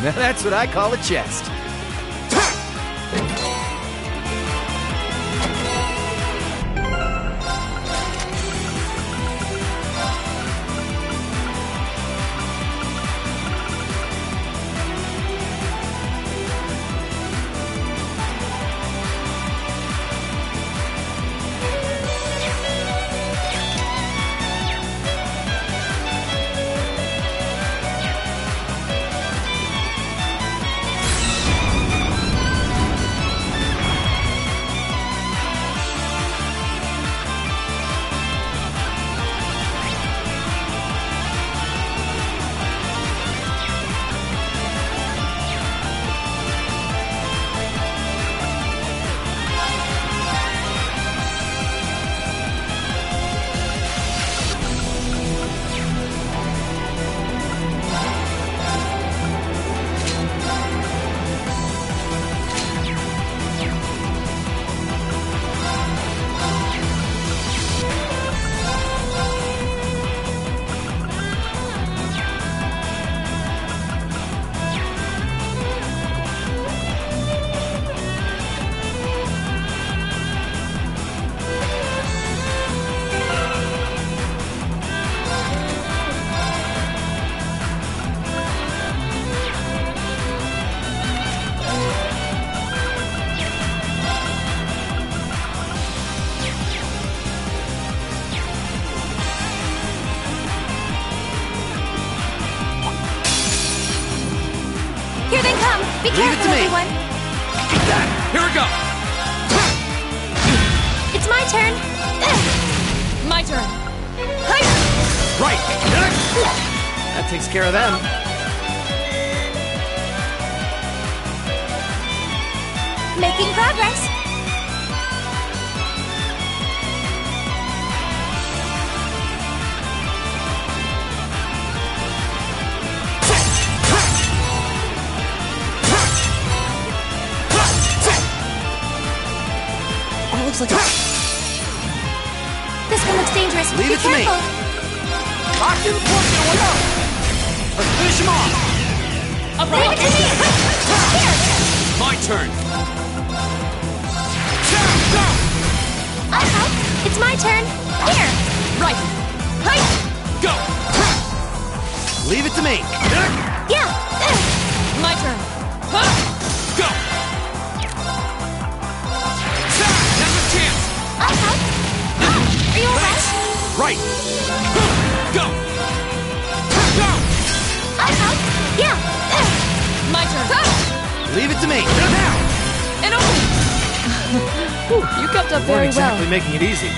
Now that's what I call a chest. Be careful, Leave it to me. everyone. Here we go. It's my turn. My turn. Right. That takes care of them. Making progress. Looks like This one looks dangerous. Leave it to me. Lock in the point, one up. Let's finish him off. Leave it to me. Here. My turn. I'll help. It's my turn. Here. right. Hey, Go. Leave it to me. Yeah. my turn. Go. Now's a chance. I'll help. Are you alright? Right. Go. Go. I'll help. Yeah. My turn. Leave it to me. Now. And open. Whew, you kept up Weren't very exactly well. making it easy.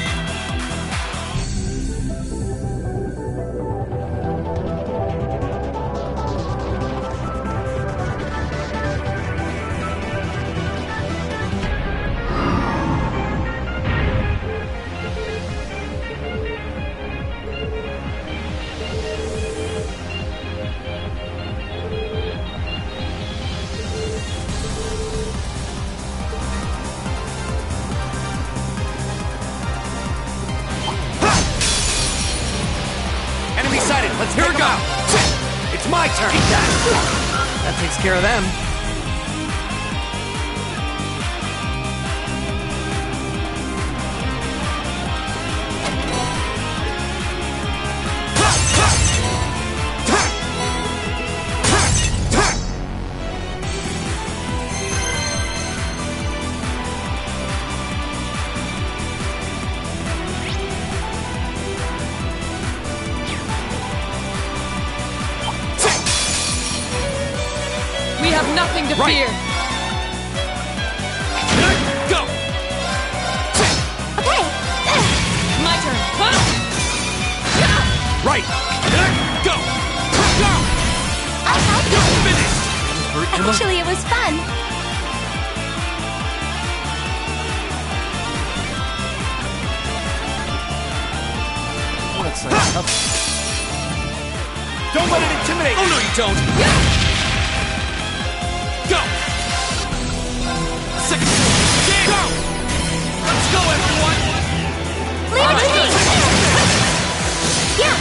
Enemy sighted. Let's here we go. It's my turn. That takes care of them. We have nothing to Right. fear. Go. Okay. My turn. Right. Go. Go. I'll help. Finished. Actually, it was fun. That's tough. Don't let it intimidate. Oh no, you don't. Go. Second. Go. Let's go, everyone. Leave it to me. Yeah.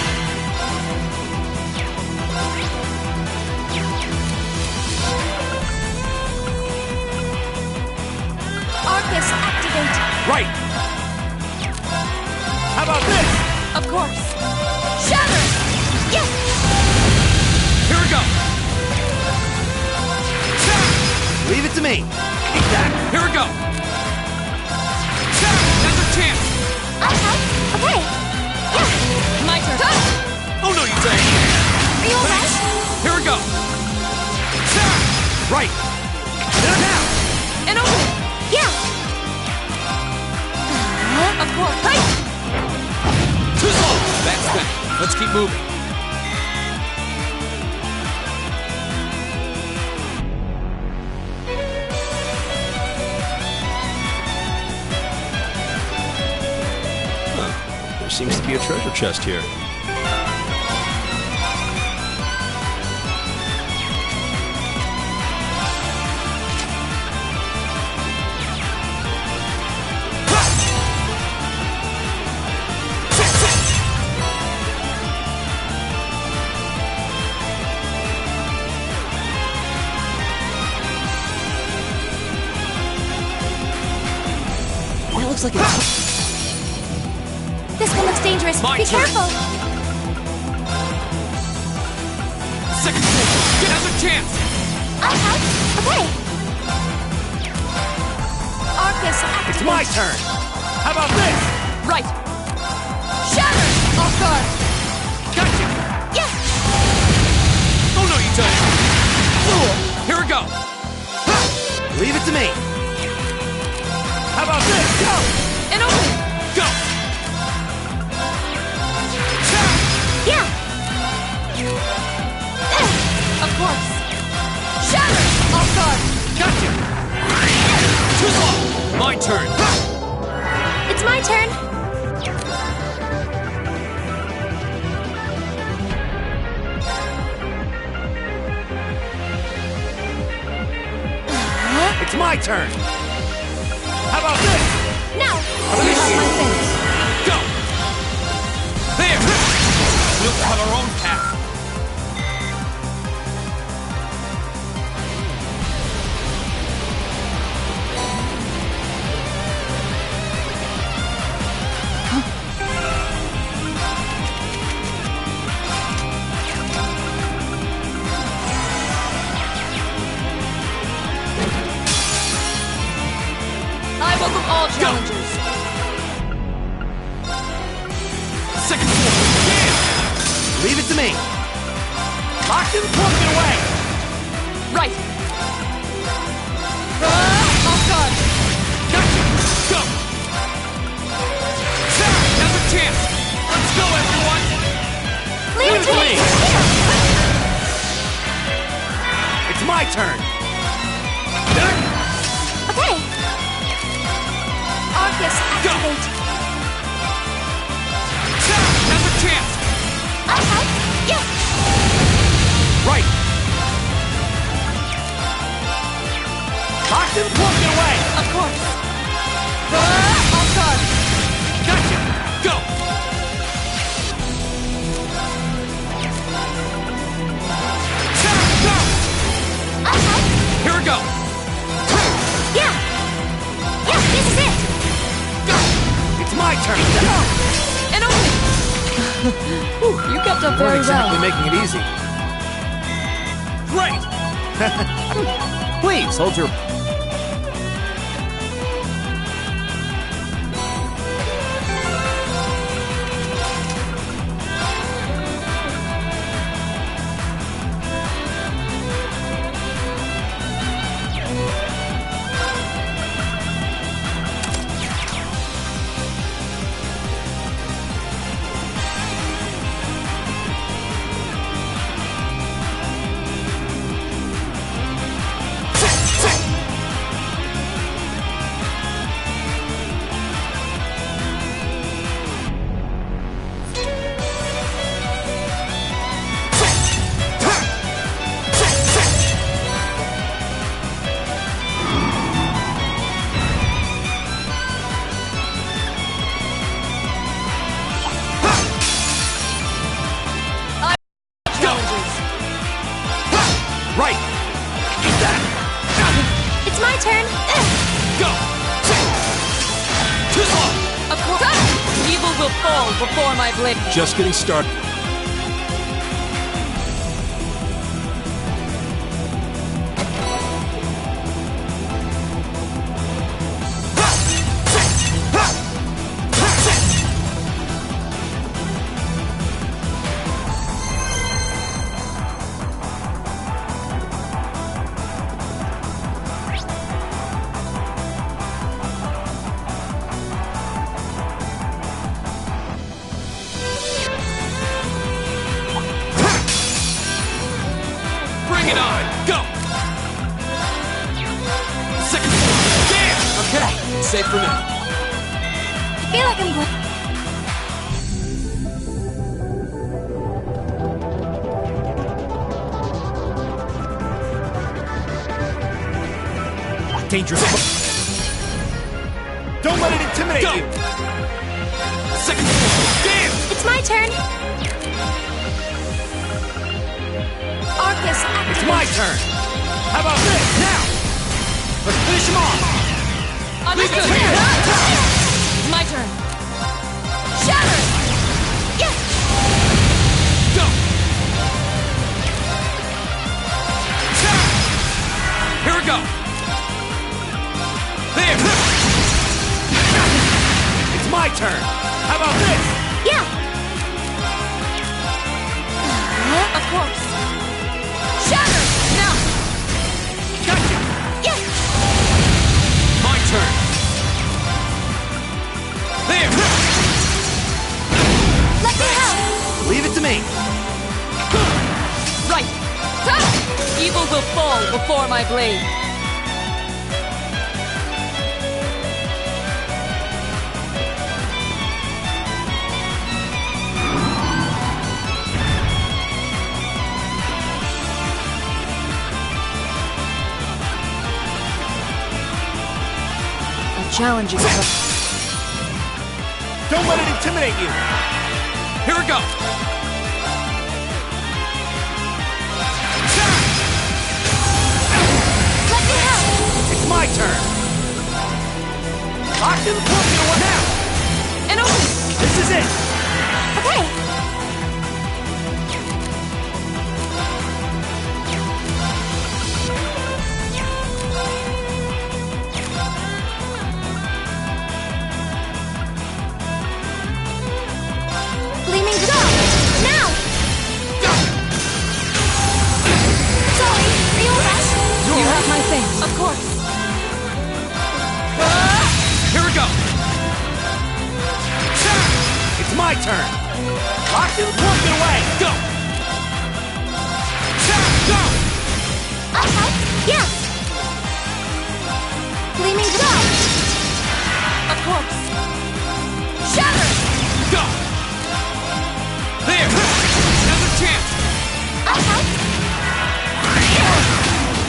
to me. Eat that. Here we go. Another chance. Okay. Yeah. My turn. Oh, no, you don't. Are you alright? Here we go. Right. Now. And open. Yeah. Of course. Hey. Too slow. That's good. Let's keep moving. There seems to be a treasure chest here. That looks like it's... This one looks dangerous. My Be turn. careful. Second chance. Get another chance. Okay. Arcus, It's my turn. How about this? Right. Shatter. Off guard. Gotcha. Yeah. Oh, no, you don't. Fool. Here we go. Leave it to me. How about this? Go. And open. Go. Yeah. Of course. Shatter. Off guard. Gotcha. Too slow. My turn. It's my turn. It's my turn. How about this? Now. You have my thanks. Go. There. We'll cut our own path. I welcome all challengers. Second floor. Yeah. Leave it to me. Lock and plug it away. Right. Off guard. Gotcha. Go. Another chance. Let's go, everyone. Leave it to me. It's my turn. Okay. Arcus, activate. Another chance. Yeah. Right. Lock and plug it away. Of course. Off guard. Gotcha. Go. Go. Here we go. Yeah. Yeah, this is it. Go. It's my turn. Go. And open. You kept up very Exactly well. making it easy. Great. Please hold your... will fall before my blade. Just getting started. safe for now. I feel like I'm going. Dangerous. Don't let it intimidate Go. you! Second. Damn! It's my turn. Arcus, It's my turn. How about this? Now! Let's finish him off! Understood. Leave it here. My turn. shatter. Yes. Go! Here we go! There! It's my turn! How about this? Yeah. Of course. Shatter. Now. Gotcha! Yes. My turn! There! Let me help. Leave it to me! Right. Ha! Evil will fall before my blade. Challenging. Don't let it intimidate you! Here we go! Let me help. It's my turn! Lock in the pumpkin away now! And open. This is it! Okay. Gleaming Dog. Now. Sorry. Are you alright? You have my things. Of course. Here we go! It's my turn! Lock in the pumpkin away! Go! Go! I'll help. Yeah. Gleaming Dog. Of course. Shatter. Go! There! Another chance! I'll help.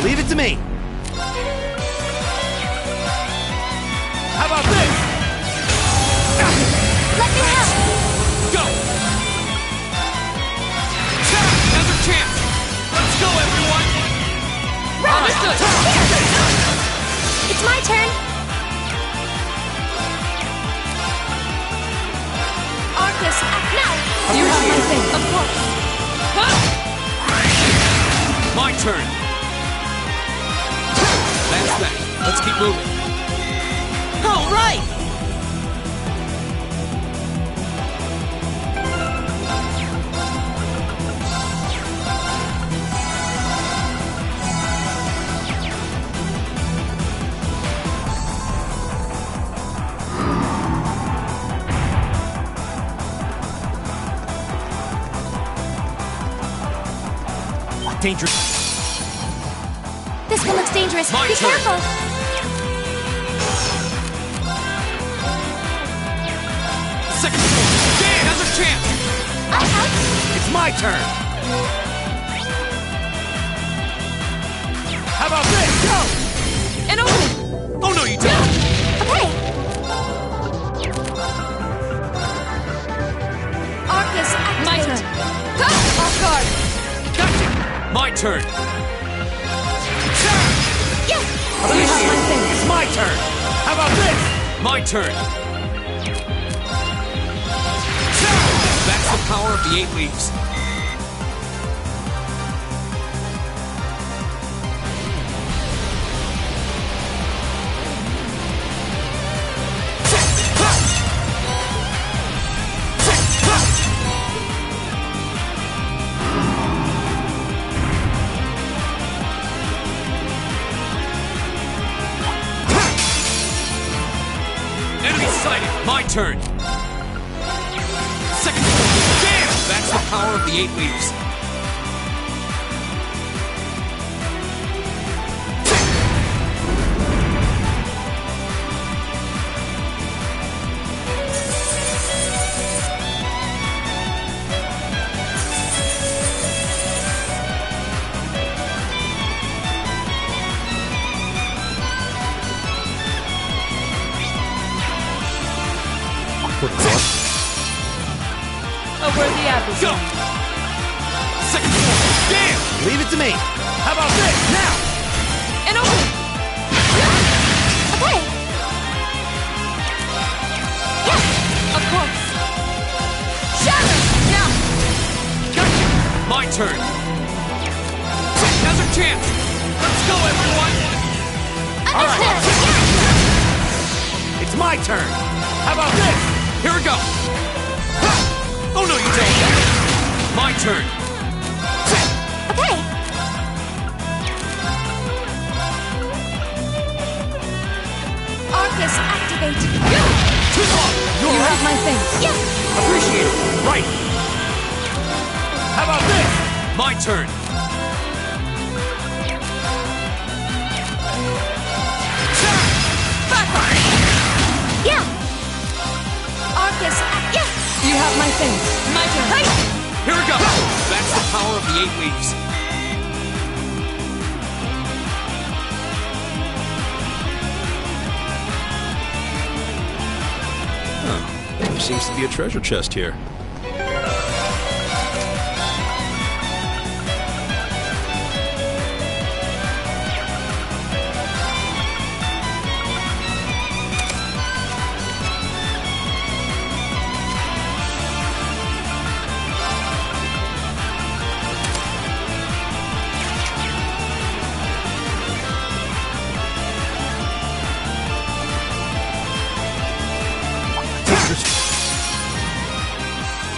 Leave it to me! How about this? Let me help. Go! Another chance! Let's go, everyone! Understood. It's my turn. Arcus, act now. You have my things. Of course. My turn! That's that. Let's keep moving. All right. Dangerous. This one looks dangerous. My Be turn. careful. Second one. Damn! Another chance! I'll help. It's my turn! How about this? Go! And open. Oh, no, you don't! Okay. Arcus, activate. My turn. Go. Off guard. Gotcha! My turn! Yes. You have my things. It's my turn! How about this? My turn! That's the power of the 8 leaves. Enemy sighted! My turn! Second damn! That's the power of the 8 leaves. turn. Now's our chance. Let's go, everyone. Understood. Yeah. It's my turn. How about this? Here we go. Oh, no, you don't. My turn. Okay. Arcus, activate. Too long. You have my thanks. Yes. Appreciate it. Right. How about this? My turn. Back off. Yeah. Arcus, yes. You have my thanks. My turn. Hey. Here we go. That's the power of the 8 weeks. There seems to be a treasure chest here.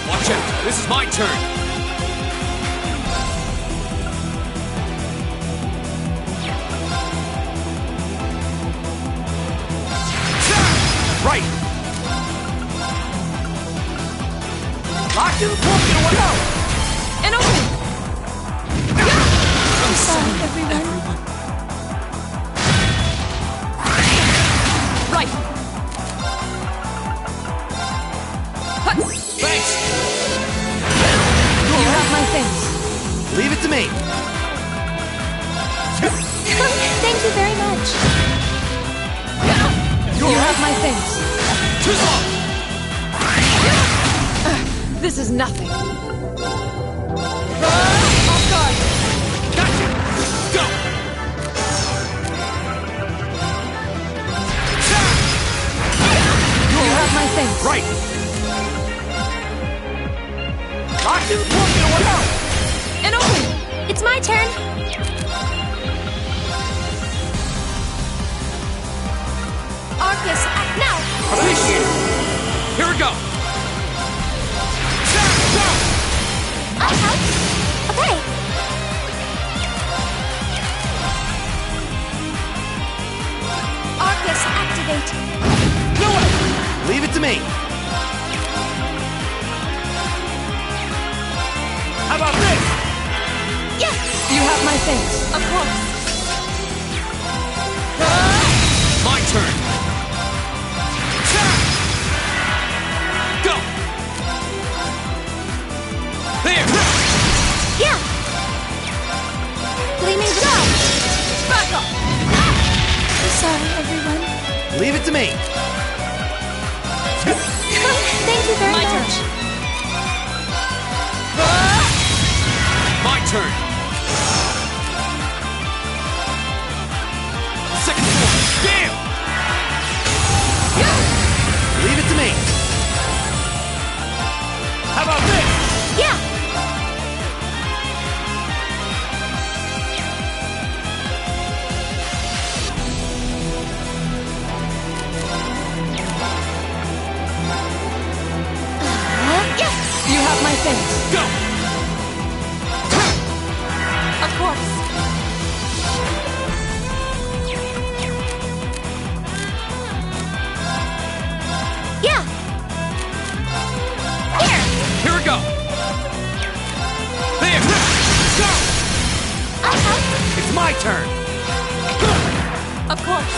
Watch out. This is my turn. Right. Locked and walking away. Go. And open. I'm sorry, everyone. Right. Thanks. You have my thanks. Leave it to me. Thank you very much. You have my thanks. Too long. This is nothing. Off guard. Gotcha. Go. You have my thanks. Right. Locked and walking away. Go. And open. It's my turn. Arcus, act now. Appreciate it. Here we go. I'll help. Okay. Arcus, activate. No way. Leave it to me. How about this? Yes. You have my thanks. Of course. My turn. Go. There. Yeah. Gleaming Star. Back up. I'm sorry, everyone. Leave it to me. Thank you very My turn. much. My turn. Second floor. Damn. Leave it to me. How about this? Yeah. Yes. You have my thanks. Go. Of course. Yeah. Here. Here we go. There. Go. I'll help. It's my turn. Of course.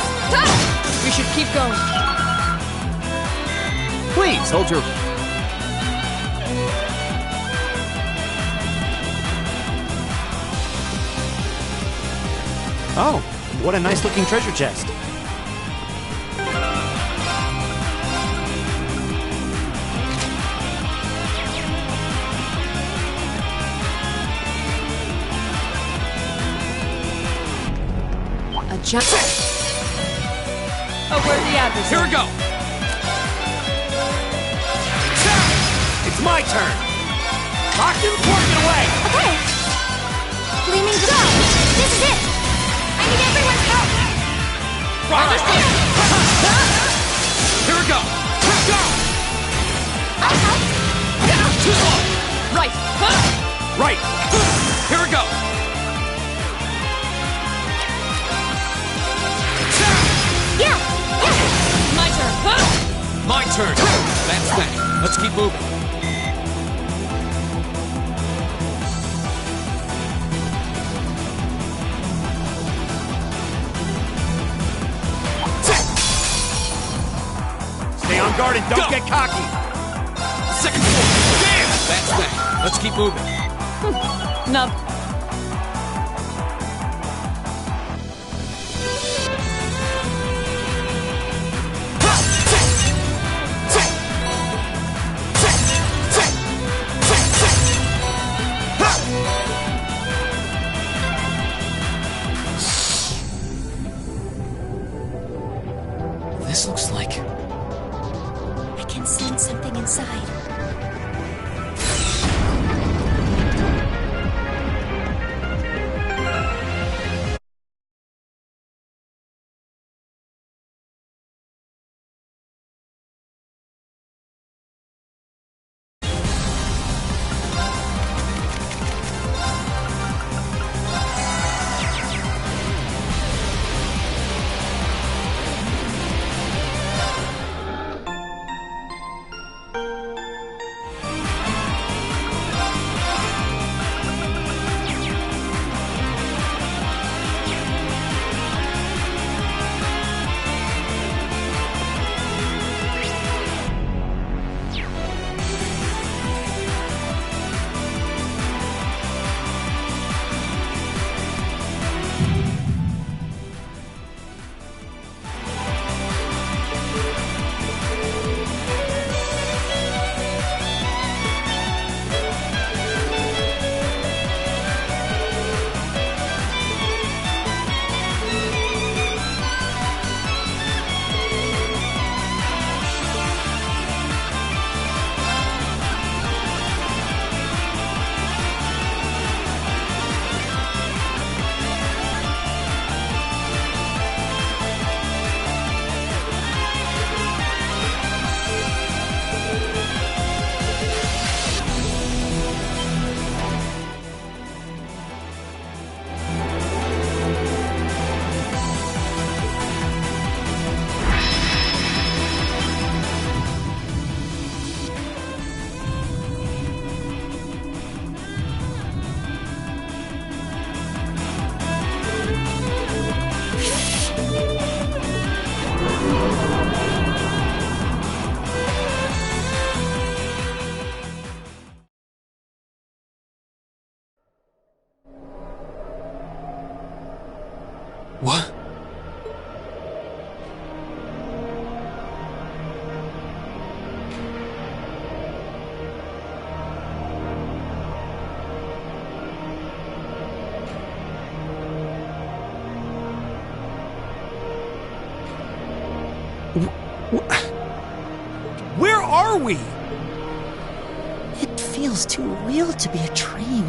We should keep going. Please hold your. Oh, what a nice looking treasure chest. A jump. A worthy adversary. Here we go. It's my turn. Locked and working away. Okay. gleaming dome! This is it! I need everyone's help! Right. Here we go! Go! I'll help! Too slow! Right. Right! Here we go! Yeah! My turn. My turn! That's that. Let's keep moving. Stay on guard and don't Go. get cocky. Second floor! Damn! That's that. Let's keep moving. No. This looks like... I can sense something inside. What? Where are we? It feels too real to be a dream.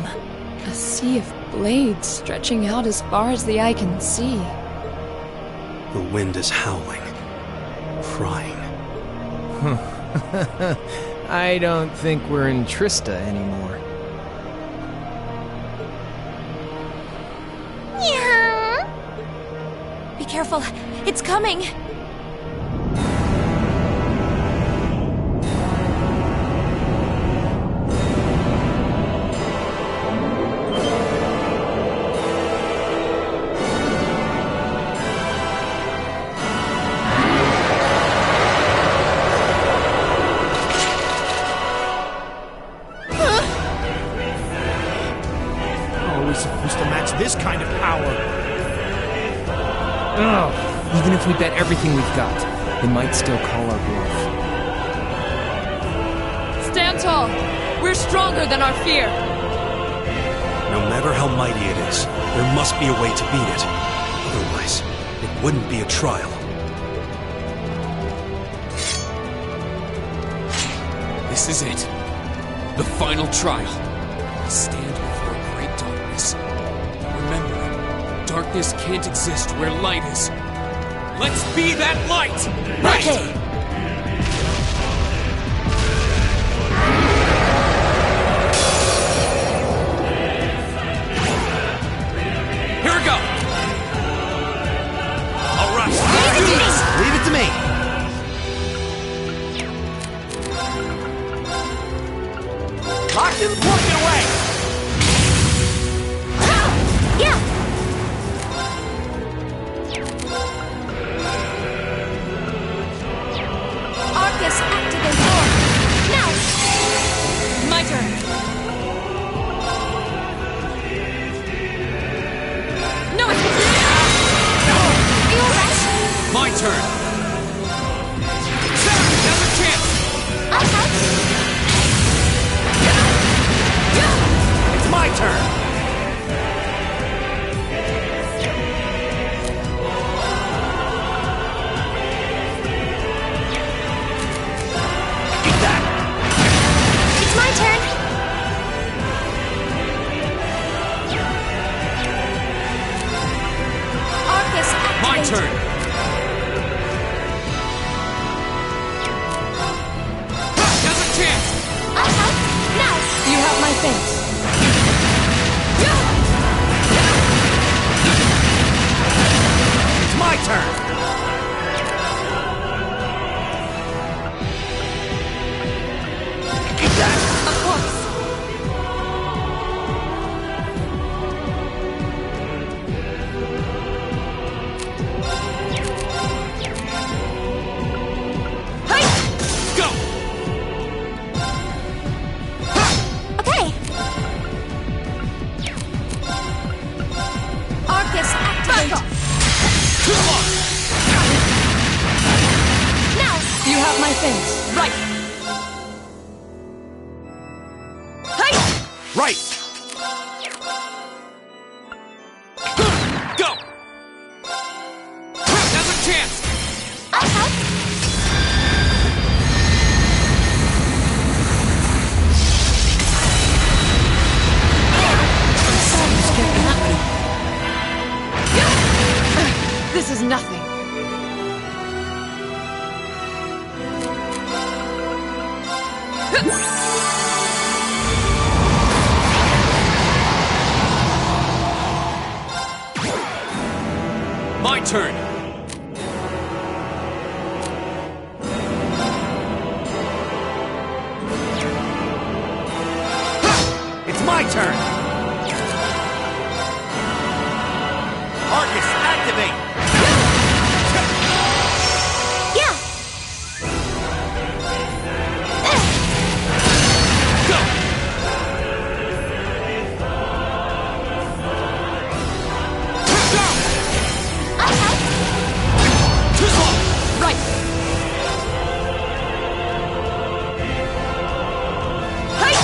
A sea of blades stretching out as far as the eye can see. The wind is howling, crying. I don't think we're in Trista anymore. Yeah. Be careful. It's coming. Supposed to match this kind of power. Oh, even if we bet everything we've got, they might still call our bluff. Stand tall. We're stronger than our fear. No matter how mighty it is, there must be a way to beat it. Otherwise, it wouldn't be a trial. This is it. The final trial. We stand before great darkness. This can't exist where light is. Let's be that light! Right! Okay. Here we go! Alright, let's do this! Leave it to me! Locked and plugged away! Yeah! Arcus, activate door! Now! My turn! No, it's... Are you alright? My turn! Sarah, now's a chance! I'll help! It's my turn! Eat that! It's my turn! Arcus, activate! My turn! Now's a chance! I'll help! Now! You have my thanks. It's my turn! Eat that! Of course. Hey! Go! Okay! Arcus, activate! Too long! Now! You have my thanks. Right! Hey! Right! Go! Now's a chance! I'll help! This is nothing. My turn! It's my turn! Arcus, activate! Yeah! Go! Go! I'll help! Too long! Right. Hey!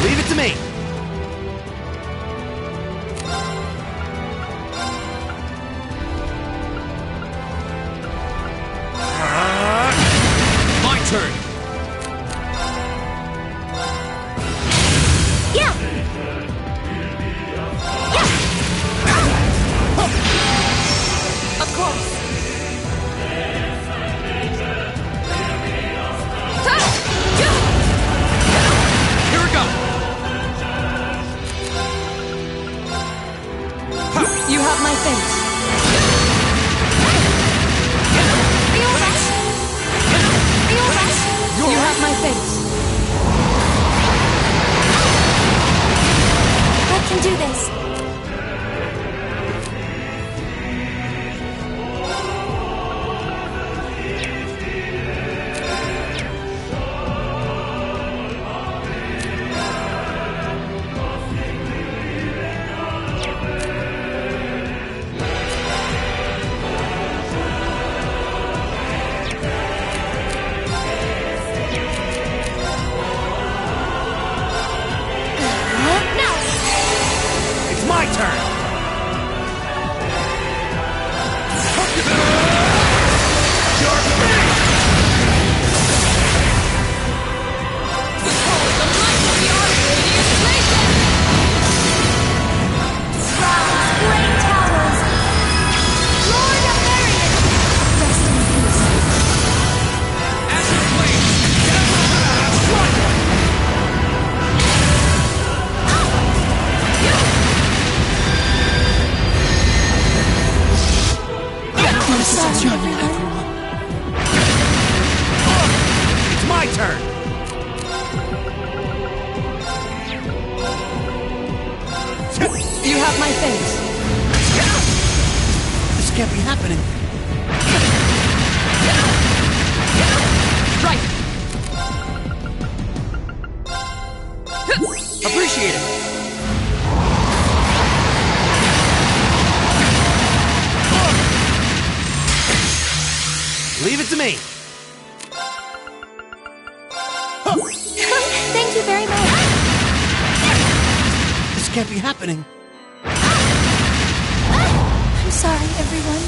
Leave it to me! My turn! Yeah! Yeah! Of course. Here we go! You have my thanks. This can't be happening. Right. Appreciate it. Leave it to me. Thank you very much. This can't be happening. I'm sorry, everyone.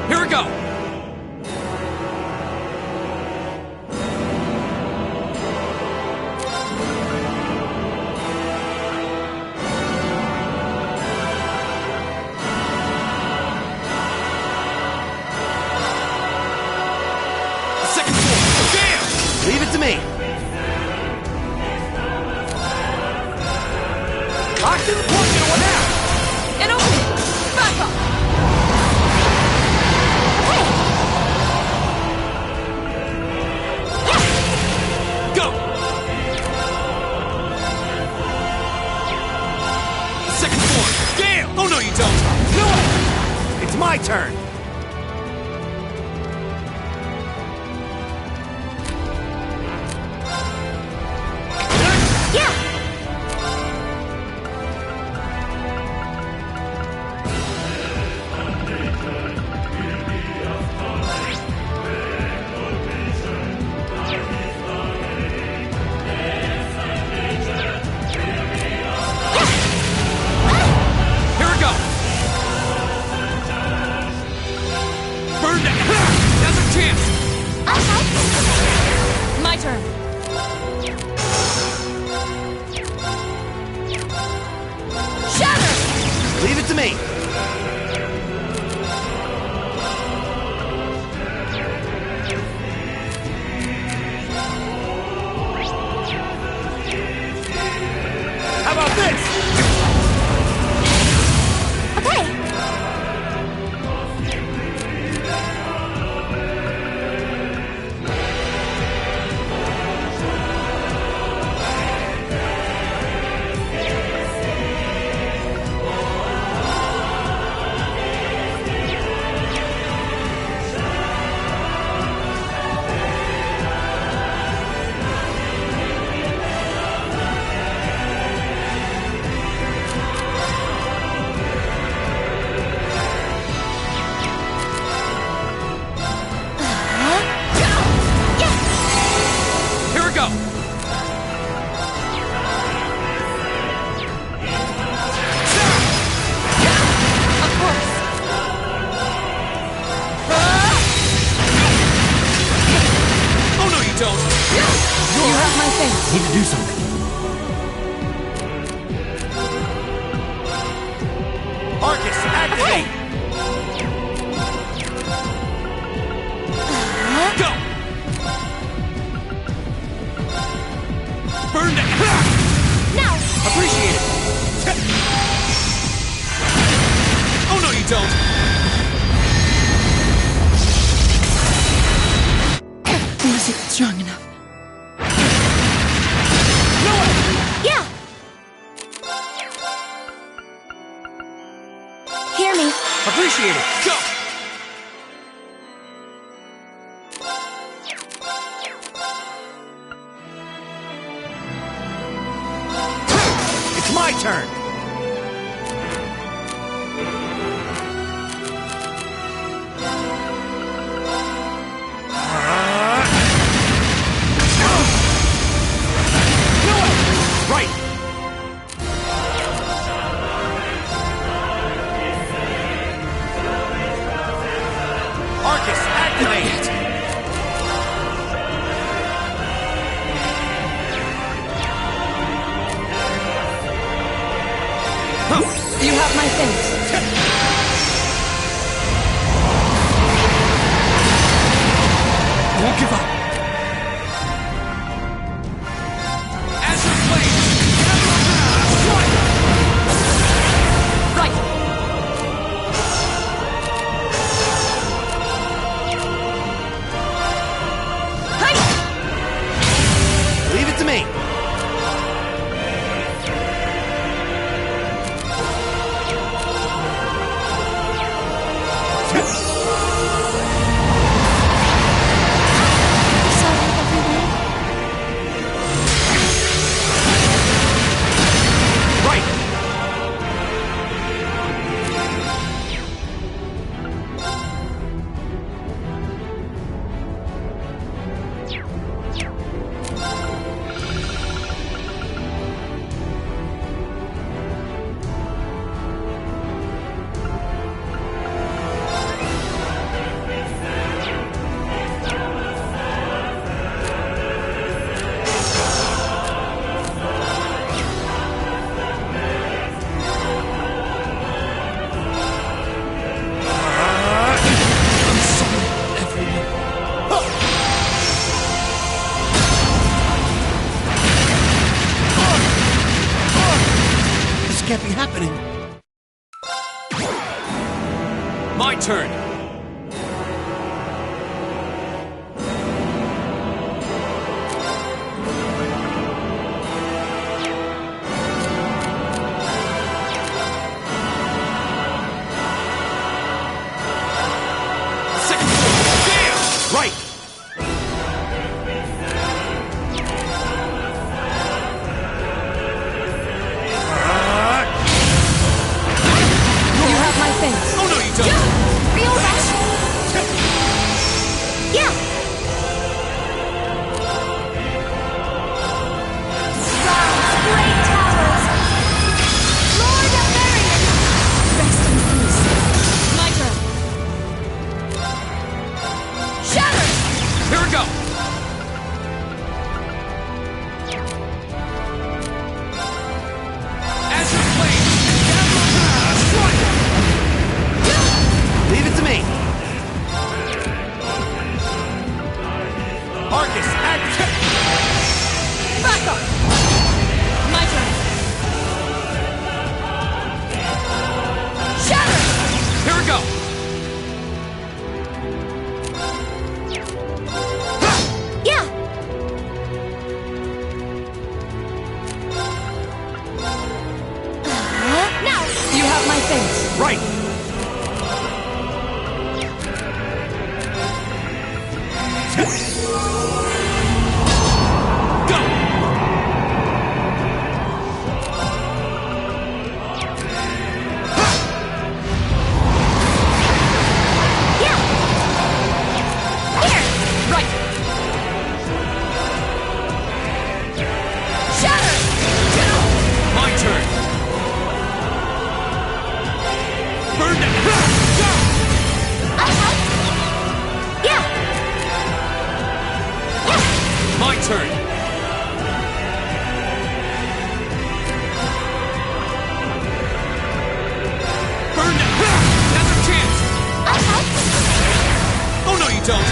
Here we go. Second floor. Damn! Leave it to me. Locked in the poison. What now? An opening! Back up! Go! Second floor. Damn! Oh, no, you don't. No! It's my turn. Yeah! Here we go. Burn that. Now's our chance. My turn. Shatter! Leave it to me. How about this? Okay! Here we go. Of course. Oh, no, you don't. You have my thanks. Need to do something. Arcus, activate. Go. Burn that. Now! Appreciate it. Oh, no, you don't. Was it strong enough? No way. Yeah! Hear me. Appreciate it. Go. It's my turn. Right. Arcus, activate. You have my thanks. Won't give up. Azure Blade. Right. Leave it to me. can't be happening. My turn! Right! You have my thanks. Oh no, you don't! Real rush. Yeah. Rise, great towers. Lord of Varian. Rest in peace. My turn. Shatter. Here we go! As your flame! Strike! Leave it to me. Arcus, act! Back up. My turn. Shatter. Here we go! Yeah. Now. You have my thanks. Right! Go! Yeah. Here. Right. Shatter. My turn! Burn them! I help. Yeah. Yeah. My turn! Burn them! Now's our chance! I help. Oh no, you don't!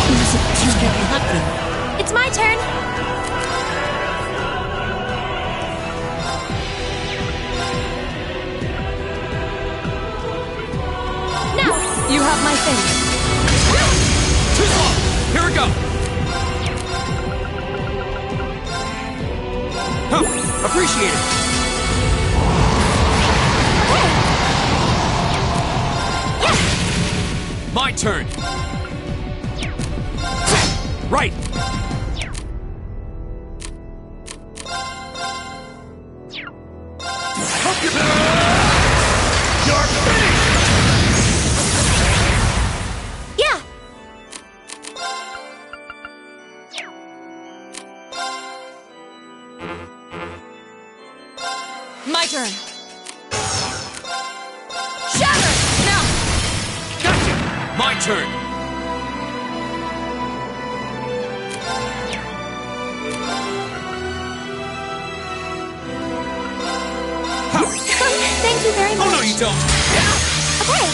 This can't be happening. It's my turn. Now. You have my thanks. Too slow! Here we go! Huh, appreciate it! My turn! Right! I hope you're finished! Yeah. My turn. Shatter. Now. Gotcha! My turn! Thank you very much. Oh no, you don't! Okay.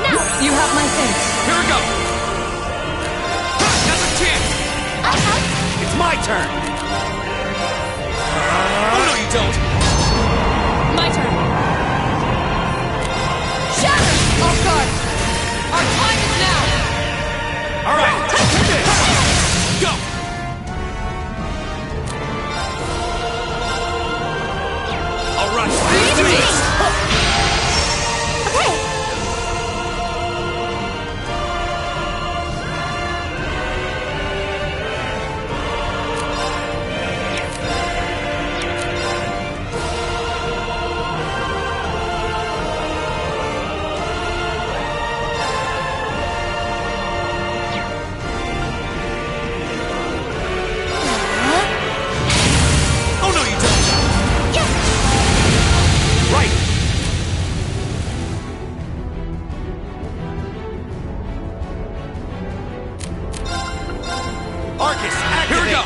Now. You have my thanks. Here we go! Now's a chance! I help. It's my turn! Oh no, you don't! My turn. Shatter. Off guard. Our time is now. All right, go! All right, leave it to me! Okay. Oh no, you don't! Yeah. Right! Arcus, activate! Here we go!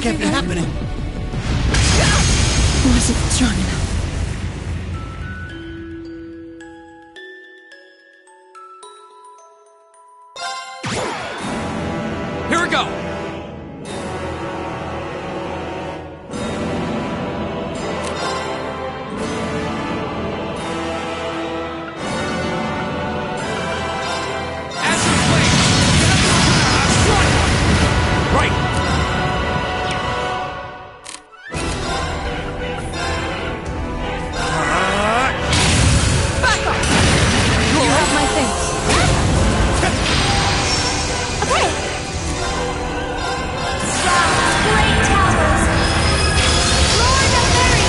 can't be happening. Wasn't strong enough. Here we go! Acid flame! Strike! Right! Back off! You have my things. Okay. Great towers. Lord of Fairy.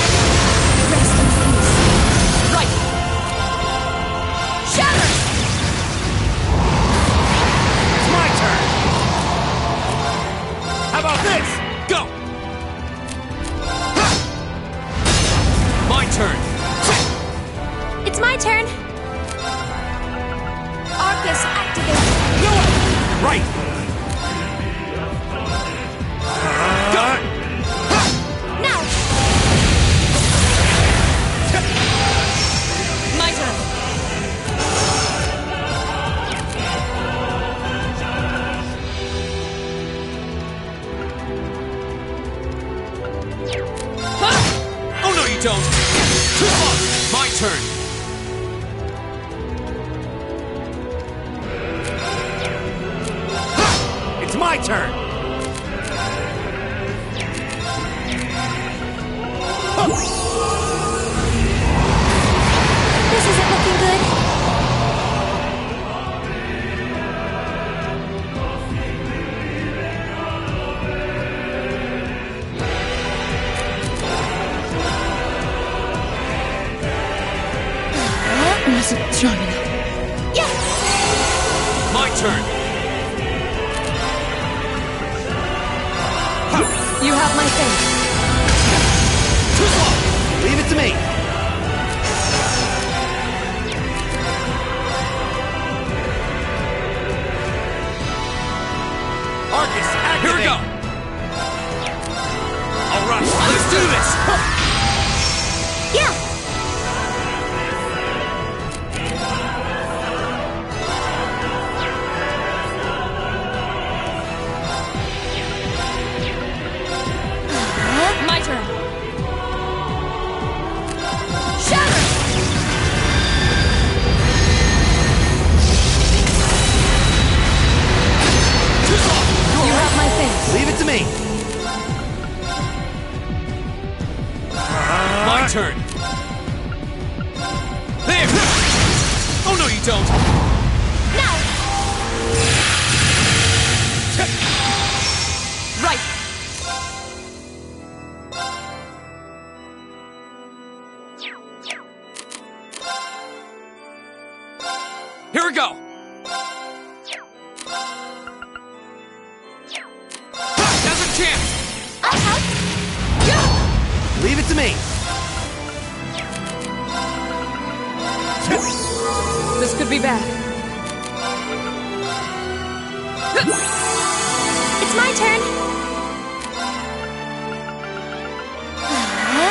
Rest in peace. Right! Shatter. It's my turn! How about this? Go! My turn! It's my turn. Arcus activate. Right! Go! Now. My turn. Oh no you don't! Too close! My turn! It's my turn! This isn't looking good. Wasn't strong enough. Yes. My turn! You have my things. Too slow! Leave it to me! Arcus, activate! Here we go! Alright, let's do this! Yeah. My turn. Shatter. Too slow! You have my things. Leave it to me! My turn! There! Oh no you don't! Now. Right. Here we go! Now's a chance! I'll help. Leave it to me! This could be bad. It's my turn.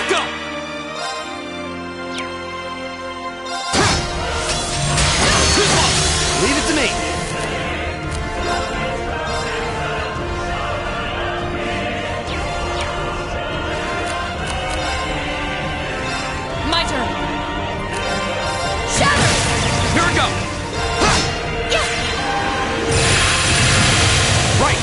Go! Too slow! Leave it to me! My turn. Shatter. Here we go! Yes. Right!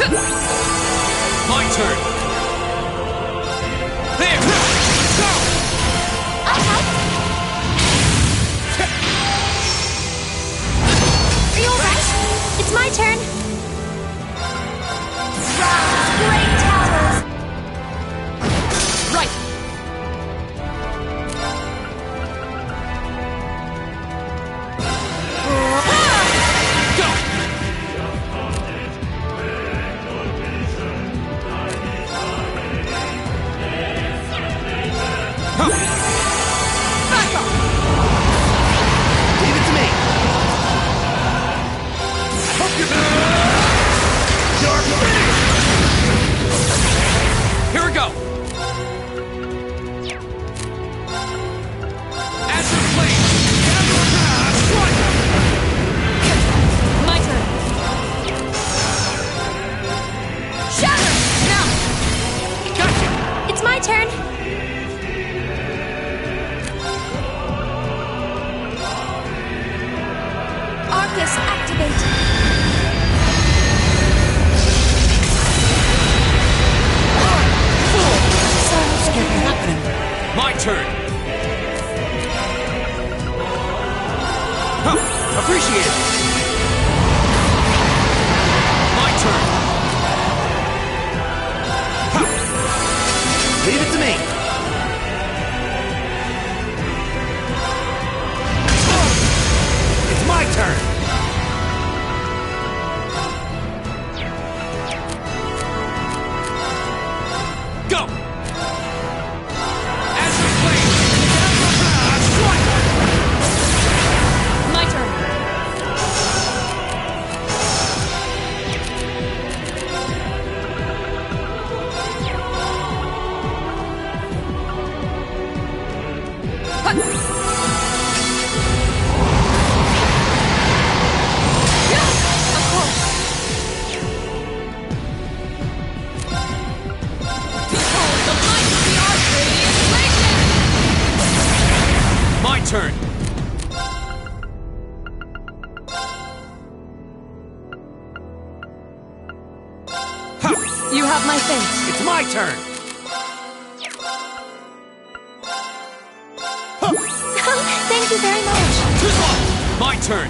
My turn. There! Go! Are you alright? It's my turn. Rise, great towers. Right! Go! Back up! Leave it to me! Hope you're finished! Here we go! Acid flame! Strike! My turn. Shatter! Now! Gotcha! It's my turn. Arcus activate. My turn! Huh, appreciate it! My turn! Huh. Leave it to me! It's my turn! Go! Acid flame! Strike! My turn. My turn! Ha! You have my thanks. It's my turn! Thank you very much. My turn!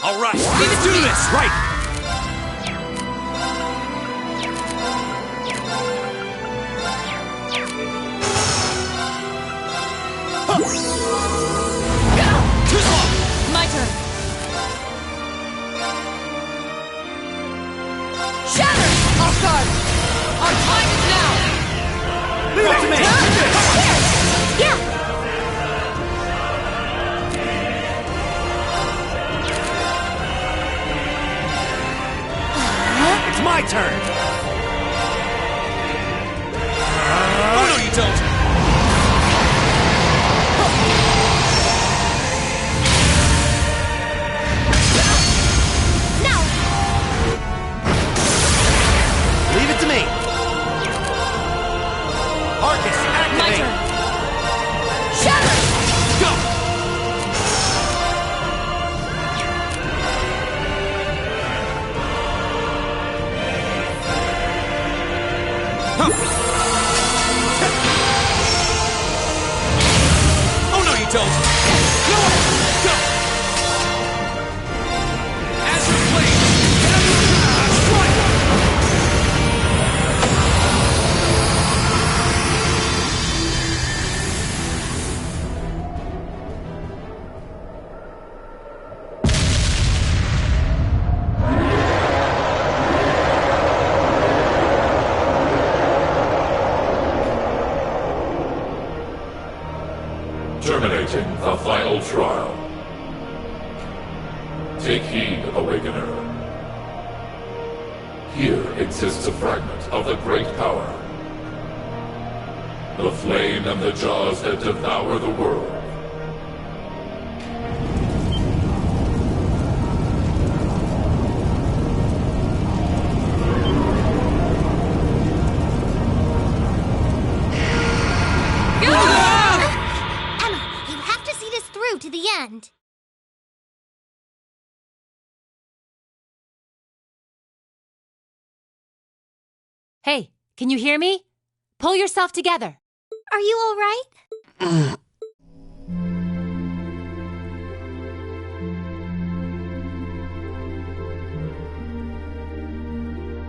All right, let's do this! Right! My turn. Shatter! Off guard. Our time is now. Leave it to me! Yeah. It's my turn! Oh, no, you don't! Now. Leave it to me! Arcus, My activate! turn. Shatter! Go! Huh. Oh, no, you don't! Go! Go! Acid flame! Strike! Terminating the final trial. Take heed, Awakener. Here exists a fragment of the great power. The flame and the jaws that devour the world. Emma, you have to see this through to the end. Hey, can you hear me? Pull yourself together. Are you all right?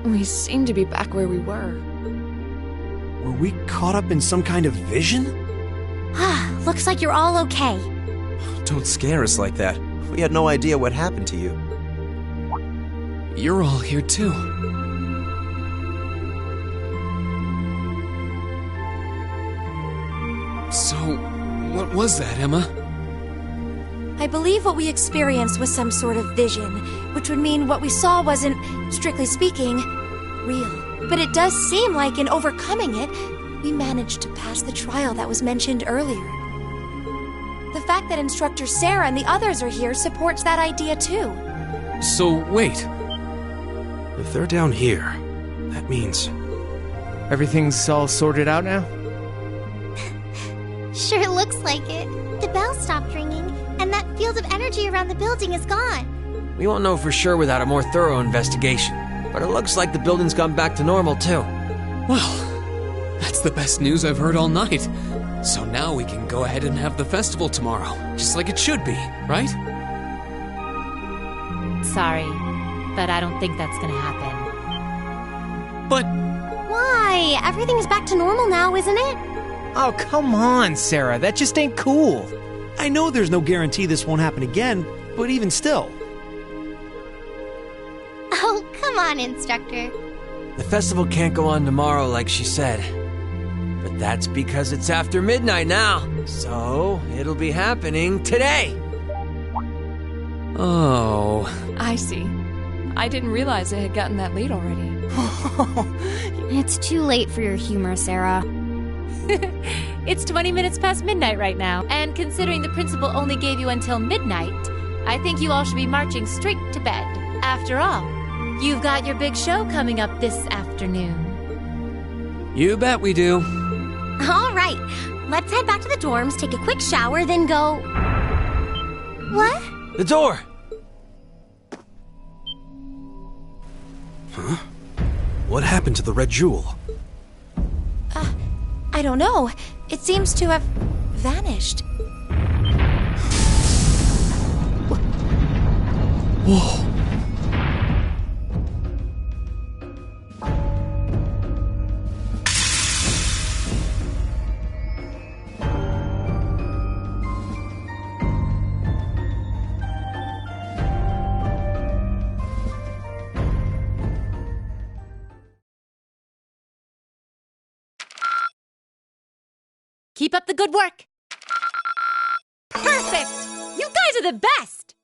We seem to be back where we were. Were we caught up in some kind of vision? Looks like you're all okay. Don't scare us like that. We had no idea what happened to you. You're all here too. So, what was that, Emma? I believe what we experienced was some sort of vision, which would mean what we saw wasn't, strictly speaking, real. But it does seem like in overcoming it, we managed to pass the trial that was mentioned earlier. The fact that Instructor Sarah and the others are here supports that idea too. So, wait. If they're down here, that means... Everything's all sorted out now? Sure looks like it. The bell stopped ringing, and that field of energy around the building is gone. We won't know for sure without a more thorough investigation. But it looks like the building's gone back to normal, too. Well, that's the best news I've heard all night. So now we can go ahead and have the festival tomorrow, just like it should be, right? Sorry, but I don't think that's gonna happen. But... Why? Everything's back to normal now, isn't it? Oh, come on, Sarah. That just ain't cool. I know there's no guarantee this won't happen again, but even still. Oh, come on, Instructor. The festival can't go on tomorrow like she said. But that's because it's after midnight now. So, it'll be happening today. Oh... I see. I didn't realize it had gotten that late already. It's too late for your humor, Sarah. It's 20 minutes past midnight right now, and considering the principal only gave you until midnight, I think you all should be marching straight to bed. After all, you've got your big show coming up this afternoon. You bet we do. All right, let's head back to the dorms, take a quick shower, then go... What? The door! Huh? What happened to the red jewel? I don't know. It seems to have vanished. Whoa. Keep up the good work. Perfect! You guys are the best!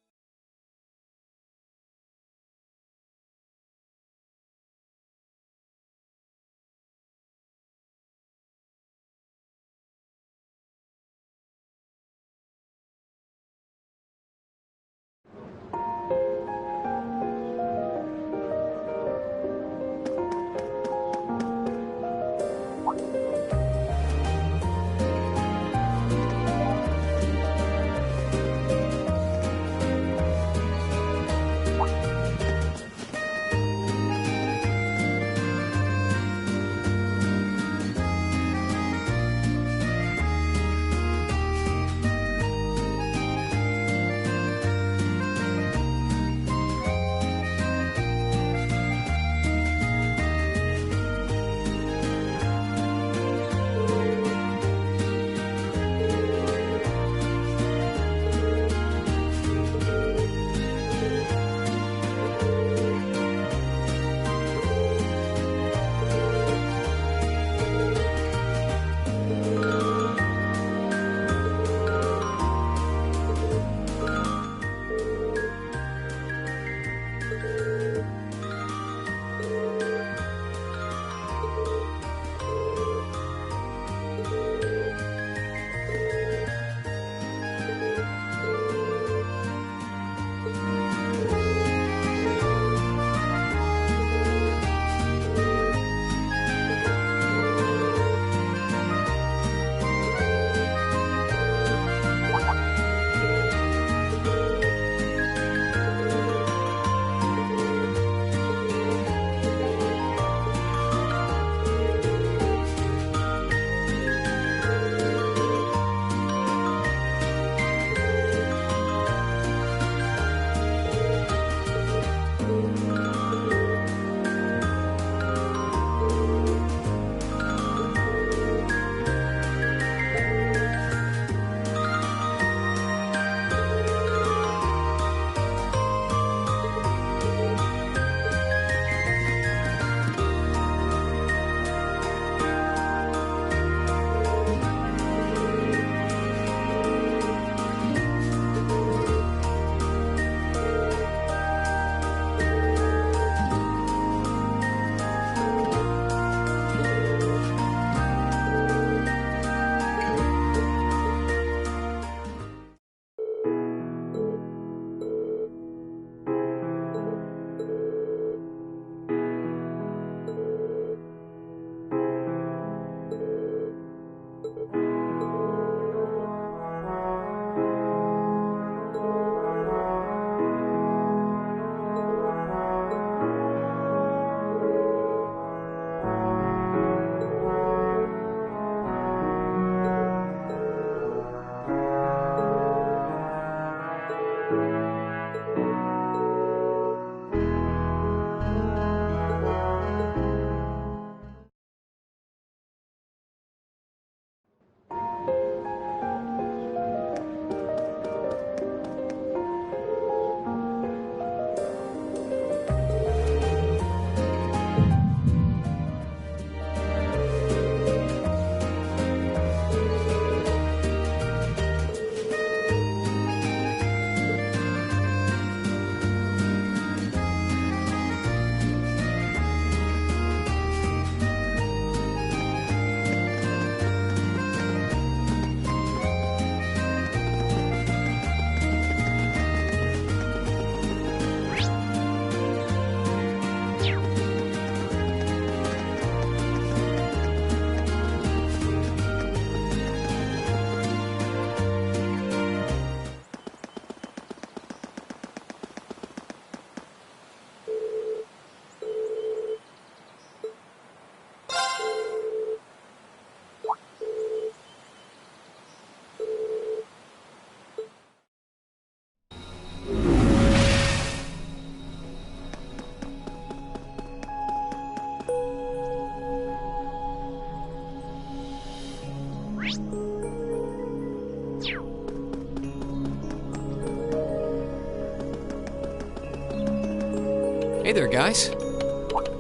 Hey there, guys.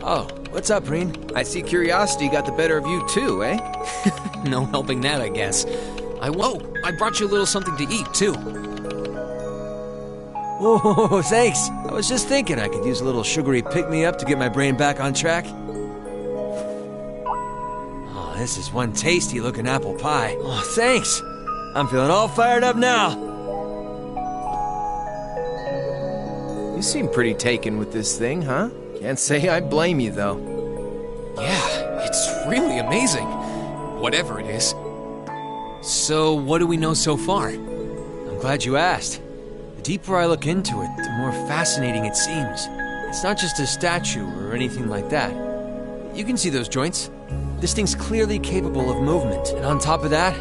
Oh, what's up, Reen? I see curiosity got the better of you too, eh? No helping that, I guess. I brought you a little something to eat, too. Oh, thanks. I was just thinking I could use a little sugary pick-me-up to get my brain back on track. Oh, this is one tasty-looking apple pie. Oh, thanks. I'm feeling all fired up now. You seem pretty taken with this thing, huh? Can't say I blame you, though. Yeah, it's really amazing. Whatever it is. So, what do we know so far? I'm glad you asked. The deeper I look into it, the more fascinating it seems. It's not just a statue or anything like that. You can see those joints. This thing's clearly capable of movement. And on top of that,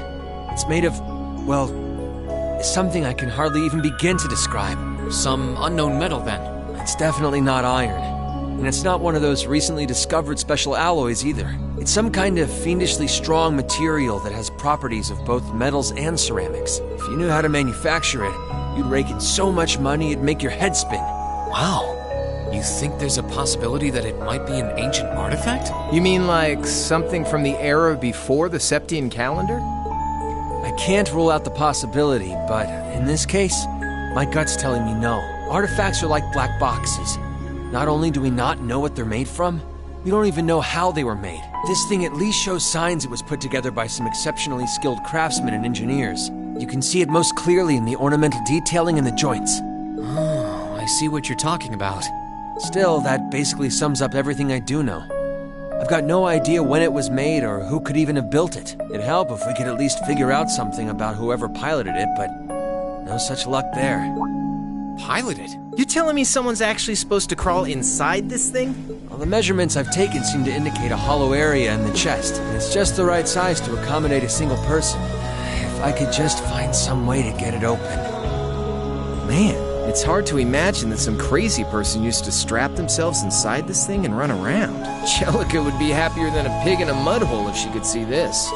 it's made of, well, something I can hardly even begin to describe. Some unknown metal, then. It's definitely not iron. And it's not one of those recently discovered special alloys either. It's some kind of fiendishly strong material that has properties of both metals and ceramics. If you knew how to manufacture it, you'd rake in so much money it'd make your head spin. Wow. You think there's a possibility that it might be an ancient artifact? You mean like something from the era before the Septian calendar? I can't rule out the possibility, but in this case, my gut's telling me no. Artifacts are like black boxes. Not only do we not know what they're made from, we don't even know how they were made. This thing at least shows signs it was put together by some exceptionally skilled craftsmen and engineers. You can see it most clearly in the ornamental detailing in the joints. Oh, I see what you're talking about. Still, that basically sums up everything I do know. I've got no idea when it was made or who could even have built it. It'd help if we could at least figure out something about whoever piloted it, but no such luck there. Piloted? You telling me someone's actually supposed to crawl inside this thing? Well, the measurements I've taken seem to indicate a hollow area in the chest, and it's just the right size to accommodate a single person. If I could just find some way to get it open. Man, it's hard to imagine that some crazy person used to strap themselves inside this thing and run around. Jellica would be happier than a pig in a mud hole if she could see this.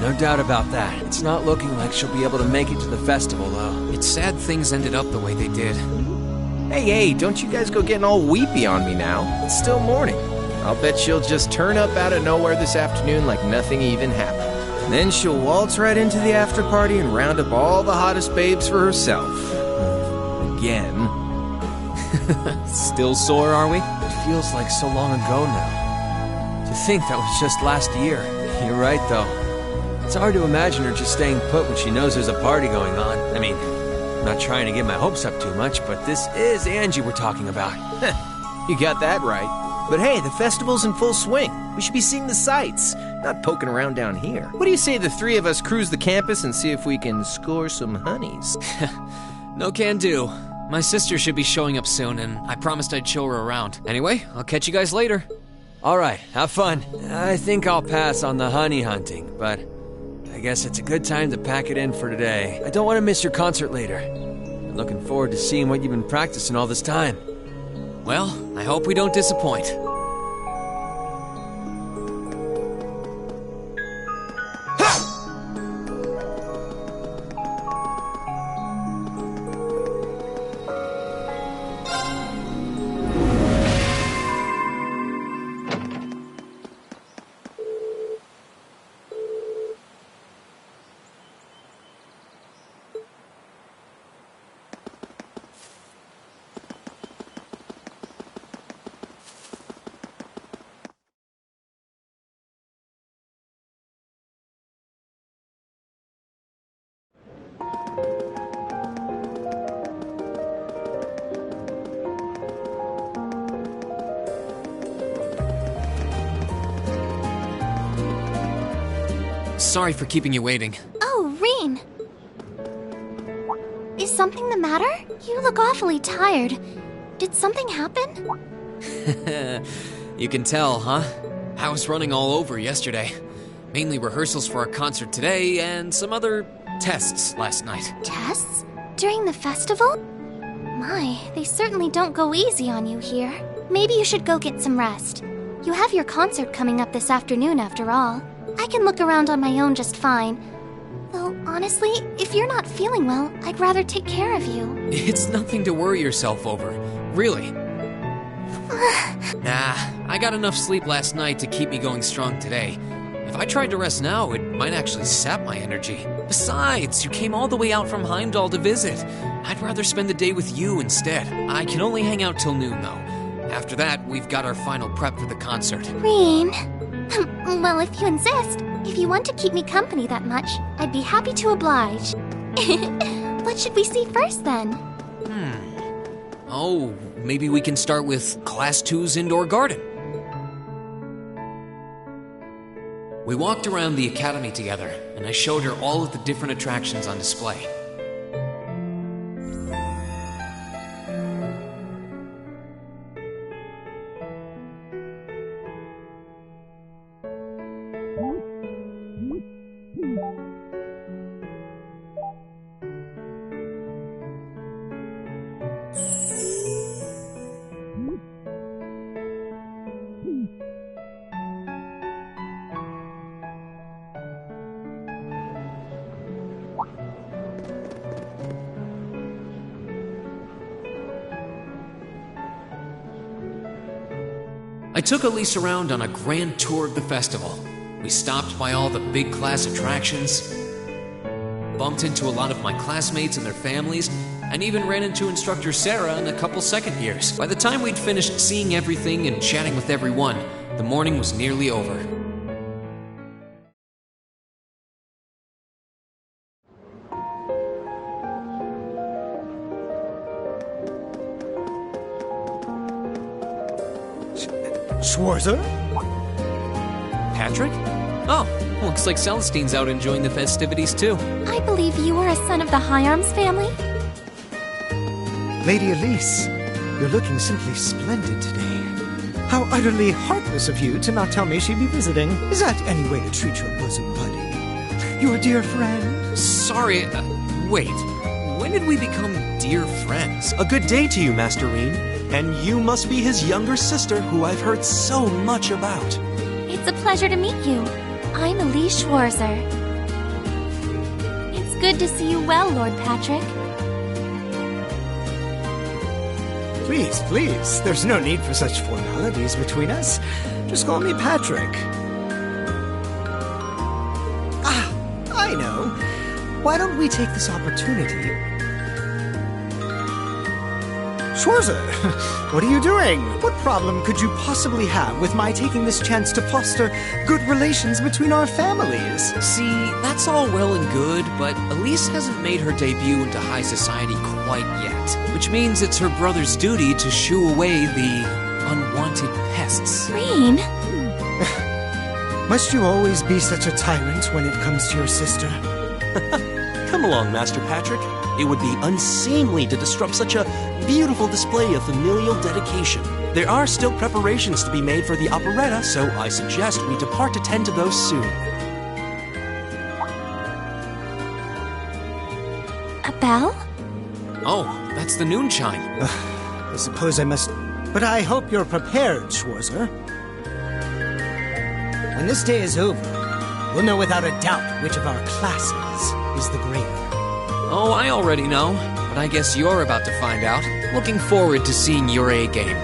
No doubt about that. It's not looking like she'll be able to make it to the festival, though. It's sad things ended up the way they did. Hey, don't you guys go getting all weepy on me now. It's still morning. I'll bet she'll just turn up out of nowhere this afternoon like nothing even happened. And then she'll waltz right into the after party and round up all the hottest babes for herself. Again. Still sore, are we? It feels like so long ago now. To think that was just last year. You're right, though. It's hard to imagine her just staying put when she knows there's a party going on. I mean, I'm not trying to get my hopes up too much, but this is Angie we're talking about. You got that right. But hey, the festival's in full swing. We should be seeing the sights, not poking around down here. What do you say the three of us cruise the campus and see if we can score some honeys? No can do. My sister should be showing up soon, and I promised I'd show her around. Anyway, I'll catch you guys later. All right, have fun. I think I'll pass on the honey hunting, but I guess it's a good time to pack it in for today. I don't want to miss your concert later. I'm looking forward to seeing what you've been practicing all this time. Well, I hope we don't disappoint. Sorry for keeping you waiting. Oh, Reen. Is something the matter? You look awfully tired. Did something happen? You can tell, huh? I was running all over yesterday. Mainly rehearsals for our concert today and some other tests last night. Tests? During the festival? My, they certainly don't go easy on you here. Maybe you should go get some rest. You have your concert coming up this afternoon after all. I can look around on my own just fine. Though, honestly, if you're not feeling well, I'd rather take care of you. It's nothing to worry yourself over. Really. Nah, I got enough sleep last night to keep me going strong today. If I tried to rest now, it might actually sap my energy. Besides, you came all the way out from Heimdall to visit. I'd rather spend the day with you instead. I can only hang out till noon, though. After that, we've got our final prep for the concert. Rean. Well, if you insist. If you want to keep me company that much, I'd be happy to oblige. What should we see first, then? Oh, maybe we can start with Class 2's indoor garden. We walked around the academy together, and I showed her all of the different attractions on display. I took Elise around on a grand tour of the festival. We stopped by all the big class attractions, bumped into a lot of my classmates and their families, and even ran into instructor Sarah and a couple second years. By the time we'd finished seeing everything and chatting with everyone, the morning was nearly over. Schwarzer? Patrick? Oh, looks like Celestine's out enjoying the festivities too. I believe you are a son of the High Arms family? Lady Elise, you're looking simply splendid today. How utterly heartless of you to not tell me she'd be visiting. Is that any way to treat your bosom buddy? Your dear friend? Sorry, wait. When did we become dear friends? A good day to you, Master Rean. And you must be his younger sister, who I've heard so much about. It's a pleasure to meet you. I'm Elise Schwarzer. It's good to see you well, Lord Patrick. Please, please, there's no need for such formalities between us. Just call me Patrick. Ah, I know. Why don't we take this opportunity... Schwarzer, what are you doing? What problem could you possibly have with my taking this chance to foster good relations between our families? See, that's all well and good, but Elise hasn't made her debut into high society quite yet, which means it's her brother's duty to shoo away the unwanted pests. Rean? Must you always be such a tyrant when it comes to your sister? Come along, Master Patrick. It would be unseemly to disrupt such a beautiful display of familial dedication. There are still preparations to be made for the operetta, so I suggest we depart to tend to those soon. A bell? Oh, that's the noon chime. I suppose I must... But I hope you're prepared, Schwarzer. When this day is over, we'll know without a doubt which of our classes is the greater. Oh, I already know, but I guess you're about to find out. Looking forward to seeing your A-game.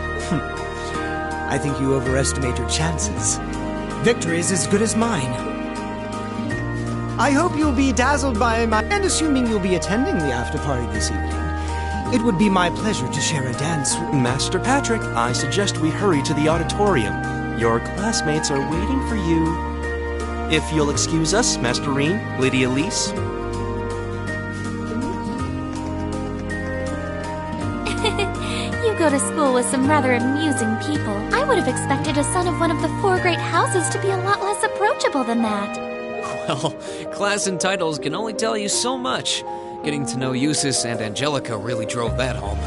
I think you overestimate your chances. Victory is as good as mine. I hope you'll be dazzled by my... And assuming you'll be attending the after-party this evening, it would be my pleasure to share a dance with... Master Patrick, I suggest we hurry to the auditorium. Your classmates are waiting for you. If you'll excuse us, Master Rean, Lady Elise... You go to school with some rather amusing people. I would have expected a son of one of the 4 great houses to be a lot less approachable than that. Well, class and titles can only tell you so much. Getting to know Eustace and Angelica really drove that home.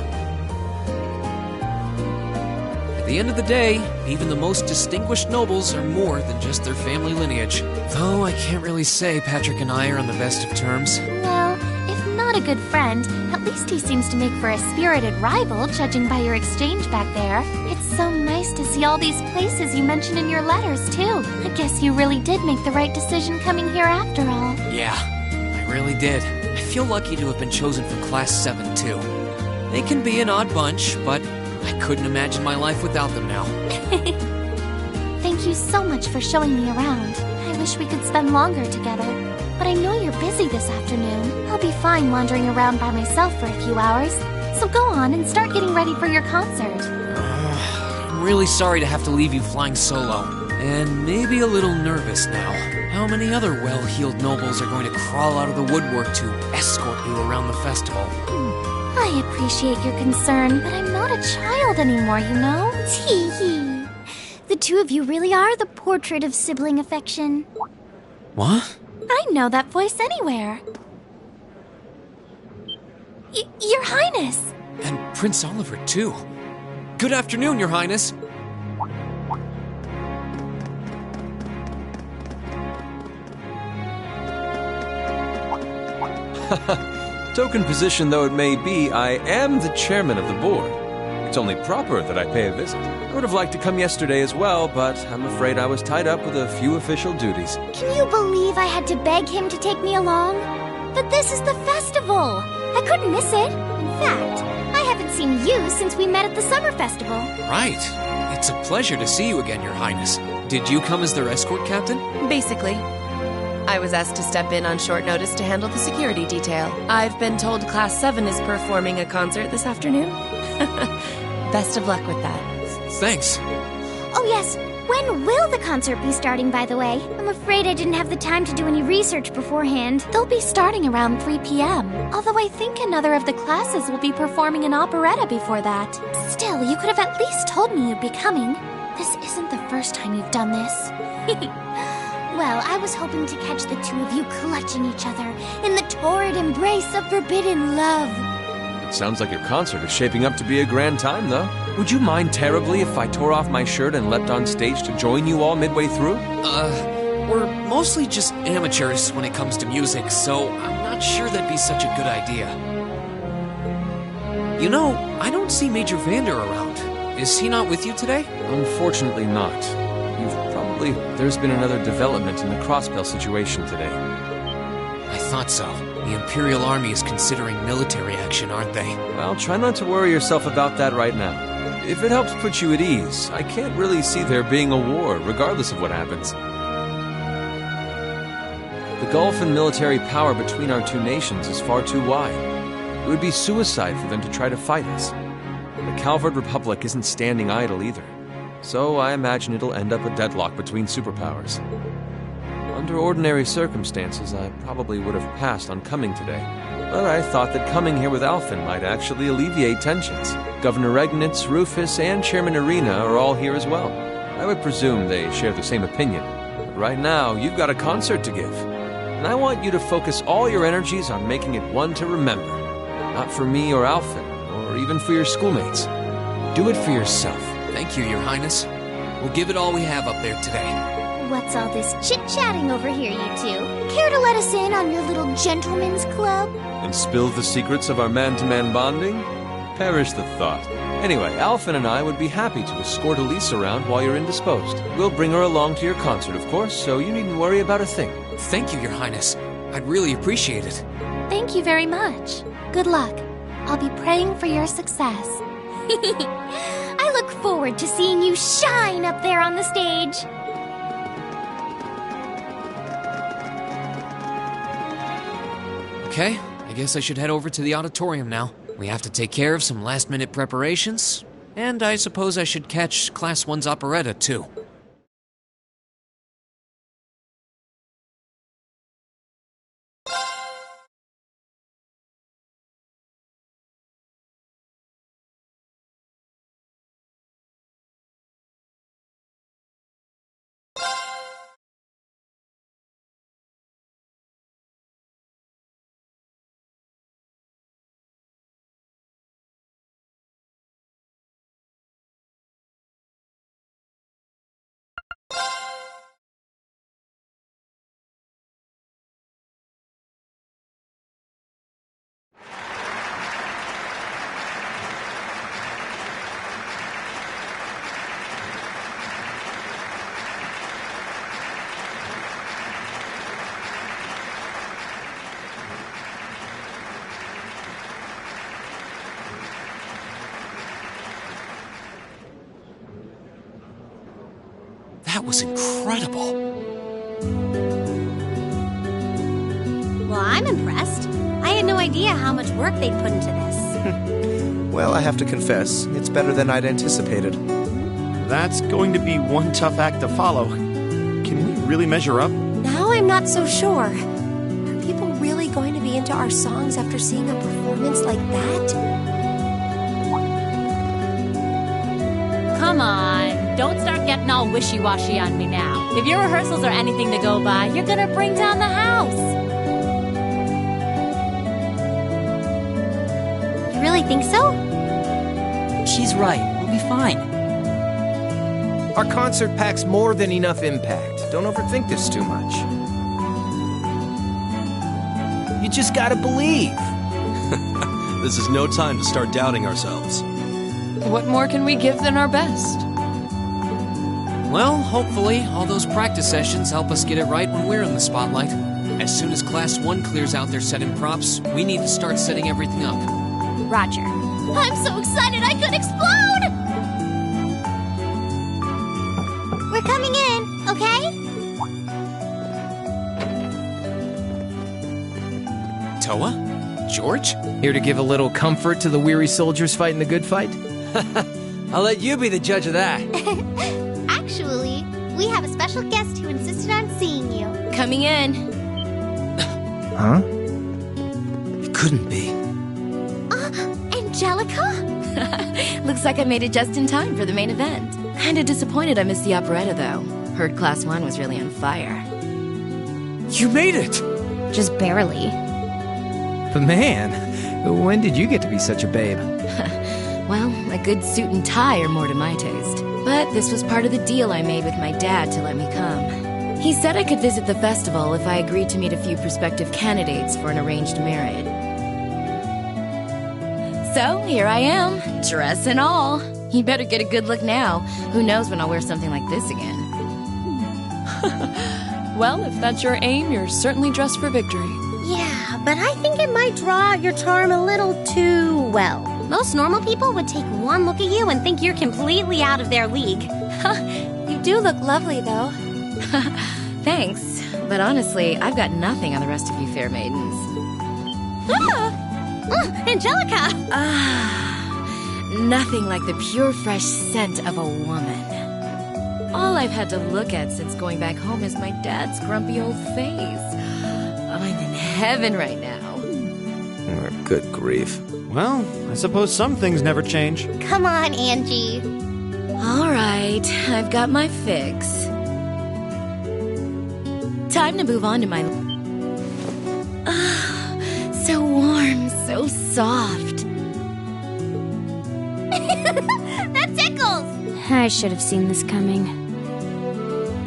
At the end of the day, even the most distinguished nobles are more than just their family lineage. Though I can't really say Patrick and I are on the best of terms. Well, if not a good friend, at least he seems to make for a spirited rival, judging by your exchange back there. It's so nice to see all these places you mentioned in your letters, too. I guess you really did make the right decision coming here after all. Yeah, I really did. I feel lucky to have been chosen for Class 7, too. They can be an odd bunch, but I couldn't imagine my life without them now. Thank you so much for showing me around. I wish we could spend longer together. But I know you're busy this afternoon. I'll be fine wandering around by myself for a few hours. So go on and start getting ready for your concert. I'm really sorry to have to leave you flying solo. And maybe a little nervous now. How many other well-heeled nobles are going to crawl out of the woodwork to escort you around the festival? I appreciate your concern, but I'm not a child anymore, you know? Tee-hee. The two of you really are the portrait of sibling affection. What? I know that voice anywhere. Your Highness! And Prince Oliver, too. Good afternoon, Your Highness. Token position though it may be, I am the chairman of the board. It's only proper that I pay a visit. I would have liked to come yesterday as well, but I'm afraid I was tied up with a few official duties. Can you believe I had to beg him to take me along? But this is the festival! I couldn't miss it. In fact, I haven't seen you since we met at the summer festival. Right. It's a pleasure to see you again, Your Highness. Did you come as their escort captain? Basically. I was asked to step in on short notice to handle the security detail. I've been told Class 7 is performing a concert this afternoon. Best of luck with that. Thanks. Oh yes, when will the concert be starting, by the way? I'm afraid I didn't have the time to do any research beforehand. They'll be starting around 3 p.m. Although I think another of the classes will be performing an operetta before that. Still, you could have at least told me you'd be coming. This isn't the first time you've done this. Well, I was hoping to catch the two of you clutching each other in the torrid embrace of forbidden love. It sounds like your concert is shaping up to be a grand time, though. Would you mind terribly if I tore off my shirt and leapt on stage to join you all midway through? We're mostly just amateurs when it comes to music, so I'm not sure that'd be such a good idea. You know, I don't see Major Vander around. Is he not with you today? Unfortunately not. There's been another development in the Crossbell situation today. I thought so. The Imperial Army is considering military action, aren't they? Well, try not to worry yourself about that right now. If it helps put you at ease, I can't really see there being a war, regardless of what happens. The gulf in military power between our two nations is far too wide. It would be suicide for them to try to fight us. The Calvard Republic isn't standing idle either. So I imagine it'll end up a deadlock between superpowers. Under ordinary circumstances, I probably would have passed on coming today. But I thought that coming here with Alphen might actually alleviate tensions. Governor Regnitz, Rufus, and Chairman Arena are all here as well. I would presume they share the same opinion. But right now, you've got a concert to give. And I want you to focus all your energies on making it one to remember. Not for me or Alphen, or even for your schoolmates. Do it for yourself. Thank you, Your Highness. We'll give it all we have up there today. What's all this chit-chatting over here, you two? Care to let us in on your little gentleman's club? And spill the secrets of our man-to-man bonding? Perish the thought. Anyway, Alphen and I would be happy to escort Elise around while you're indisposed. We'll bring her along to your concert, of course, so you needn't worry about a thing. Thank you, Your Highness. I'd really appreciate it. Thank you very much. Good luck. I'll be praying for your success. I look forward to seeing you shine up there on the stage. Okay, I guess I should head over to the auditorium now. We have to take care of some last-minute preparations, and I suppose I should catch Class 1's operetta, too. That was incredible. Well, I'm impressed. I had no idea how much work they'd put into this. Well, I have to confess, it's better than I'd anticipated. That's going to be one tough act to follow. Can we really measure up? Now I'm not so sure. Are people really going to be into our songs after seeing a performance like that? Come on, don't start getting all wishy-washy on me now. If your rehearsals are anything to go by, you're gonna bring down the house. You really think so? She's right. We'll be fine. Our concert packs more than enough impact. Don't overthink this too much. You just gotta believe. This is no time to start doubting ourselves. What more can we give than our best? Well, hopefully, all those practice sessions help us get it right when we're in the spotlight. As soon as Class 1 clears out their set and props, we need to start setting everything up. Roger. I'm so excited I could explode! We're coming in, okay? Toa? George? Here to give a little comfort to the weary soldiers fighting the good fight? I'll let you be the judge of that. Actually, we have a special guest who insisted on seeing you. Coming in. Huh? It couldn't be. Angelica? Looks like I made it just in time for the main event. Kinda disappointed I missed the operetta, though. Heard Class 1 was really on fire. You made it! Just barely. But man, when did you get to be such a babe? Well, a good suit and tie are more to my taste. But this was part of the deal I made with my dad to let me come. He said I could visit the festival if I agreed to meet a few prospective candidates for an arranged marriage. So, here I am, dress and all. You better get a good look now. Who knows when I'll wear something like this again. Well, if that's your aim, you're certainly dressed for victory. Yeah, but I think it might draw out your charm a little too well. Most normal people would take one look at you and think you're completely out of their league. You do look lovely, though. Thanks, but honestly, I've got nothing on the rest of you fair maidens. Angelica! Nothing like the pure, fresh scent of a woman. All I've had to look at since going back home is my dad's grumpy old face. I'm in heaven right now. Good grief. Well, I suppose some things never change. Come on, Angie. All right, I've got my fix. Time to move on to my... so warm, so soft. That tickles! I should have seen this coming.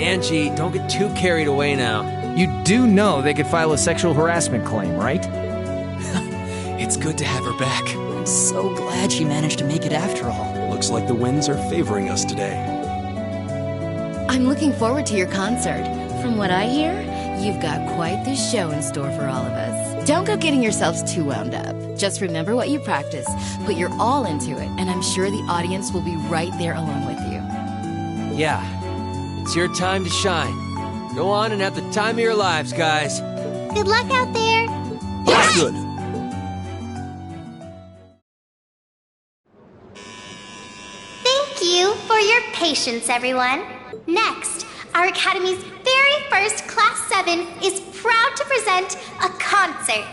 Angie, don't get too carried away now. You do know they could file a sexual harassment claim, right? It's good to have her back. I'm so glad she managed to make it after all. Looks like the winds are favoring us today. I'm looking forward to your concert. From what I hear, you've got quite the show in store for all of us. Don't go getting yourselves too wound up. Just remember what you practice, put your all into it, and I'm sure the audience will be right there along with you. Yeah, it's your time to shine. Go on and have the time of your lives, guys. Good luck out there. That's good. Thank you for your patience, everyone. Next, our Academy's very first Class 7 is proud to present a concert.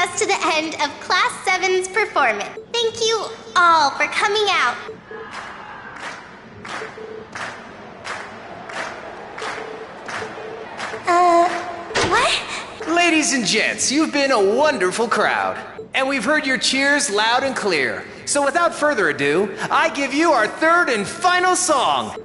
us to the end of Class 7's performance. Thank you all for coming out. What? Ladies and gents, you've been a wonderful crowd. And we've heard your cheers loud and clear. So without further ado, I give you our third and final song.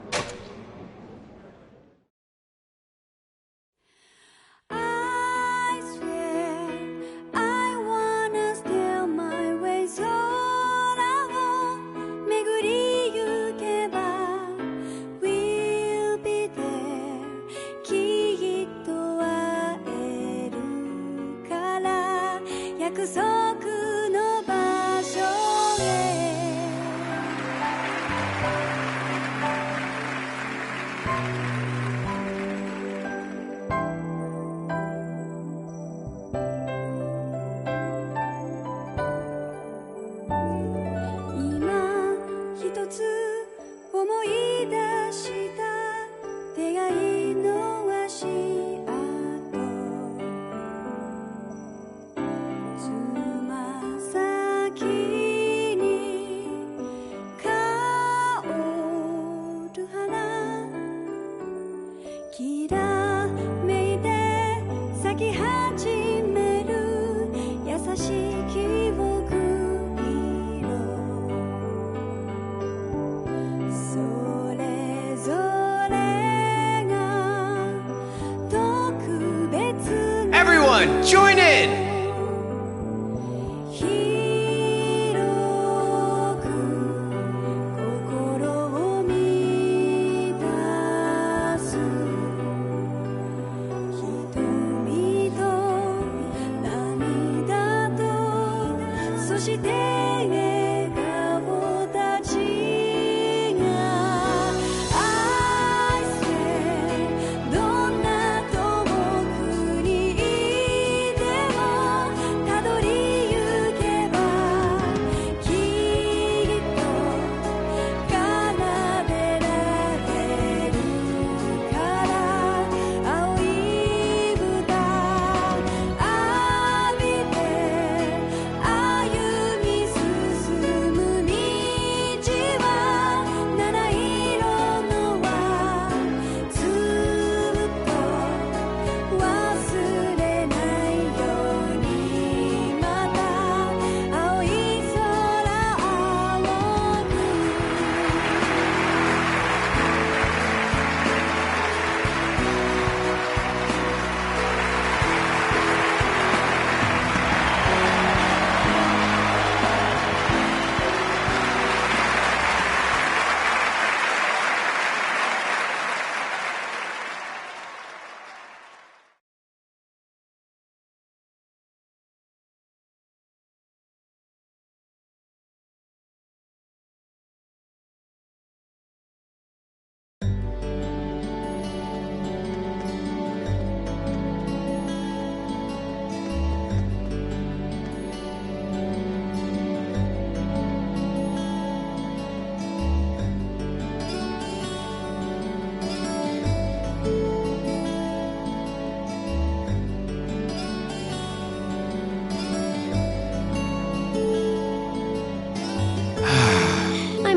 Everyone, join in!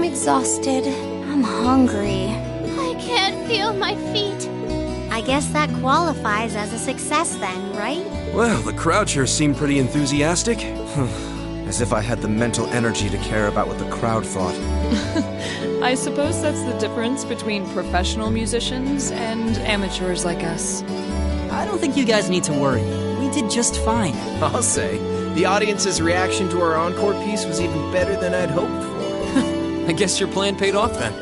Exhausted. I'm hungry. I can't feel my feet. I guess that qualifies as a success then, right? Well, the crowd sure seemed pretty enthusiastic. As if I had the mental energy to care about what the crowd thought. I suppose that's the difference between professional musicians and amateurs like us. I don't think you guys need to worry. We did just fine. I'll say, the audience's reaction to our encore piece was even better than I'd hoped for. I guess your plan paid off then.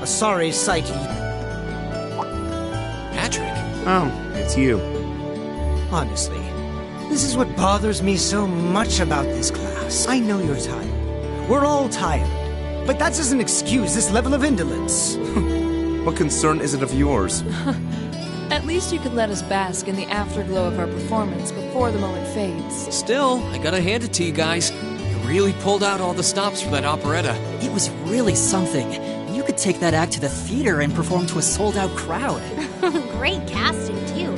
A sorry sight. Patrick? Oh, it's you. Honestly, this is what bothers me so much about this class. I know you're tired. We're all tired. But that doesn't excuse this level of indolence. What concern is it of yours? At least you could let us bask in the afterglow of our performance before the moment fades. Still, I gotta hand it to you guys. You really pulled out all the stops for that operetta. It was really something. You could take that act to the theater and perform to a sold-out crowd. Great casting, too.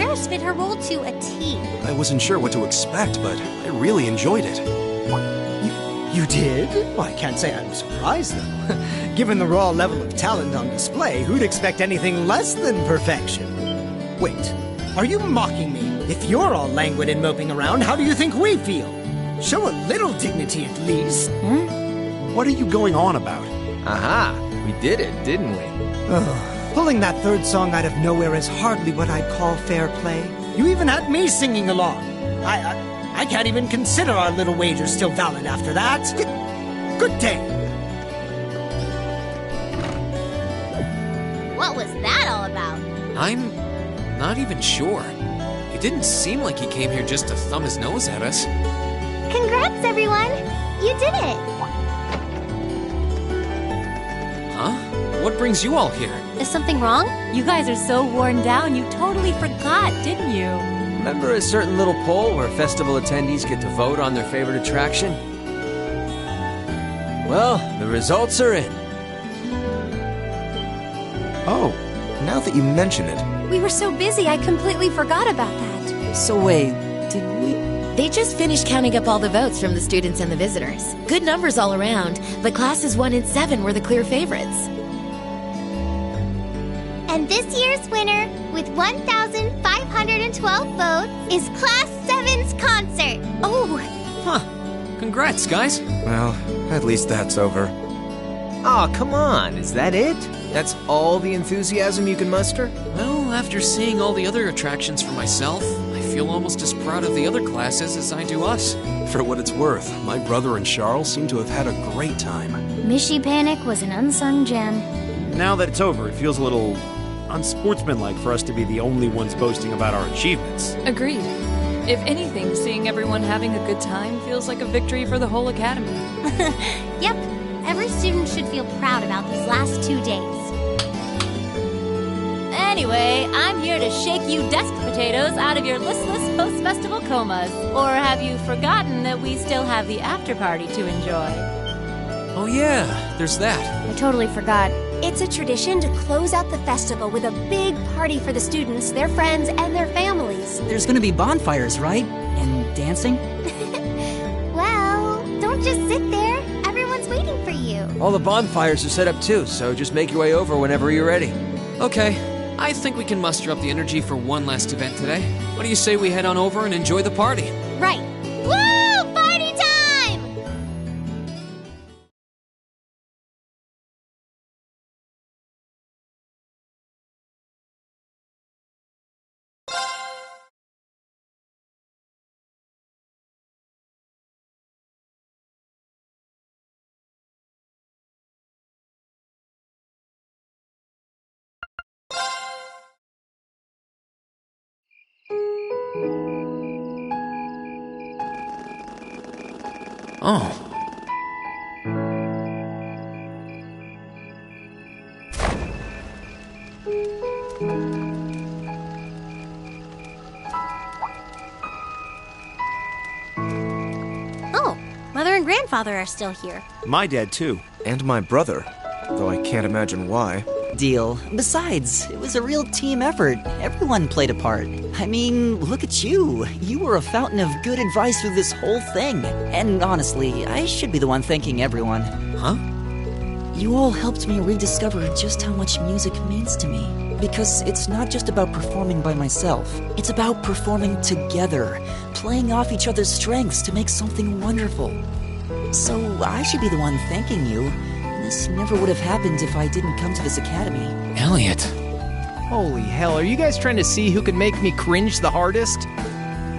Paris fit her role to a T. I wasn't sure what to expect, but I really enjoyed it. You did? Well, I can't say I'm surprised, though. Given the raw level of talent on display, who'd expect anything less than perfection? Wait, are you mocking me? If you're all languid and moping around, how do you think we feel? Show a little dignity at least. What are you going on about? Aha, we did it, didn't we? Pulling that third song out of nowhere is hardly what I'd call fair play. You even had me singing along. I can't even consider our little wager still valid after that. Good day. What was that all about? I'm not even sure. It didn't seem like he came here just to thumb his nose at us. Congrats, everyone! You did it! Huh? What brings you all here? Is something wrong? You guys are so worn down, you totally forgot, didn't you? Remember a certain little poll where festival attendees get to vote on their favorite attraction? Well, the results are in. Oh, now that you mention it. We were so busy, I completely forgot about that. So wait, did we... They just finished counting up all the votes from the students and the visitors. Good numbers all around. The classes 1 and 7 were the clear favorites. And this year's winner, with 1,512 votes, is Class 7's concert. Oh! Huh. Congrats, guys. Well, at least that's over. Aw, come on, is that it? That's all the enthusiasm you can muster? Well, after seeing all the other attractions for myself, I feel almost as proud of the other classes as I do us. For what it's worth, my brother and Charles seem to have had a great time. Mishy Panic was an unsung gem. Now that it's over, it feels a little unsportsmanlike for us to be the only ones boasting about our achievements. Agreed. If anything, seeing everyone having a good time feels like a victory for the whole academy. Yep, every student should feel proud about these last 2 days. Anyway, I'm here to shake you desk potatoes out of your listless post-festival comas. Or have you forgotten that we still have the after-party to enjoy? Oh yeah, there's that. I totally forgot. It's a tradition to close out the festival with a big party for the students, their friends, and their families. There's gonna be bonfires, right? And dancing? Well, don't just sit there. Everyone's waiting for you. All the bonfires are set up too, so just make your way over whenever you're ready. Okay, I think we can muster up the energy for one last event today. What do you say we head on over and enjoy the party? Right. Woo! Party time! Oh. Oh, Mother and Grandfather are still here. My dad, too. And my brother, though I can't imagine why. Deal. Besides, it was a real team effort. Everyone played a part. I mean, look at you. You were a fountain of good advice through this whole thing. And honestly, I should be the one thanking everyone. Huh? You all helped me rediscover just how much music means to me. Because it's not just about performing by myself. It's about performing together, playing off each other's strengths to make something wonderful. So I should be the one thanking you. This never would have happened if I didn't come to this academy. Elliot. Holy hell, are you guys trying to see who can make me cringe the hardest?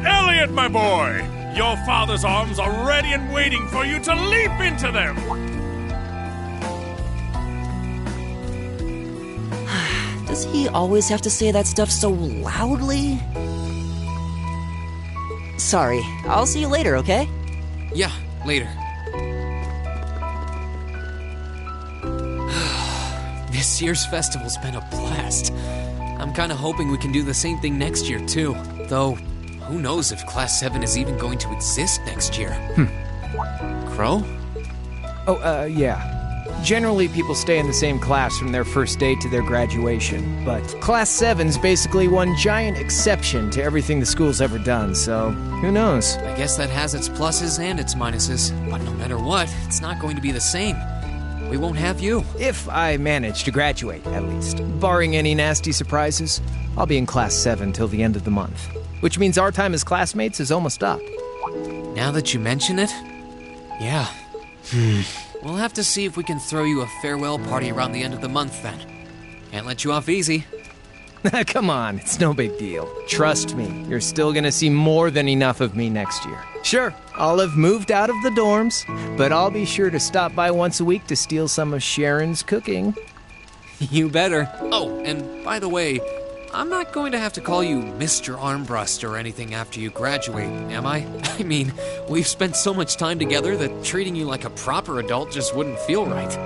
Elliot, my boy! Your father's arms are ready and waiting for you to leap into them! Does he always have to say that stuff so loudly? Sorry, I'll see you later, okay? Yeah, later. This year's festival's been a blast. I'm kinda hoping we can do the same thing next year, too. Though, who knows if Class 7 is even going to exist next year. Crow? Oh, yeah. Generally, people stay in the same class from their first day to their graduation, but Class 7's basically one giant exception to everything the school's ever done, so who knows? I guess that has its pluses and its minuses, but no matter what, it's not going to be the same. We won't have you. If I manage to graduate, at least. Barring any nasty surprises, I'll be in Class 7 till the end of the month, which means our time as classmates is almost up. Now that you mention it, yeah. We'll have to see if we can throw you a farewell party around the end of the month then. Can't let you off easy. Come on, it's no big deal. Trust me, you're still gonna see more than enough of me next year. Sure, I'll have moved out of the dorms, but I'll be sure to stop by once a week to steal some of Sharon's cooking. You better. Oh, and by the way, I'm not going to have to call you Mr. Armbrust or anything after you graduate, am I? I mean, we've spent so much time together that treating you like a proper adult just wouldn't feel right.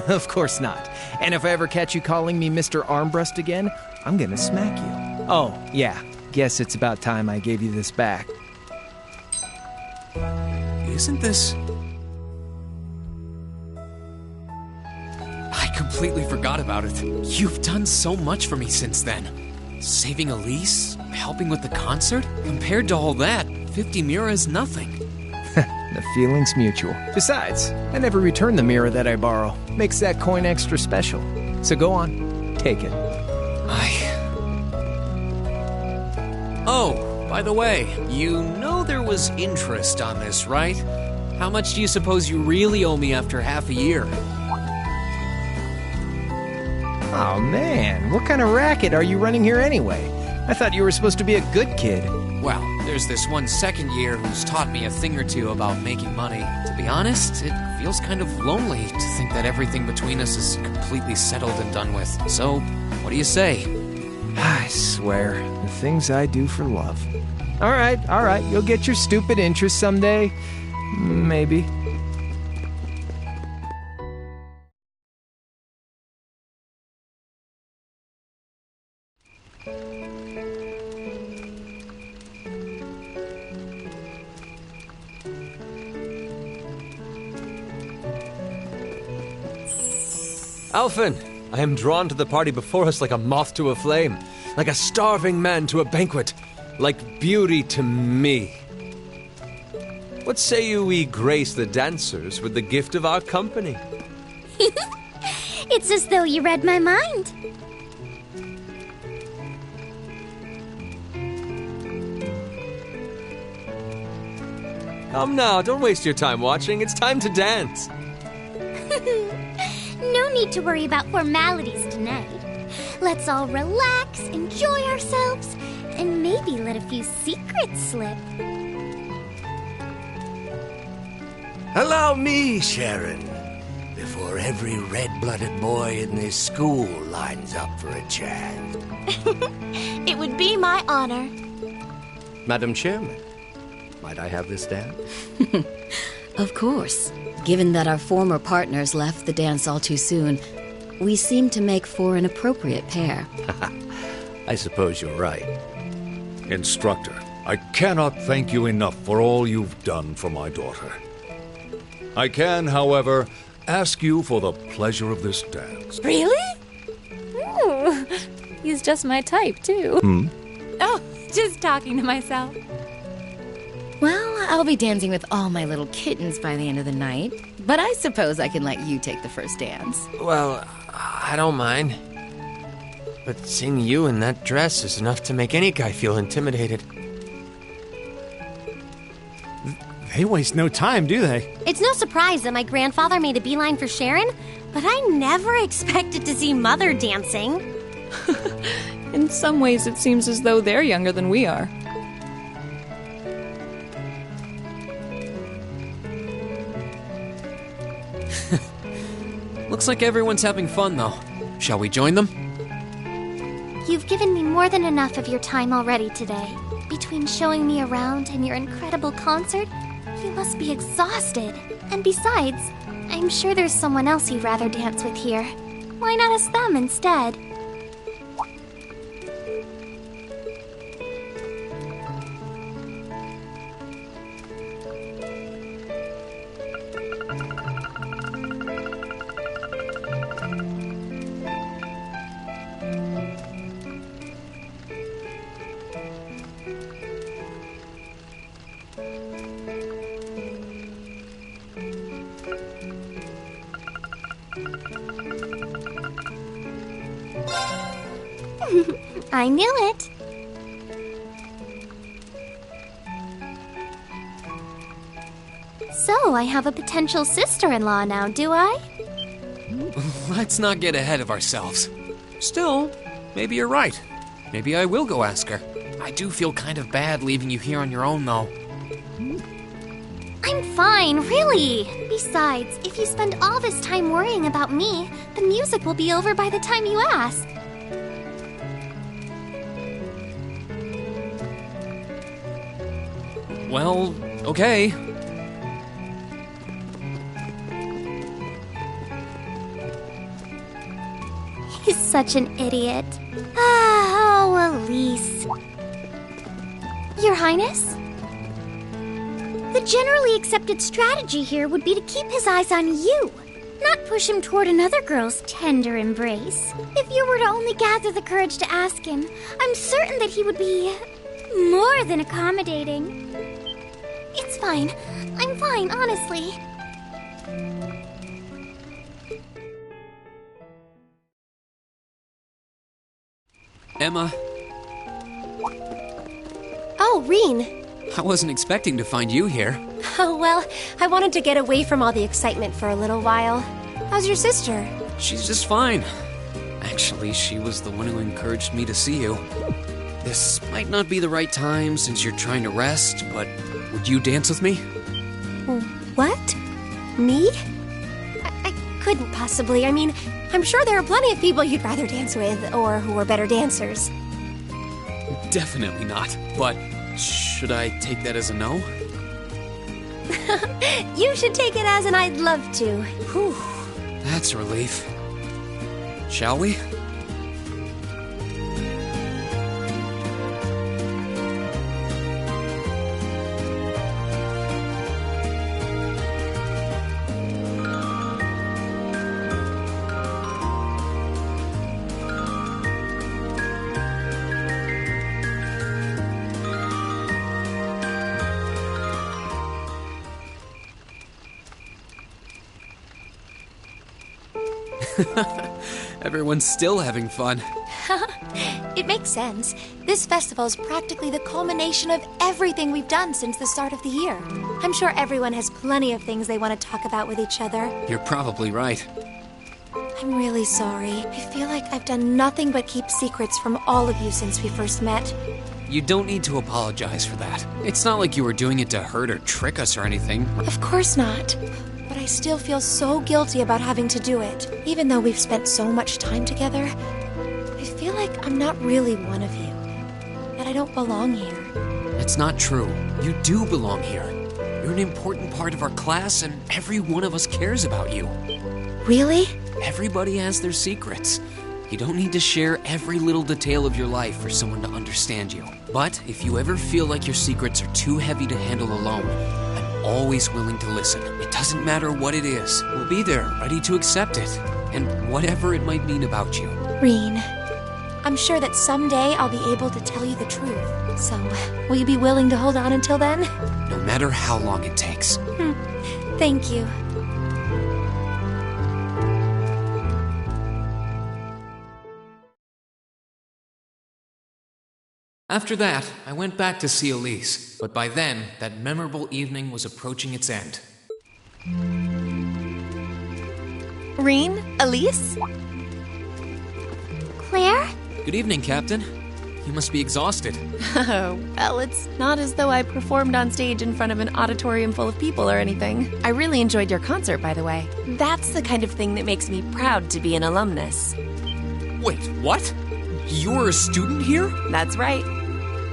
Of course not. And if I ever catch you calling me Mr. Armbrust again, I'm gonna smack you. Oh, yeah. Guess it's about time I gave you this back. Isn't this... I completely forgot about it. You've done so much for me since then. Saving Elise, helping with the concert. Compared to all that, 50 Mira is nothing. The feeling's mutual. Besides, I never return the mirror that I borrow. Makes that coin extra special. So go on, take it. Oh, by the way, you know there was interest on this, right? How much do you suppose you really owe me after half a year? Oh man, what kind of racket are you running here anyway? I thought you were supposed to be a good kid. Well, there's this one second year who's taught me a thing or two about making money. To be honest, it feels kind of lonely to think that everything between us is completely settled and done with. So, what do you say? I swear, the things I do for love. All right, you'll get your stupid interest someday. Maybe. Alphen, I am drawn to the party before us like a moth to a flame, like a starving man to a banquet, like beauty to me. What say you we grace the dancers with the gift of our company? It's as though you read my mind. Come now, don't waste your time watching. It's time to dance. No need to worry about formalities tonight. Let's all relax, enjoy ourselves, and maybe let a few secrets slip. Allow me, Sharon, before every red-blooded boy in this school lines up for a chance. It would be my honor. Madam Chairman, might I have this dance? Of course. Given that our former partners left the dance all too soon, we seem to make for an appropriate pair. I suppose you're right. Instructor, I cannot thank you enough for all you've done for my daughter. I can, however, ask you for the pleasure of this dance. Really? Ooh, he's just my type, too. Oh, just talking to myself. Well, I'll be dancing with all my little kittens by the end of the night, but I suppose I can let you take the first dance. Well, I don't mind. But seeing you in that dress is enough to make any guy feel intimidated. They waste no time, do they? It's no surprise that my grandfather made a beeline for Sharon, but I never expected to see Mother dancing. In some ways, it seems as though they're younger than we are. Looks like everyone's having fun, though. Shall we join them? You've given me more than enough of your time already today. Between showing me around and your incredible concert, you must be exhausted. And besides, I'm sure there's someone else you'd rather dance with here. Why not ask them instead? I knew it. So, I have a potential sister-in-law now, do I? Let's not get ahead of ourselves. Still, maybe you're right. Maybe I will go ask her. I do feel kind of bad leaving you here on your own, though. I'm fine, really. Besides, if you spend all this time worrying about me, the music will be over by the time you ask. Well, okay. He's such an idiot. Oh, Elise. Your Highness? The generally accepted strategy here would be to keep his eyes on you, not push him toward another girl's tender embrace. If you were to only gather the courage to ask him, I'm certain that he would be more than accommodating. It's fine. I'm fine, honestly. Emma, Oh, Reen. I wasn't expecting to find you here. Oh, well, I wanted to get away from all the excitement for a little while. How's your sister? She's just fine. Actually, she was the one who encouraged me to see you. This might not be the right time since you're trying to rest, but would you dance with me? What? Me? I couldn't possibly. I mean, I'm sure there are plenty of people you'd rather dance with, or who are better dancers. Definitely not. But should I take that as a no? You should take it as an I'd love to. Whew. That's a relief. Shall we? Everyone's still having fun. It makes sense. This festival is practically the culmination of everything we've done since the start of the year. I'm sure everyone has plenty of things they want to talk about with each other. You're probably right. I'm really sorry. I feel like I've done nothing but keep secrets from all of you since we first met. You don't need to apologize for that. It's not like you were doing it to hurt or trick us or anything. Of course not. But I still feel so guilty about having to do it. Even though we've spent so much time together, I feel like I'm not really one of you. That I don't belong here. It's not true. You do belong here. You're an important part of our class, and every one of us cares about you. Really? Everybody has their secrets. You don't need to share every little detail of your life for someone to understand you. But if you ever feel like your secrets are too heavy to handle alone, I'm always willing to listen. It doesn't matter what it is. We'll be there, ready to accept it. And whatever it might mean about you. Reen, I'm sure that someday I'll be able to tell you the truth. So, will you be willing to hold on until then? No matter how long it takes. Thank you. After that, I went back to see Elise, but by then, that memorable evening was approaching its end. Reen? Elise? Claire? Good evening, Captain. You must be exhausted. Oh, well, it's not as though I performed on stage in front of an auditorium full of people or anything. I really enjoyed your concert, by the way. That's the kind of thing that makes me proud to be an alumnus. Wait, what? You're a student here? That's right.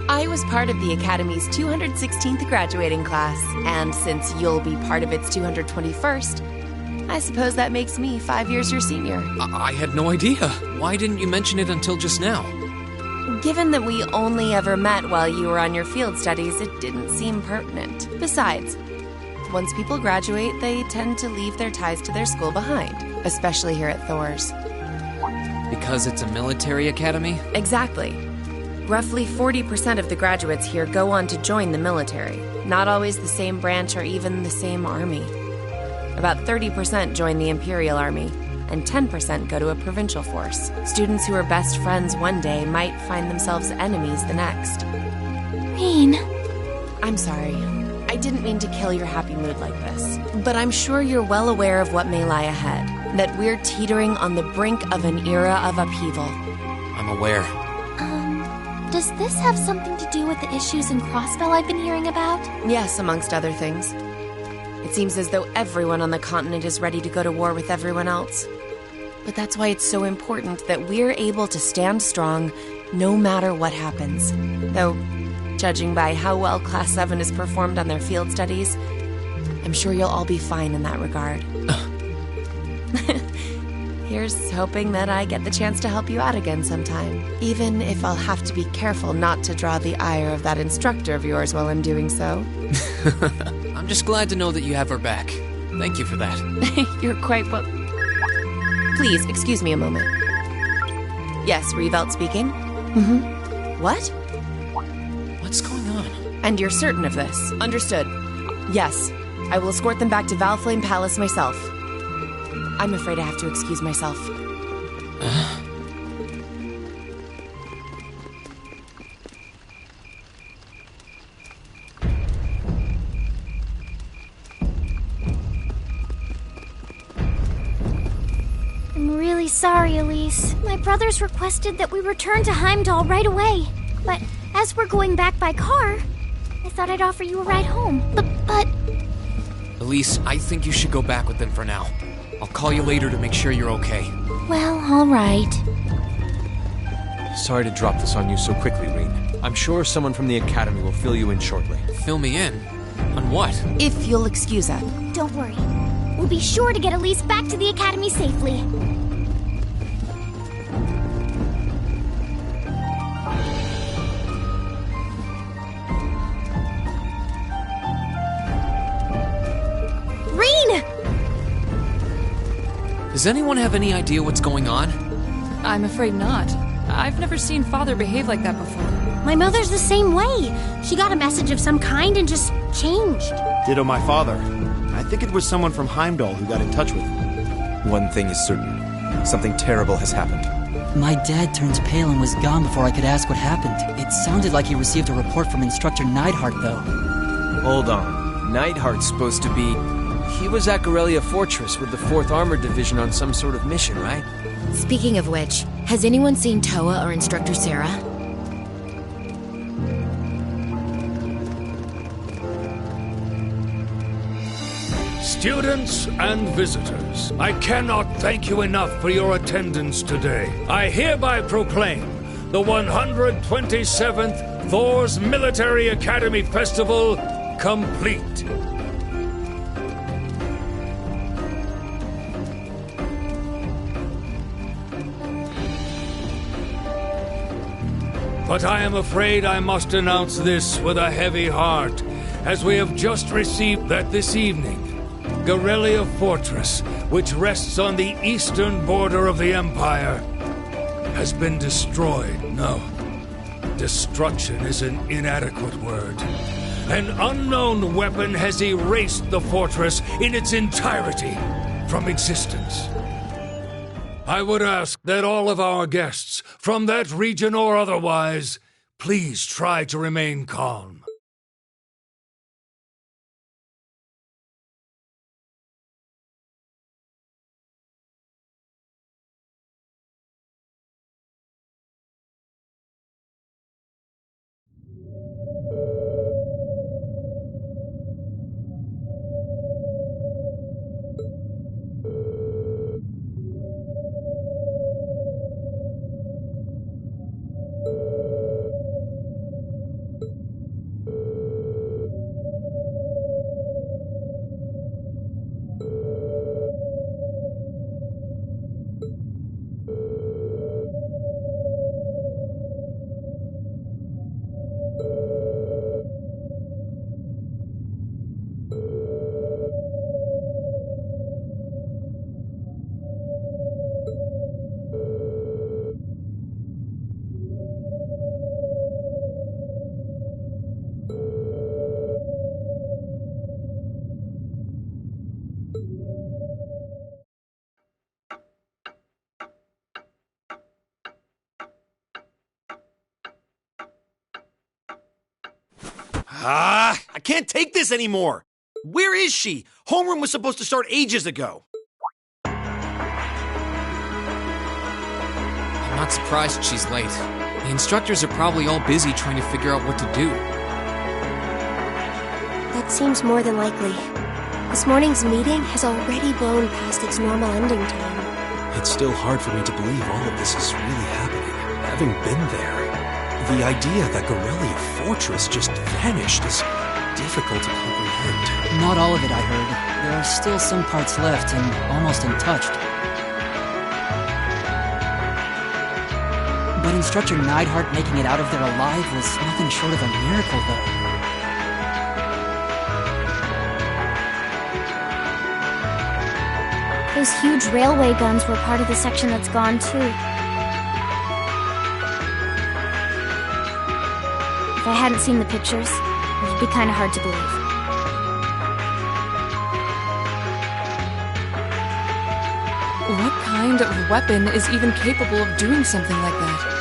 I was part of the Academy's 216th graduating class, and since you'll be part of its 221st, I suppose that makes me 5 years your senior. I had no idea. Why didn't you mention it until just now? Given that we only ever met while you were on your field studies, it didn't seem pertinent. Besides, once people graduate, they tend to leave their ties to their school behind, especially here at Thor's. Because it's a military academy? Exactly. Roughly 40% of the graduates here go on to join the military. Not always the same branch or even the same army. About 30% join the Imperial Army. and 10% go to a provincial force. Students who are best friends one day might find themselves enemies the next. Rain. I'm sorry. I didn't mean to kill your happy mood like this. But I'm sure you're well aware of what may lie ahead. That we're teetering on the brink of an era of upheaval. I'm aware. Does this have something to do with the issues in Crossbell I've been hearing about? Yes, amongst other things. It seems as though everyone on the continent is ready to go to war with everyone else. But that's why it's so important that we're able to stand strong no matter what happens. Though, judging by how well Class 7 has performed on their field studies, I'm sure you'll all be fine in that regard. Here's hoping that I get the chance to help you out again sometime. Even if I'll have to be careful not to draw the ire of that instructor of yours while I'm doing so. I'm just glad to know that you have her back. Thank you for that. You're quite well... Please, excuse me a moment. Yes, Revelt speaking? Mm-hmm. What? What's going on? And you're certain of this? Understood. Yes, I will escort them back to Valflame Palace myself. I'm afraid I have to excuse myself. I'm really sorry, Elise. My brothers requested that we return to Heimdall right away. But as we're going back by car, I thought I'd offer you a ride home. But... Elise, I think you should go back with them for now. I'll call you later to make sure you're okay. Well, all right. Sorry to drop this on you so quickly, Rean. I'm sure someone from the Academy will fill you in shortly. Fill me in? On what? If you'll excuse us. Don't worry. We'll be sure to get Elise back to the Academy safely. Rean! Does anyone have any idea what's going on? I'm afraid not. I've never seen Father behave like that before. My mother's the same way. She got a message of some kind and just changed. Ditto my father. I think it was someone from Heimdall who got in touch with him. One thing is certain. Something terrible has happened. My dad turned pale and was gone before I could ask what happened. It sounded like he received a report from Instructor Neidhart, though. Hold on. Neidhart's supposed to be... He was at Gorelia Fortress with the 4th Armored Division on some sort of mission, right? Speaking of which, has anyone seen Toa or Instructor Sarah? Students and visitors, I cannot thank you enough for your attendance today. I hereby proclaim the 127th Thor's Military Academy Festival complete. But I am afraid I must announce this with a heavy heart, as we have just received that this evening, Gorelia Fortress, which rests on the eastern border of the Empire, has been destroyed. No, destruction is an inadequate word. An unknown weapon has erased the fortress in its entirety from existence. I would ask that all of our guests, from that region or otherwise, please try to remain calm. I can't take this anymore. Where is she? Homeroom was supposed to start ages ago. I'm not surprised she's late. The instructors are probably all busy trying to figure out what to do. That seems more than likely. This morning's meeting has already blown past its normal ending time. It's still hard for me to believe all of this is really happening. Having been there, the idea that Gorelia Fortress just vanished is difficult to comprehend. Not all of it, I heard. There are still some parts left and almost untouched. But Instructor Neidhart making it out of there alive was nothing short of a miracle, though. Those huge railway guns were part of the section that's gone, too. If I hadn't seen the pictures, it would be kind of hard to believe. What kind of weapon is even capable of doing something like that?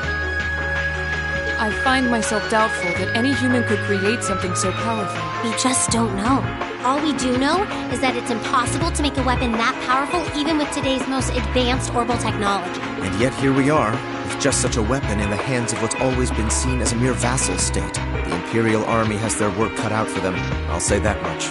I find myself doubtful that any human could create something so powerful. We just don't know. All we do know is that it's impossible to make a weapon that powerful even with today's most advanced orbital technology. And yet here we are, with just such a weapon in the hands of what's always been seen as a mere vassal state. The Imperial Army has their work cut out for them, I'll say that much.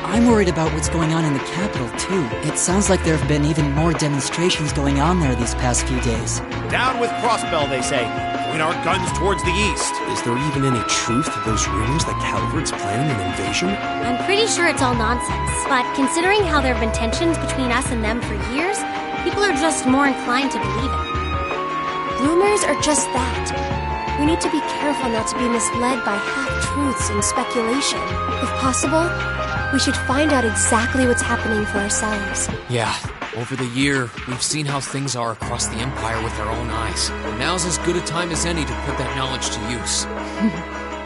I'm worried about what's going on in the capital, too. It sounds like there have been even more demonstrations going on there these past few days. Down with Crossbell, they say. Point our guns towards the east. Is there even any truth to those rumors that Calvert's planning an invasion? I'm pretty sure it's all nonsense. But considering how there have been tensions between us and them for years, people are just more inclined to believe it. Rumors are just that. We need to be careful not to be misled by half-truths and speculation. If possible, we should find out exactly what's happening for ourselves. Yeah, over the year, we've seen how things are across the Empire with our own eyes. Now's as good a time as any to put that knowledge to use.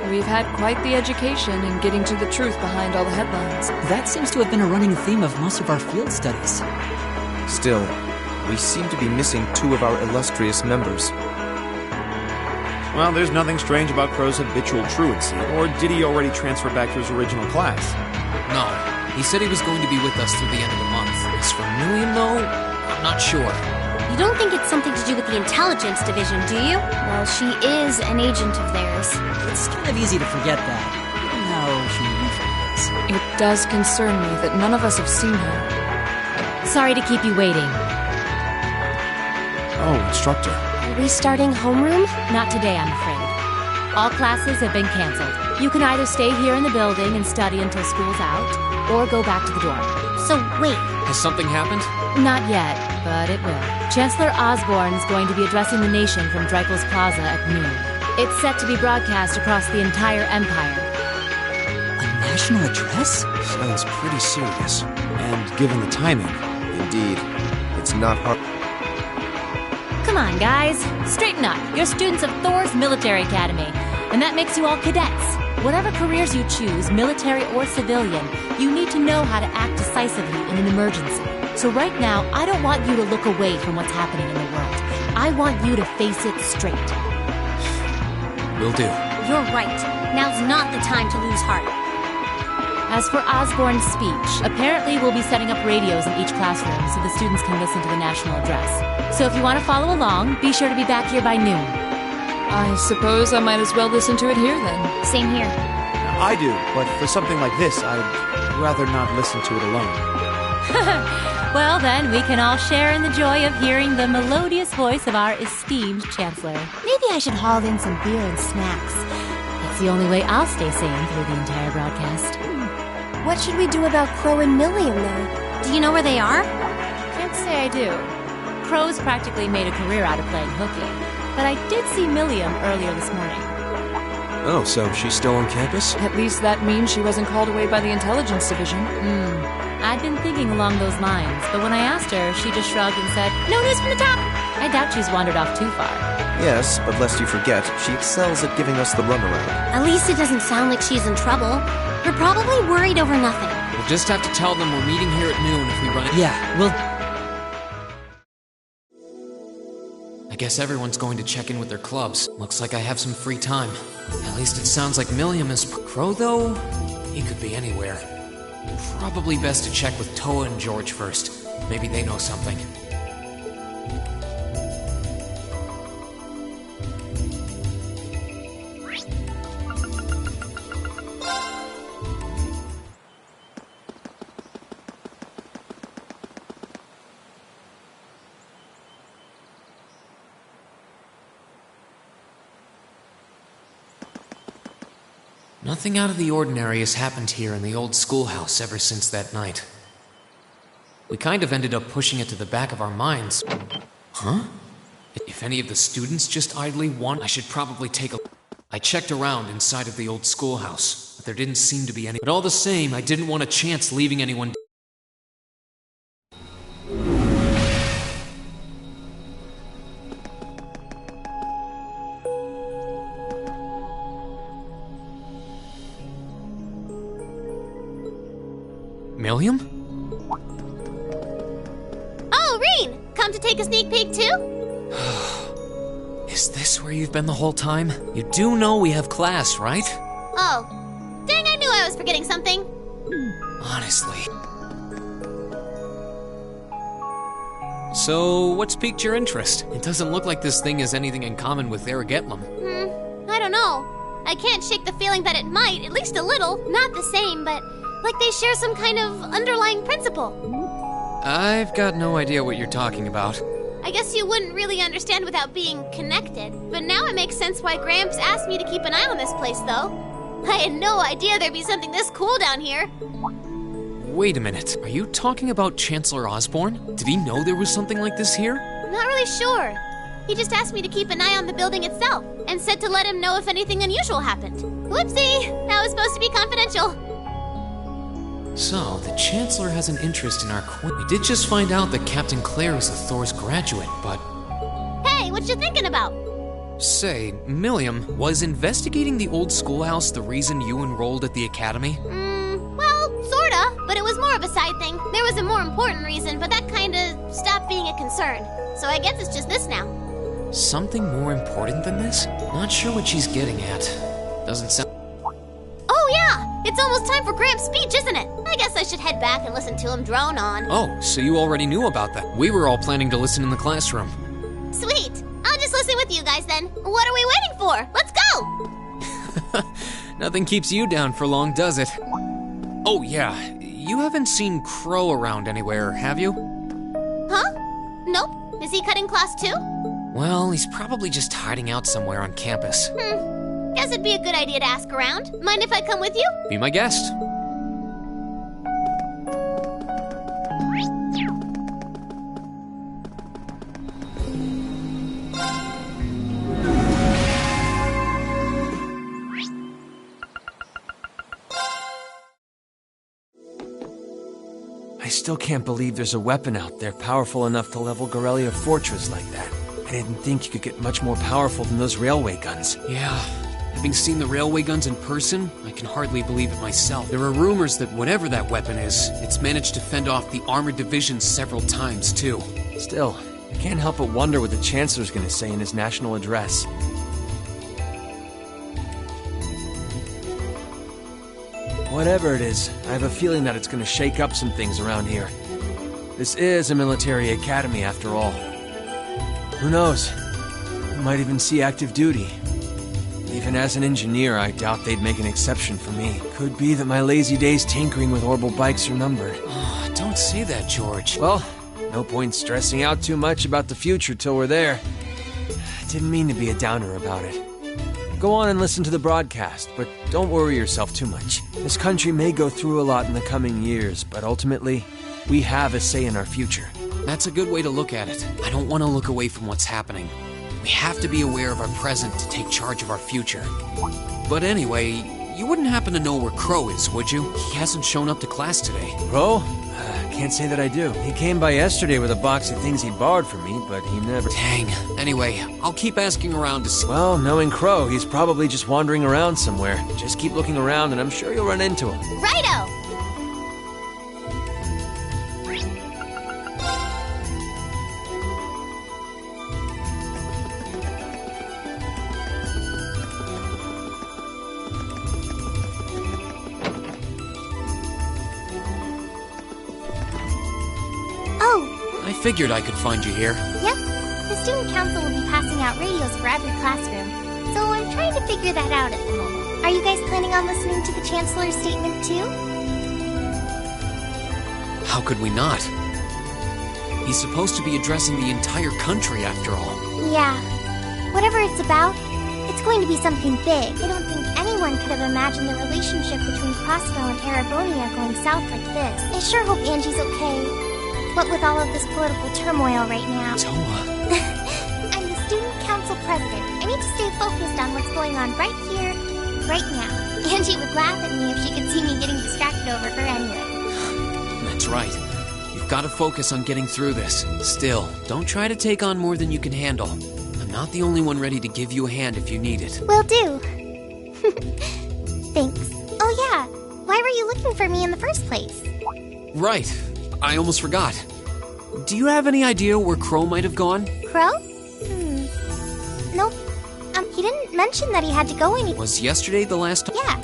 We've had quite the education in getting to the truth behind all the headlines. That seems to have been a running theme of most of our field studies. Still, we seem to be missing two of our illustrious members. Well, there's nothing strange about Crow's habitual truancy, or did he already transfer back to his original class? No, he said he was going to be with us through the end of the month. As for Milliam, though, I'm not sure. You don't think it's something to do with the intelligence division, do you? Well, she is an agent of theirs. It's kind of easy to forget that, given how she usually is. It does concern me that none of us have seen her. Sorry to keep you waiting. Oh, Instructor. Are we starting homeroom? Not today, I'm afraid. All classes have been canceled. You can either stay here in the building and study until school's out, or go back to the dorm. So, wait. Has something happened? Not yet, but it will. Chancellor Osborne's going to be addressing the nation from Dreikel's Plaza at noon. It's set to be broadcast across the entire Empire. A national address? Sounds pretty serious. And given the timing. Indeed. It's not hard. Come on, guys. Straighten up. You're students of Thor's Military Academy, and that makes you all cadets. Whatever careers you choose, military or civilian, you need to know how to act decisively in an emergency. So right now, I don't want you to look away from what's happening in the world. I want you to face it straight. Will do. You're right. Now's not the time to lose heart. As for Osborne's speech, apparently we'll be setting up radios in each classroom so the students can listen to the national address. So if you want to follow along, be sure to be back here by noon. I suppose I might as well listen to it here then. Same here. I do, but for something like this, I'd rather not listen to it alone. Well then, we can all share in the joy of hearing the melodious voice of our esteemed Chancellor. Maybe I should haul in some beer and snacks. It's the only way I'll stay sane through the entire broadcast. What should we do about Crow and Milliam, though? Do you know where they are? Can't say I do. Crow's practically made a career out of playing hooky, but I did see Milliam earlier this morning. Oh, so she's still on campus? At least that means she wasn't called away by the intelligence division. I'd been thinking along those lines, but when I asked her, she just shrugged and said, "No news from the top." I doubt she's wandered off too far. Yes, but lest you forget, she excels at giving us the runaround. At least it doesn't sound like she's in trouble. We're probably worried over nothing. We'll just have to tell them we're meeting here at noon if we run it. Yeah, we'll... I I guess everyone's going to check in with their clubs. Looks like I have some free time. At least it sounds like Milliam is... Crow, though? He could be anywhere. Probably best to check with Toa and George first. Maybe they know something. Nothing out of the ordinary has happened here in the old schoolhouse ever since that night. We kind of ended up pushing it to the back of our minds. Huh? If any of the students just idly want, I should probably take a... I checked around inside of the old schoolhouse, but there didn't seem to be any... But all the same, I didn't want a chance leaving anyone... Milliam? Oh, Reen! Come to take a sneak peek too? Is this where you've been the whole time? You do know we have class, right? Oh. Dang, I knew I was forgetting something. Honestly. So, what's piqued your interest? It doesn't look like this thing has anything in common with Aragetlum. I don't know. I can't shake the feeling that it might, at least a little. Not the same, but like they share some kind of underlying principle. I've got no idea what you're talking about. I guess you wouldn't really understand without being connected. But now it makes sense why Gramps asked me to keep an eye on this place, though. I had no idea there'd be something this cool down here. Wait a minute. Are you talking about Chancellor Osborne? Did he know there was something like this here? Not really sure. He just asked me to keep an eye on the building itself and said to let him know if anything unusual happened. Whoopsie! That was supposed to be confidential. So, the Chancellor has an interest in our We did just find out that Captain Claire is the Thor's graduate, but... Hey, what you thinking about? Say, Milliam, was investigating the old schoolhouse the reason you enrolled at the academy? Well, sorta, but it was more of a side thing. There was a more important reason, but that kinda stopped being a concern. So I guess it's just this now. Something more important than this? Not sure what she's getting at. Doesn't sound... Oh yeah! It's almost time for Gramps' speech, isn't it? I guess I should head back and listen to him drone on. Oh, so you already knew about that. We were all planning to listen in the classroom. Sweet! I'll just listen with you guys then. What are we waiting for? Let's go! Nothing keeps you down for long, does it? Oh yeah, you haven't seen Crow around anywhere, have you? Huh? Nope. Is he cutting class too? Well, he's probably just hiding out somewhere on campus. Guess it'd be a good idea to ask around. Mind if I come with you? Be my guest. I still can't believe there's a weapon out there powerful enough to level Gorelia Fortress like that. I didn't think you could get much more powerful than those railway guns. Yeah, having seen the railway guns in person, I can hardly believe it myself. There are rumors that whatever that weapon is, it's managed to fend off the armored divisions several times, too. Still, I can't help but wonder what the Chancellor's gonna say in his national address. Whatever it is, I have a feeling that it's gonna shake up some things around here. This is a military academy, after all. Who knows? We might even see active duty. Even as an engineer, I doubt they'd make an exception for me. Could be that my lazy days tinkering with orbital bikes are numbered. Oh, don't say that, George. Well, no point stressing out too much about the future till we're there. I didn't mean to be a downer about it. Go on and listen to the broadcast, but don't worry yourself too much. This country may go through a lot in the coming years, but ultimately, we have a say in our future. That's a good way to look at it. I don't want to look away from what's happening. We have to be aware of our present to take charge of our future. But anyway, you wouldn't happen to know where Crow is, would you? He hasn't shown up to class today. Crow? Can't say that I do. He came by yesterday with a box of things he borrowed from me, but he never... Dang. Anyway, I'll keep asking around to see... Well, knowing Crow, he's probably just wandering around somewhere. Just keep looking around and I'm sure you'll run into him. Righto! figured I could find you here. Yep. The student council will be passing out radios for every classroom, so I'm trying to figure that out at the moment. Are you guys planning on listening to the Chancellor's statement too? How could we not? He's supposed to be addressing the entire country after all. Yeah. Whatever it's about, it's going to be something big. I don't think anyone could have imagined the relationship between Crossbow and Erebonia going south like this. I sure hope Angie's okay. What with all of this political turmoil right now. Toa. I'm the student council president. I need to stay focused on what's going on right here, right now. Angie would laugh at me if she could see me getting distracted over her anyway. That's right. You've got to focus on getting through this. Still, don't try to take on more than you can handle. I'm not the only one ready to give you a hand if you need it. Will do. Thanks. Oh yeah, why were you looking for me in the first place? Right. I almost forgot. Do you have any idea where Crow might have gone? Crow? Nope. He didn't mention that he had to go anywhere. Was yesterday the last time? Yeah.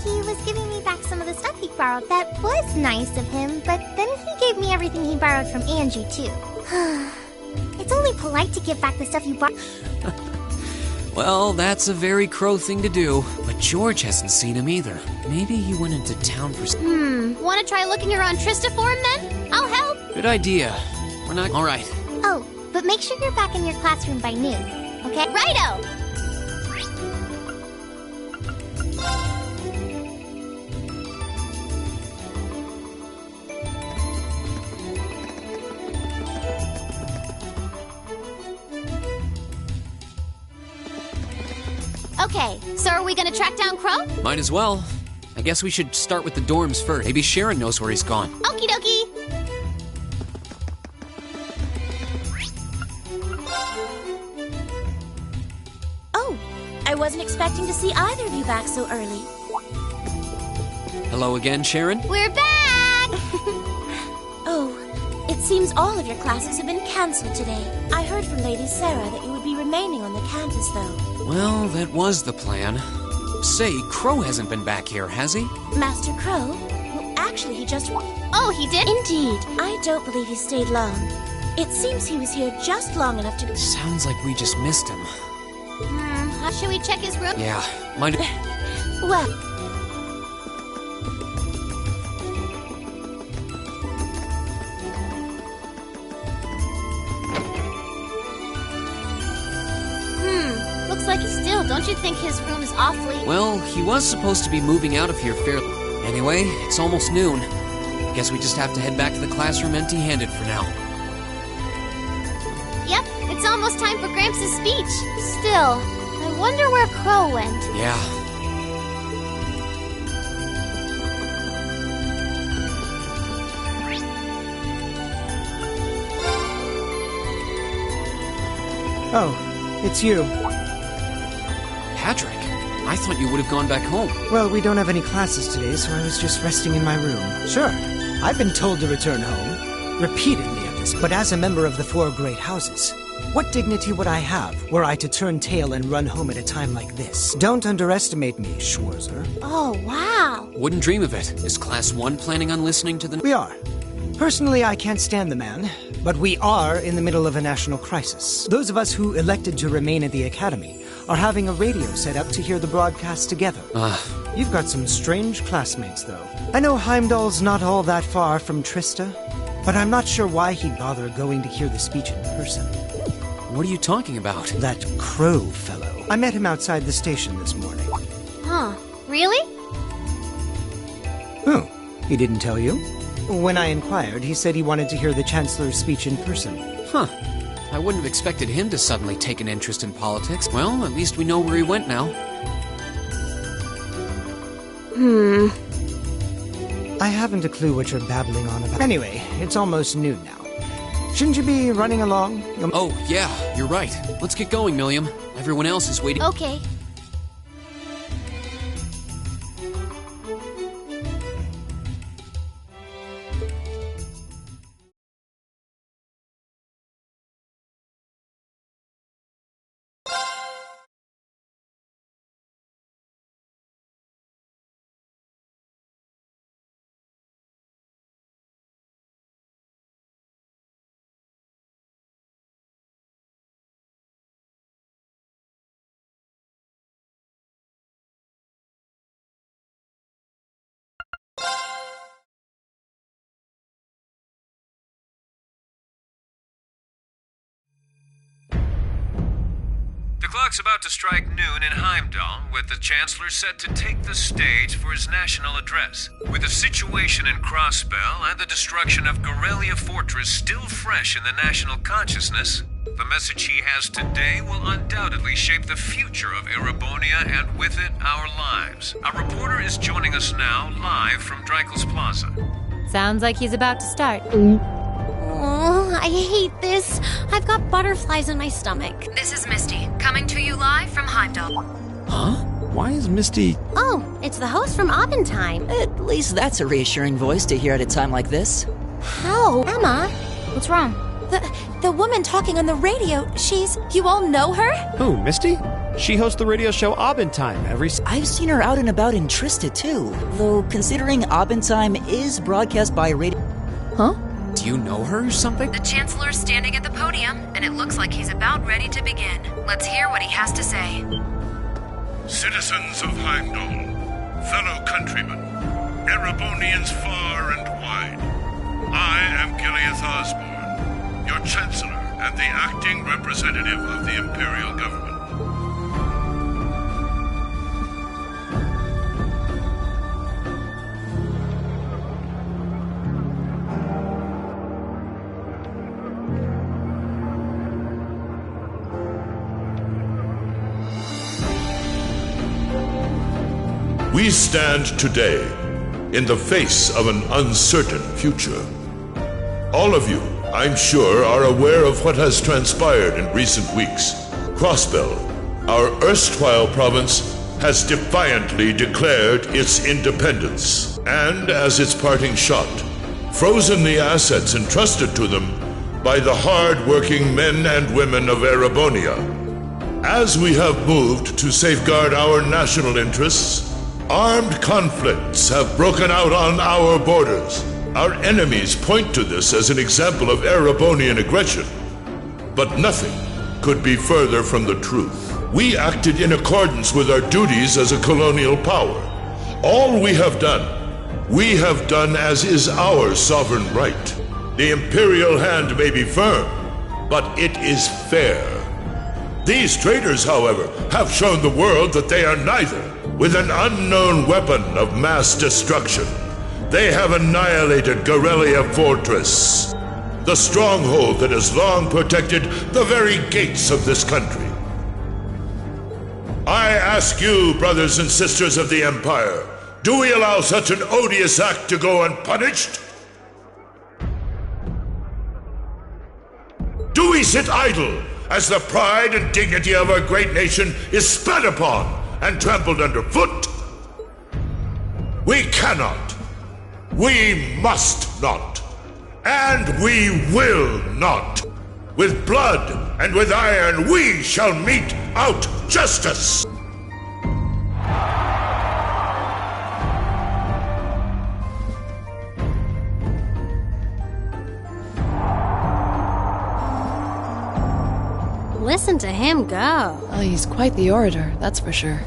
He was giving me back some of the stuff he borrowed. That was nice of him, but then he gave me everything he borrowed from Angie, too. It's only polite to give back the stuff you borrowed. Well, that's a very Crow thing to do. But George hasn't seen him either. Maybe he went into town for... Want to try looking around Trista for him, then? I'll help. Good idea. We're not... All right. Oh, but make sure you're back in your classroom by noon, okay? Righto! Okay, so are we gonna track down Crow? Might as well. I guess we should start with the dorms first. Maybe Sharon knows where he's gone. Okie dokie! Oh, I wasn't expecting to see either of you back so early. Hello again, Sharon? We're back! Oh, it seems all of your classes have been cancelled today. I heard from Lady Sarah that you would be remaining on the campus, though. Well, that was the plan. Say, Crow hasn't been back here, has he? Master Crow? Well, actually, he just... Oh, he did? Indeed. I don't believe he stayed long. It seems he was here just long enough to... Sounds like we just missed him. Should we check his room? Yeah, might... Well... Looks like still, don't you think his room is awfully... Well, he was supposed to be moving out of here fairly... Anyway, it's almost noon. Guess we just have to head back to the classroom empty-handed for now. Yep, it's almost time for Gramps' speech. Still, I wonder where Crow went. Yeah. Oh, it's you. Patrick, I thought you would have gone back home. Well, we don't have any classes today, so I was just resting in my room. Sure, I've been told to return home, repeatedly at this, but as a member of the four great houses, what dignity would I have were I to turn tail and run home at a time like this? Don't underestimate me, Schwarzer. Oh, wow. Wouldn't dream of it. Is Class 1 planning on listening to the... We are. Personally, I can't stand the man, but we are in the middle of a national crisis. Those of us who elected to remain at the Academy are having a radio set up to hear the broadcast together. You've got some strange classmates, though. I know Heimdall's not all that far from Trista, but I'm not sure why he'd bother going to hear the speech in person. What are you talking about? That Crow fellow. I met him outside the station this morning. Huh. Really? Oh, he didn't tell you? When I inquired, he said he wanted to hear the Chancellor's speech in person. Huh. I wouldn't have expected him to suddenly take an interest in politics. Well, at least we know where he went now. I haven't a clue what you're babbling on about. Anyway, it's almost noon now. Shouldn't you be running along? Oh, yeah, you're right. Let's get going, Milliam. Everyone else is waiting. Okay. clock's about to strike noon in Heimdall, with the Chancellor set to take the stage for his national address. With the situation in Crossbell and the destruction of Gorelia Fortress still fresh in the national consciousness, the message he has today will undoubtedly shape the future of Erebonia and with it, our lives. Our reporter is joining us now, live from Dreikel's Plaza. Sounds like he's about to start. Oh, I hate this. I've got butterflies in my stomach. This is Misty, coming to you live from Heimdall. Huh? Why is Misty... Oh, it's the host from Abendheim. At least that's a reassuring voice to hear at a time like this. How? Emma? What's wrong? The woman talking on the radio, you all know her? Who, Misty? She hosts the radio show Abendheim every... I've seen her out and about in Trista, too. Though, considering Abendheim is broadcast by radio... Huh? Do you know her or something? The Chancellor's standing at the podium, and it looks like he's about ready to begin. Let's hear what he has to say. Citizens of Heimdall, fellow countrymen, Erebonians far and wide, I am Gileath Osborne, your Chancellor and the acting representative of the Imperial Government. We stand today in the face of an uncertain future. All of you, I'm sure, are aware of what has transpired in recent weeks. Crossbell, our erstwhile province, has defiantly declared its independence, and as its parting shot, frozen the assets entrusted to them by the hard-working men and women of Erebonia. As we have moved to safeguard our national interests, armed conflicts have broken out on our borders. Our enemies point to this as an example of Erebonian aggression. But nothing could be further from the truth. We acted in accordance with our duties as a colonial power. All we have done as is our sovereign right. The imperial hand may be firm, but it is fair. These traitors, however, have shown the world that they are neither. With an unknown weapon of mass destruction, they have annihilated Gorelia Fortress, the stronghold that has long protected the very gates of this country. I ask you, brothers and sisters of the Empire, do we allow such an odious act to go unpunished? Do we sit idle as the pride and dignity of our great nation is spat upon and trampled underfoot? We cannot, we must not, and we will not. With blood and with iron we shall mete out justice. Listen to him go. Oh, he's quite the orator, that's for sure.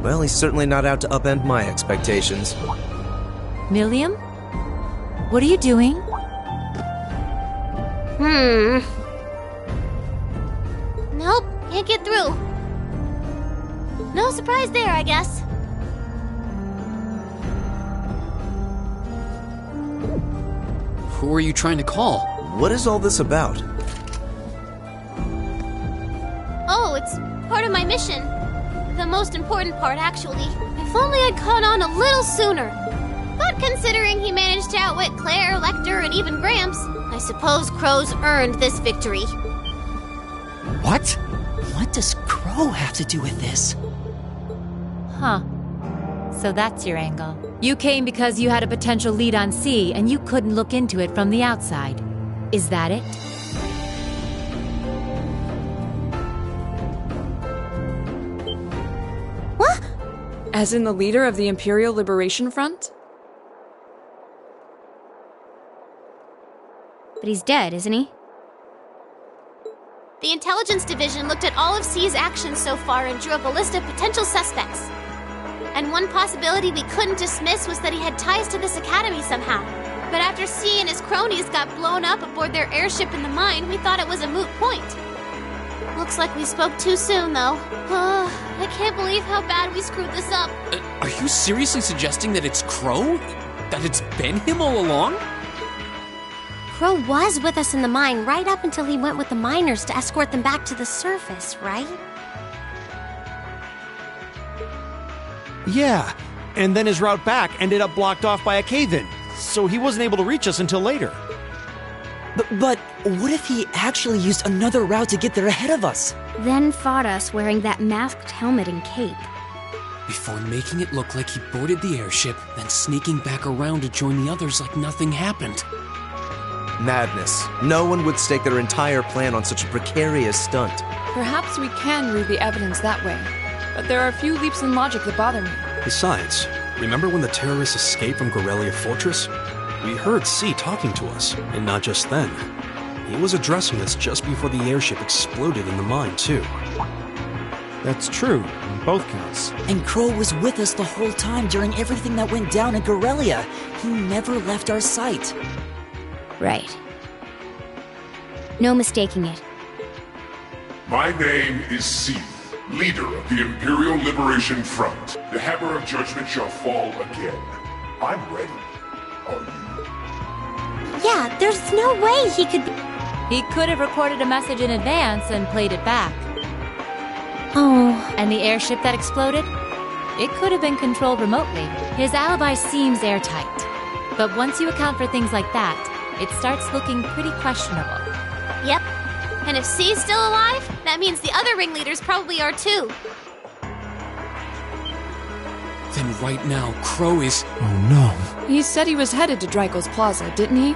Well, he's certainly not out to upend my expectations. Milliam? What are you doing? Nope, can't get through. No surprise there, I guess. Who are you trying to call? What is all this about? Oh, it's part of my mission. The most important part, actually. If only I'd caught on a little sooner. But considering he managed to outwit Claire, Lecter, and even Gramps, I suppose Crow's earned this victory. What? What does Crow have to do with this? Huh. So that's your angle. You came because you had a potential lead on C, and you couldn't look into it from the outside. Is that it? What? As in the leader of the Imperial Liberation Front? But he's dead, isn't he? The Intelligence Division looked at all of C's actions so far and drew up a list of potential suspects. And one possibility we couldn't dismiss was that he had ties to this academy somehow. But after C and his cronies got blown up aboard their airship in the mine, we thought it was a moot point. Looks like we spoke too soon, though. I can't believe how bad we screwed this up. Are you seriously suggesting that it's Crow? That it's been him all along? Crow was with us in the mine right up until he went with the miners to escort them back to the surface, right? Yeah, and then his route back ended up blocked off by a cave-in, so he wasn't able to reach us until later. But what if he actually used another route to get there ahead of us? Then fought us wearing that masked helmet and cape. Before making it look like he boarded the airship, then sneaking back around to join the others like nothing happened. Madness. No one would stake their entire plan on such a precarious stunt. Perhaps we can read the evidence that way, but there are a few leaps in logic that bother me. Besides, remember when the terrorists escaped from Gorelia Fortress? We heard C talking to us, and not just then. He was addressing us just before the airship exploded in the mine, too. That's true, on both counts. And Crow was with us the whole time during everything that went down in Gorelia. He never left our sight. Right. No mistaking it. My name is C, leader of the Imperial Liberation Front. The hammer of judgment shall fall again. I'm ready. Are you? Yeah, there's no way he could... He could have recorded a message in advance and played it back. Oh. And the airship that exploded? It could have been controlled remotely. His alibi seems airtight. But once you account for things like that, it starts looking pretty questionable. Yep. And if C's still alive, that means the other ringleaders probably are too. Then right now, Crow is... Oh no. He said he was headed to Dreikel's Plaza, didn't he?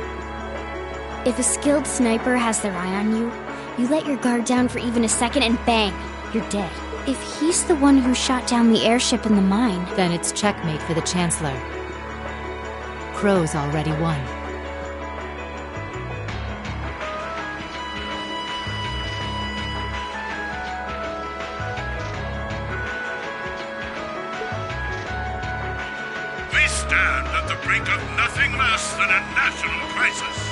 If a skilled sniper has their eye on you, you let your guard down for even a second and bang, you're dead. If he's the one who shot down the airship in the mine... Then it's checkmate for the Chancellor. Crow's already won. We stand at the brink of nothing less than a national crisis.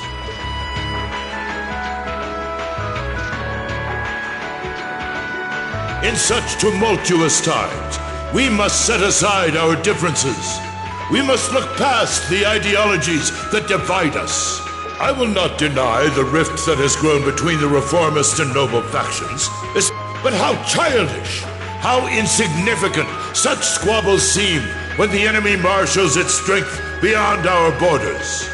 In such tumultuous times, we must set aside our differences. We must look past the ideologies that divide us. I will not deny the rift that has grown between the reformist and noble factions, but how childish, how insignificant such squabbles seem when the enemy marshals its strength beyond our borders.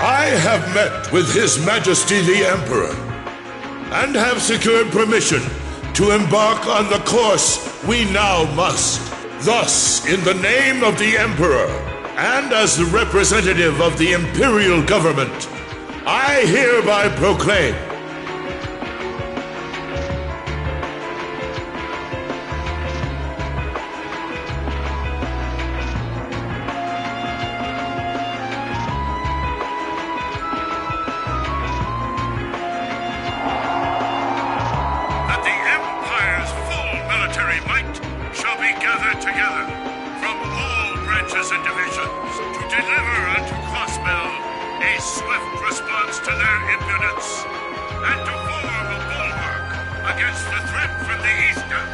I have met with His Majesty the Emperor, and have secured permission to embark on the course we now must. Thus, in the name of the Emperor, and as the representative of the Imperial Government, I hereby proclaim that the Empire's full military might shall be gathered together from all branches and divisions to deliver unto Crossbell a swift response to their impudence and to form a bulwark against the threat from the eastern.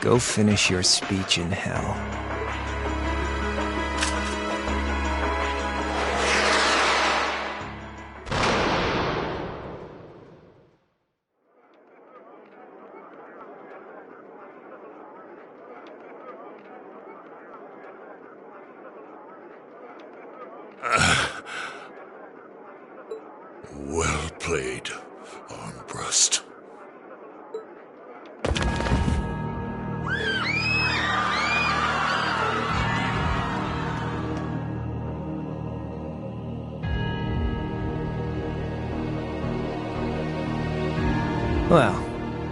Go finish your speech in hell. Well played, Armbrust. Well,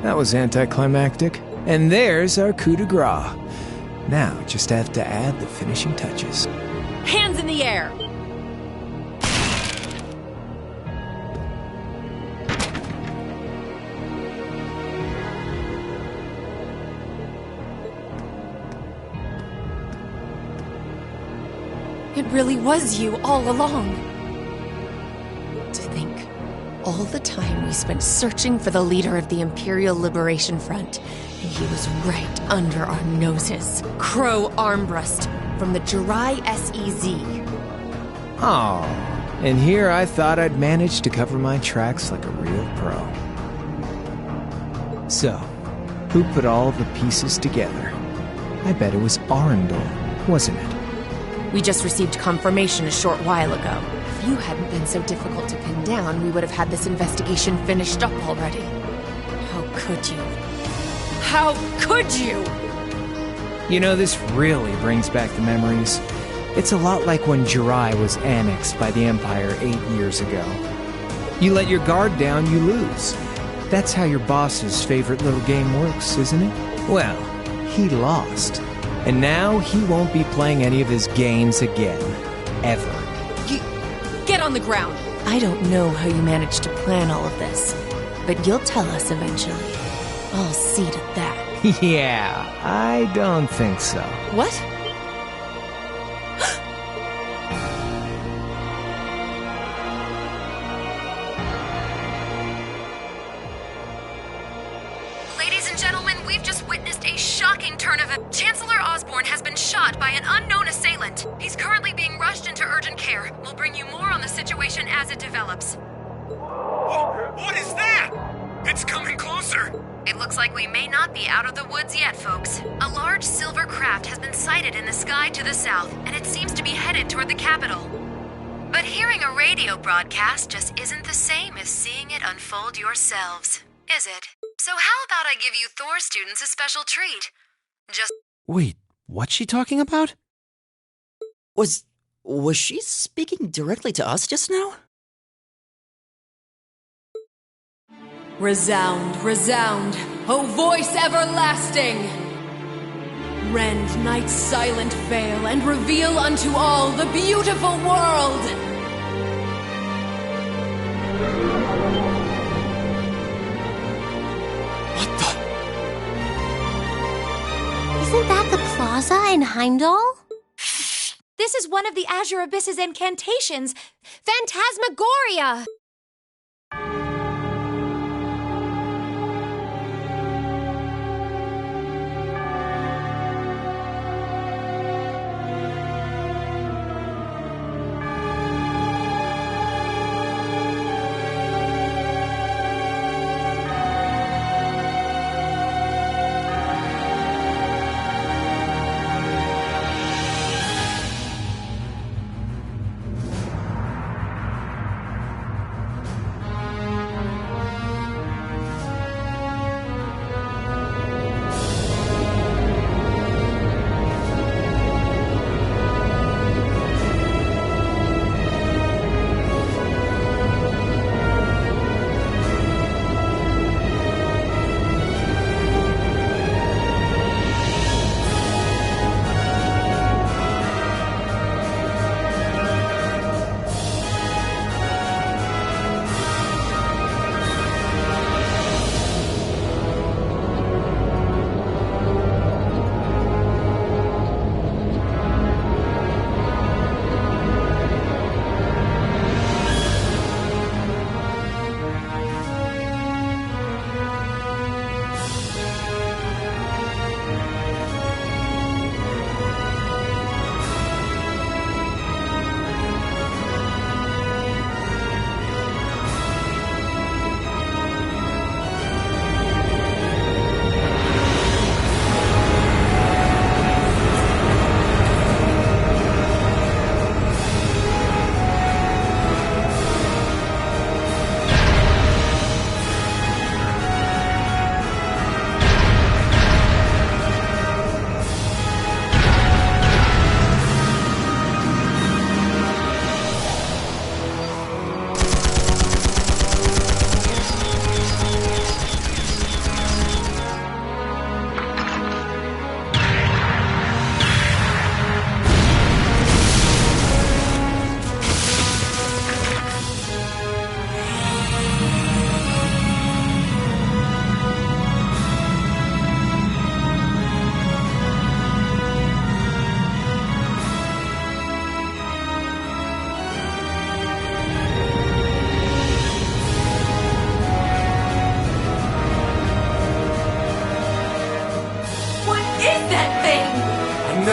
that was anticlimactic. And there's our coup de grace. Now, just have to add the finishing touches. Hands in the air! It really was you all along. To think, all all the time we spent searching for the leader of the Imperial Liberation Front, and he was right under our noses. Crow Armbrust from the Jirai SEZ. Aw, and here I thought I'd managed to cover my tracks like a real pro. So, who put all the pieces together? I bet it was Arundel, wasn't it? We just received confirmation a short while ago. If you hadn't been so difficult to pin down, we would have had this investigation finished up already. How could you? How could you? You know, this really brings back the memories. It's a lot like when Jirai was annexed by the Empire 8 years ago. You let your guard down, you lose. That's how your boss's favorite little game works, isn't it? Well, he lost. And now he won't be playing any of his games again. Ever. Get on the ground! I don't know how you managed to plan all of this, but you'll tell us eventually. I'll see to that. Yeah, I don't think so. What? Ladies and gentlemen, we've just witnessed a shocking turn of events. Chancellor Osborne has been shot by an unknown assailant. He's currently being rushed into urgent care. We'll bring you more on the situation as it develops. What is that? It's coming closer. It looks like we may not be out of the woods yet, folks. A large silver craft has been sighted in the sky to the south, and it seems to be headed toward the capital. But hearing a radio broadcast just isn't the same as seeing it unfold yourselves, is it? So how about I give you Thor students a special treat? Wait, what's she talking about? Was she speaking directly to us just now? Resound, resound, O voice everlasting! Rend night's silent veil and reveal unto all the beautiful world! Isn't that the plaza in Heimdall? This is one of the Azure Abyss's incantations, Phantasmagoria!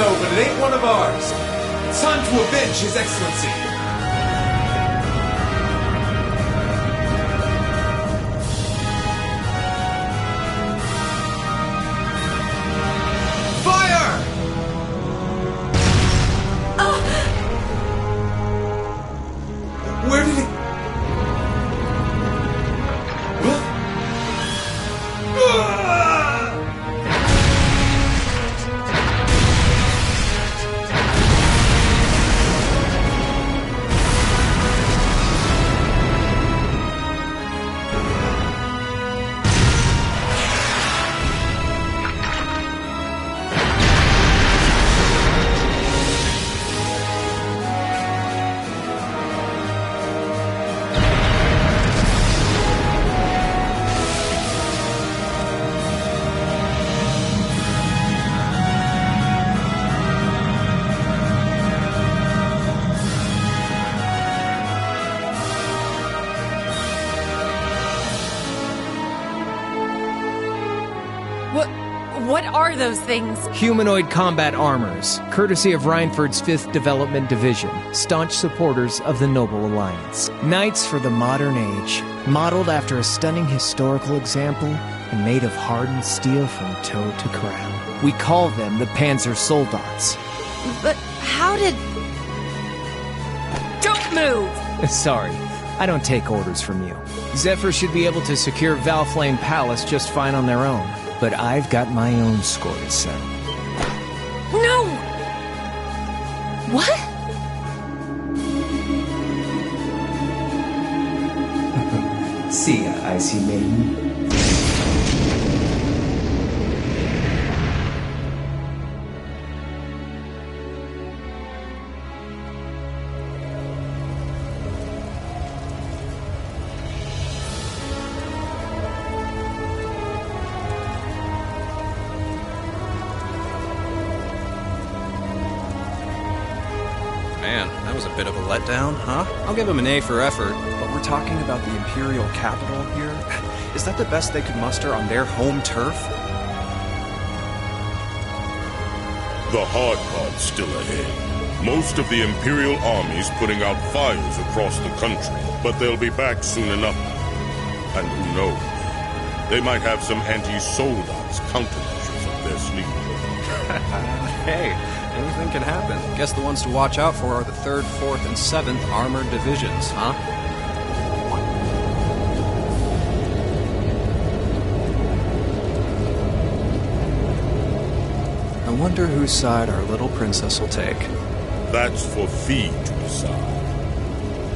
know, but it ain't one of ours. It's time to avenge His Excellency. Fire! Where did it... What are those things? Humanoid combat armors, courtesy of Reinford's 5th Development Division, staunch supporters of the Noble Alliance. Knights for the modern age, modeled after a stunning historical example and made of hardened steel from toe to crown. We call them the Panzer Soldats. But how did... Don't move! Sorry, I don't take orders from you. Zephyr should be able to secure Valflame Palace just fine on their own. But I've got my own score to settle. No! What? See ya, Icy Maiden. Man, that was a bit of a letdown, huh? I'll give him an A for effort. But we're talking about the Imperial capital here? Is that the best they could muster on their home turf? The hard part's still ahead. Most of the Imperial army's putting out fires across the country, but they'll be back soon enough. And who knows? They might have some anti-Soldats countermeasures up their sleeve. Hey, anything can happen. Guess the ones to watch out for are the 3rd, 4th, and 7th Armored Divisions, huh? I wonder whose side our little princess will take. That's for Fee to decide.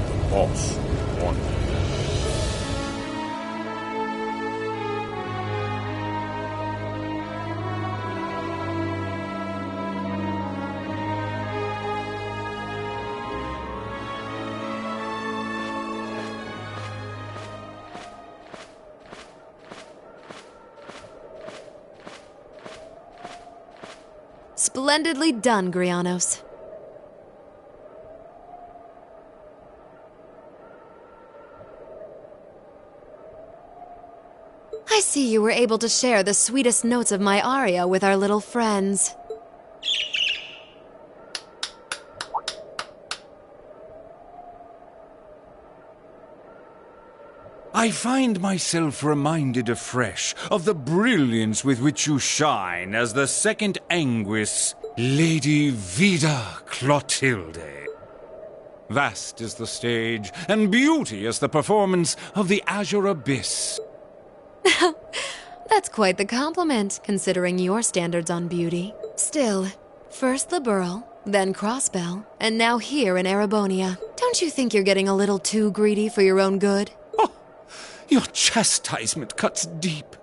The boss wants it. Splendidly done, Grianos. I see you were able to share the sweetest notes of my aria with our little friends. I find myself reminded afresh of the brilliance with which you shine as the second Anguis, Lady Vida Clotilde. Vast is the stage, and beauteous the performance of the Azure Abyss. That's quite the compliment, considering your standards on beauty. Still, first the Burl, then Crossbell, and now here in Erebonia. Don't you think you're getting a little too greedy for your own good? Your chastisement cuts deep.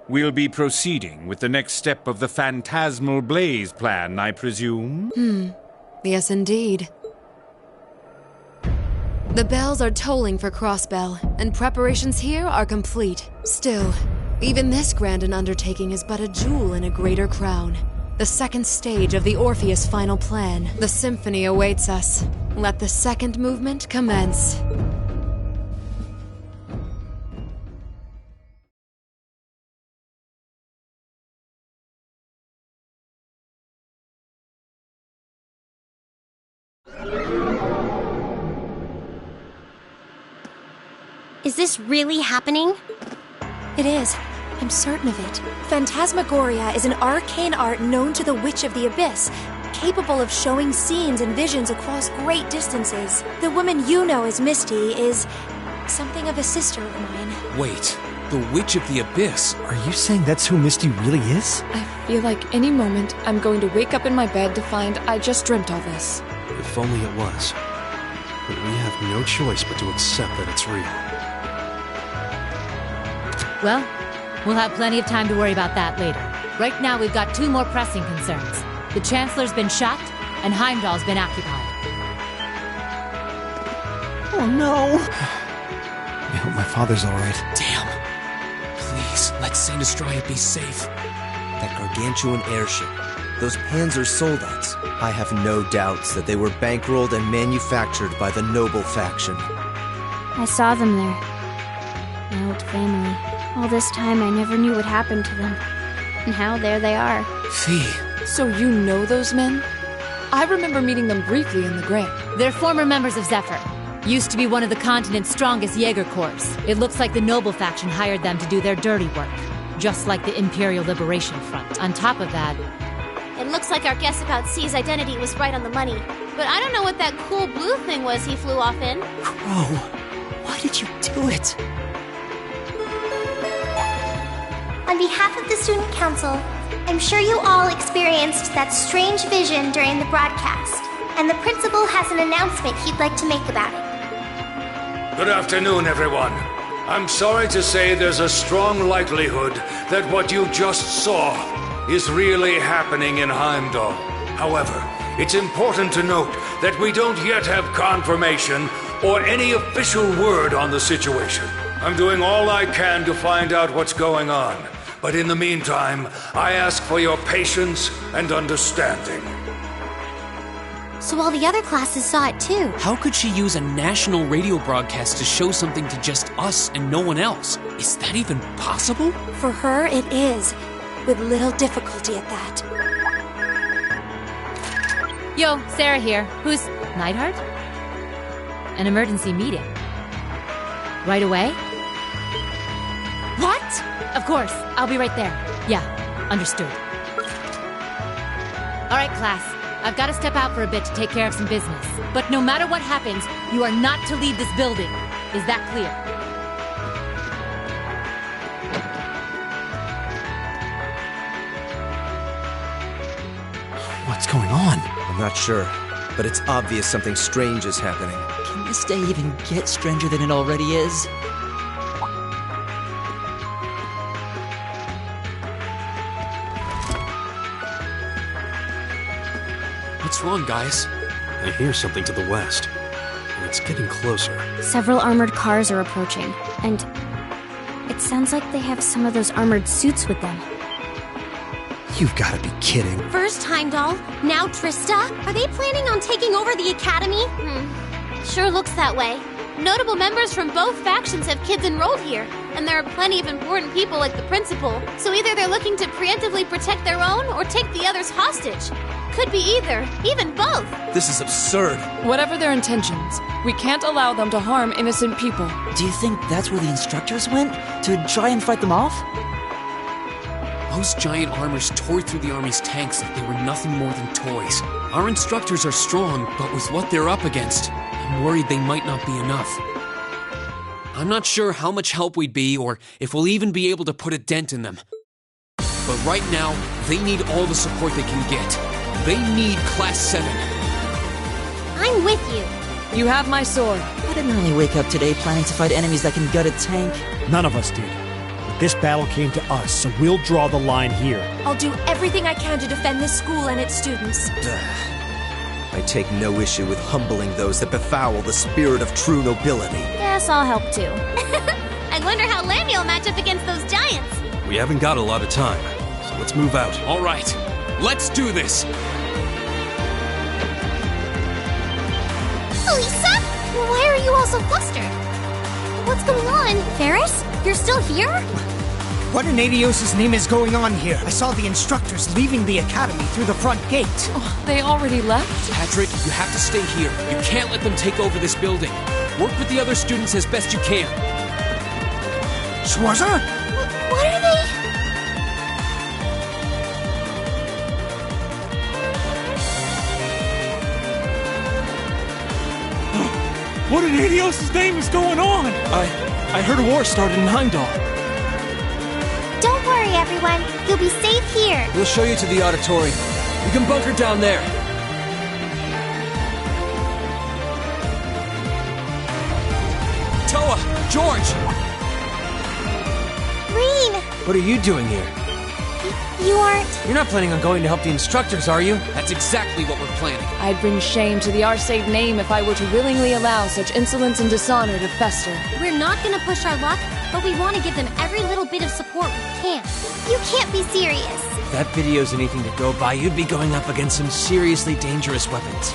We'll be proceeding with the next step of the Phantasmal Blaze plan, I presume? Yes, indeed. The bells are tolling for Crossbell, and preparations here are complete. Still, even this grand an undertaking is but a jewel in a greater crown. The second stage of the Orpheus final plan. The symphony awaits us. Let the second movement commence. Is this really happening? It is. I'm certain of it. Phantasmagoria is an arcane art known to the Witch of the Abyss, capable of showing scenes and visions across great distances. The woman you know as Misty is something of a sister of mine. Wait, the Witch of the Abyss? Are you saying that's who Misty really is? I feel like any moment I'm going to wake up in my bed to find I just dreamt all this. If only it was. But we have no choice but to accept that it's real. Well, we'll have plenty of time to worry about that later. Right now, we've got 2 more pressing concerns. The Chancellor's been shot, and Heimdall's been occupied. Oh no! I hope my father's alright. Damn. Please, let Saint Astraea be safe. That gargantuan airship. Those Panzer soldats. I have no doubts that they were bankrolled and manufactured by the noble faction. I saw them there. My old family. All this time I never knew what happened to them. Now there they are. Fee. So you know those men? I remember meeting them briefly in the Grey. They're former members of Zephyr. Used to be one of the continent's strongest Jaeger Corps. It looks like the Noble faction hired them to do their dirty work. Just like the Imperial Liberation Front. On top of that... It looks like our guess about C's identity was right on the money. But I don't know what that cool blue thing was he flew off in. Crow, why did you do it? On behalf of the Student Council, I'm sure you all experienced that strange vision during the broadcast, and the principal has an announcement he'd like to make about it. Good afternoon, everyone. I'm sorry to say there's a strong likelihood that what you just saw is really happening in Heimdall. However, it's important to note that we don't yet have confirmation or any official word on the situation. I'm doing all I can to find out what's going on. But in the meantime, I ask for your patience and understanding. So all the other classes saw it too. How could she use a national radio broadcast to show something to just us and no one else? Is that even possible? For her, it is. With little difficulty at that. Yo, Sarah here. Who's... Neidhart? An emergency meeting. Right away? What? Of course. I'll be right there. Yeah, understood. All right, class. I've got to step out for a bit to take care of some business. But no matter what happens, you are not to leave this building. Is that clear? What's going on? I'm not sure, but it's obvious something strange is happening. Can this day even get stranger than it already is? What's wrong, guys? I hear something to the west, and it's getting closer. Several armored cars are approaching, and it sounds like they have some of those armored suits with them. You've got to be kidding. First Heimdall, now Trista. Are they planning on taking over the academy? Sure looks that way. Notable members from both factions have kids enrolled here, and there are plenty of important people like the principal. So either they're looking to preemptively protect their own or take the others hostage. Could be either, even both. This is absurd. Whatever their intentions, we can't allow them to harm innocent people. Do you think that's where the instructors went? To try and fight them off? Those giant armors tore through the army's tanks like they were nothing more than toys. Our instructors are strong, but with what they're up against, I'm worried they might not be enough. I'm not sure how much help we'd be, or if we'll even be able to put a dent in them. But right now, they need all the support they can get. They need Class 7. I'm with you. You have my sword. I didn't really wake up today planning to fight enemies that can gut a tank. None of us did. But this battle came to us, so we'll draw the line here. I'll do everything I can to defend this school and its students. I take no issue with humbling those that befoul the spirit of true nobility. Guess I'll help too. I wonder how Lamia'll match up against those giants. We haven't got a lot of time, so let's move out. All right, let's do this. Elisa? Why are you all so flustered? What's going on? Ferris? You're still here? What in Adios' name is going on here? I saw the instructors leaving the academy through the front gate. Oh, they already left? Patrick, you have to stay here. You can't let them take over this building. Work with the other students as best you can. Schwarzer? What are they? What in Adios' name is going on? I heard a war started in Heimdall. Don't worry, everyone. You'll be safe here. We'll show you to the auditorium. You can bunker down there. Toa! George! Rean! What are you doing here? You aren't... You're not planning on going to help the instructors, are you? That's exactly what we're planning. I'd bring shame to the Arseid name if I were to willingly allow such insolence and dishonor to fester. We're not gonna push our luck, but we want to give them every little bit of support we can. You can't be serious. If that video's anything to go by, you'd be going up against some seriously dangerous weapons.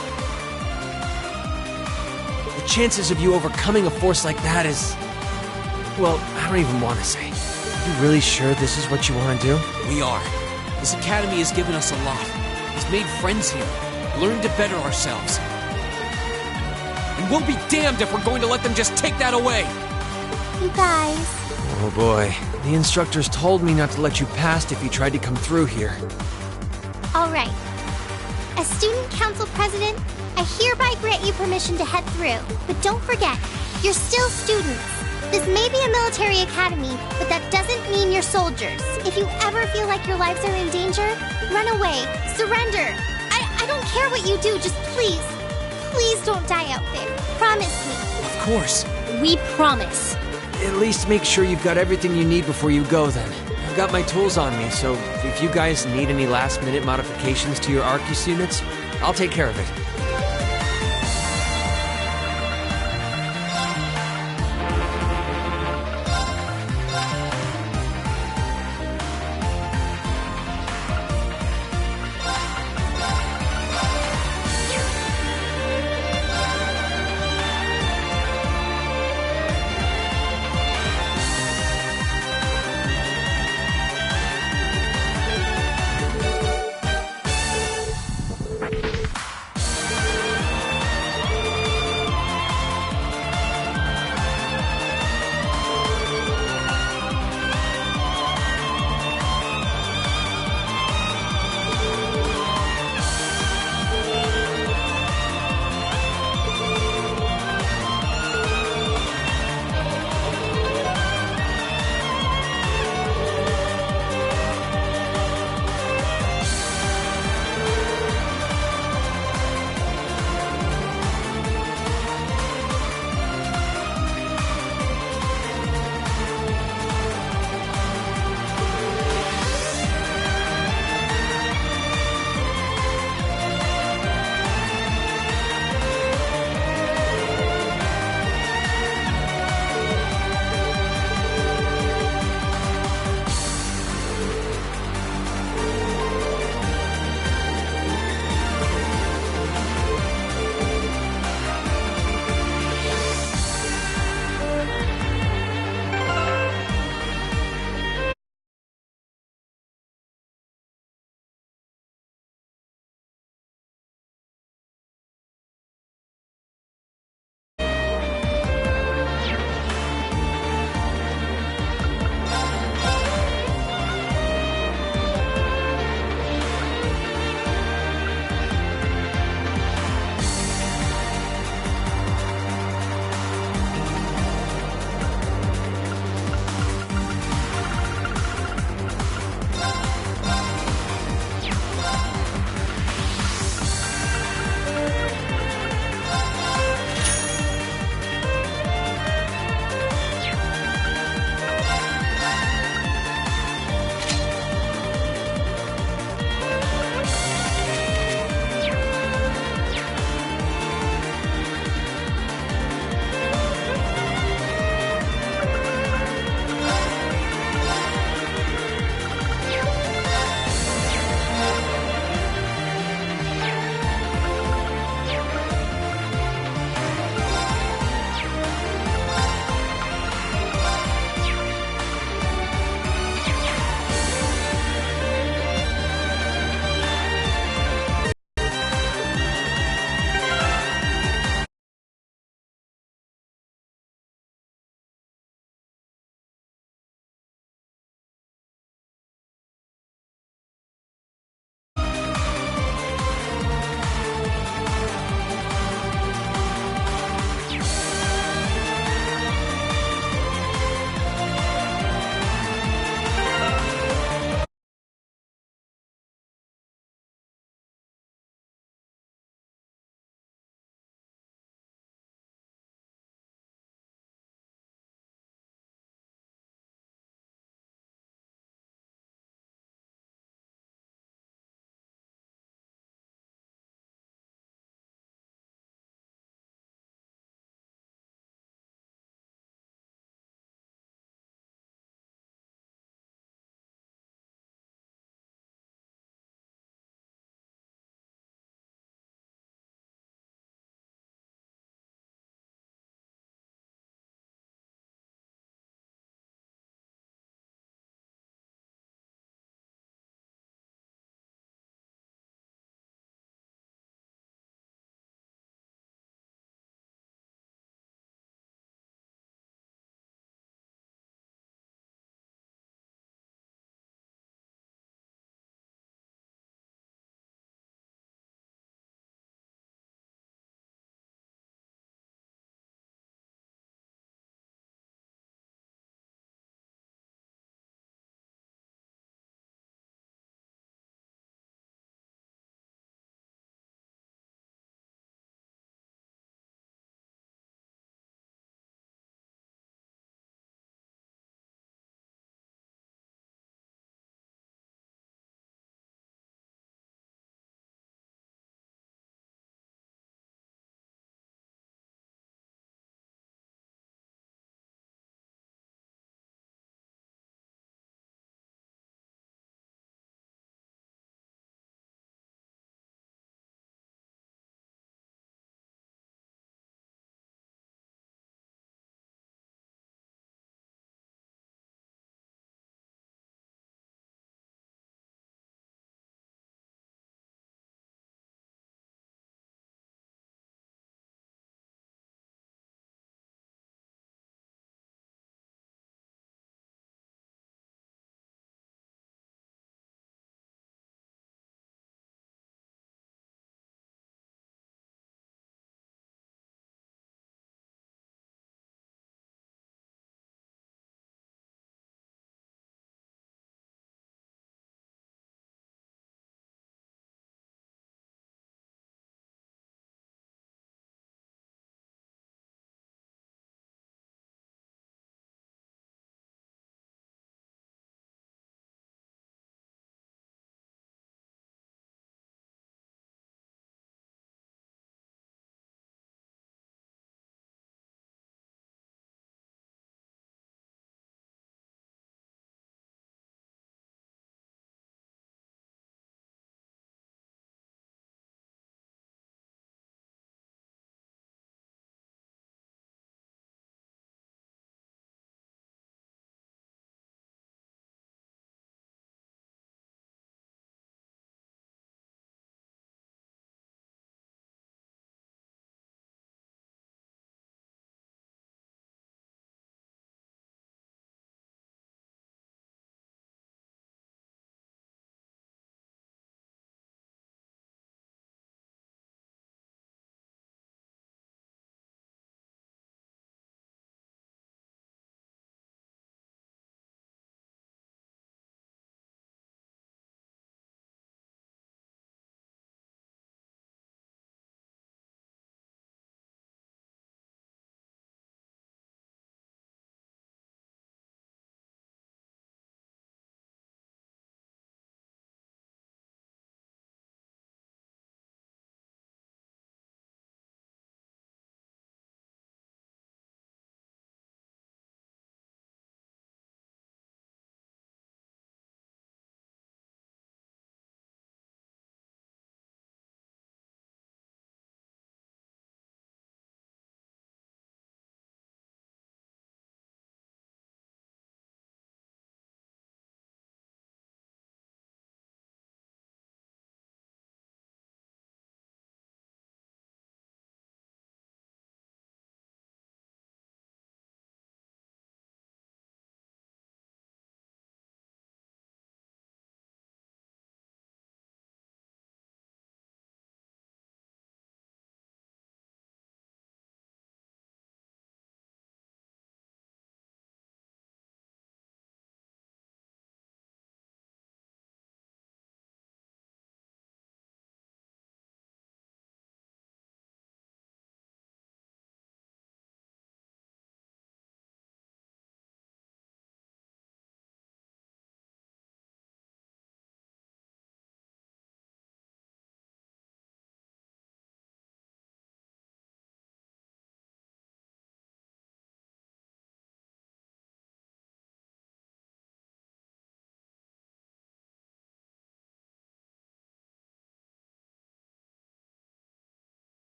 The chances of you overcoming a force like that is... well, I don't even want to say. Are you really sure this is what you want to do? We are. This academy has given us a lot. He's made friends here, learned to better ourselves. And we'll be damned if we're going to let them just take that away! You guys... oh boy. The instructors told me not to let you past if you tried to come through here. All right. As student council president, I hereby grant you permission to head through. But don't forget, you're still students. This may be a military academy, but that doesn't mean you're soldiers. If you ever feel like your lives are in danger, run away, surrender. I don't care what you do, just please don't die out there. Promise me. Of course. We promise. At least make sure you've got everything you need before you go then. I've got my tools on me, so if you guys need any last-minute modifications to your Arcus units, I'll take care of it.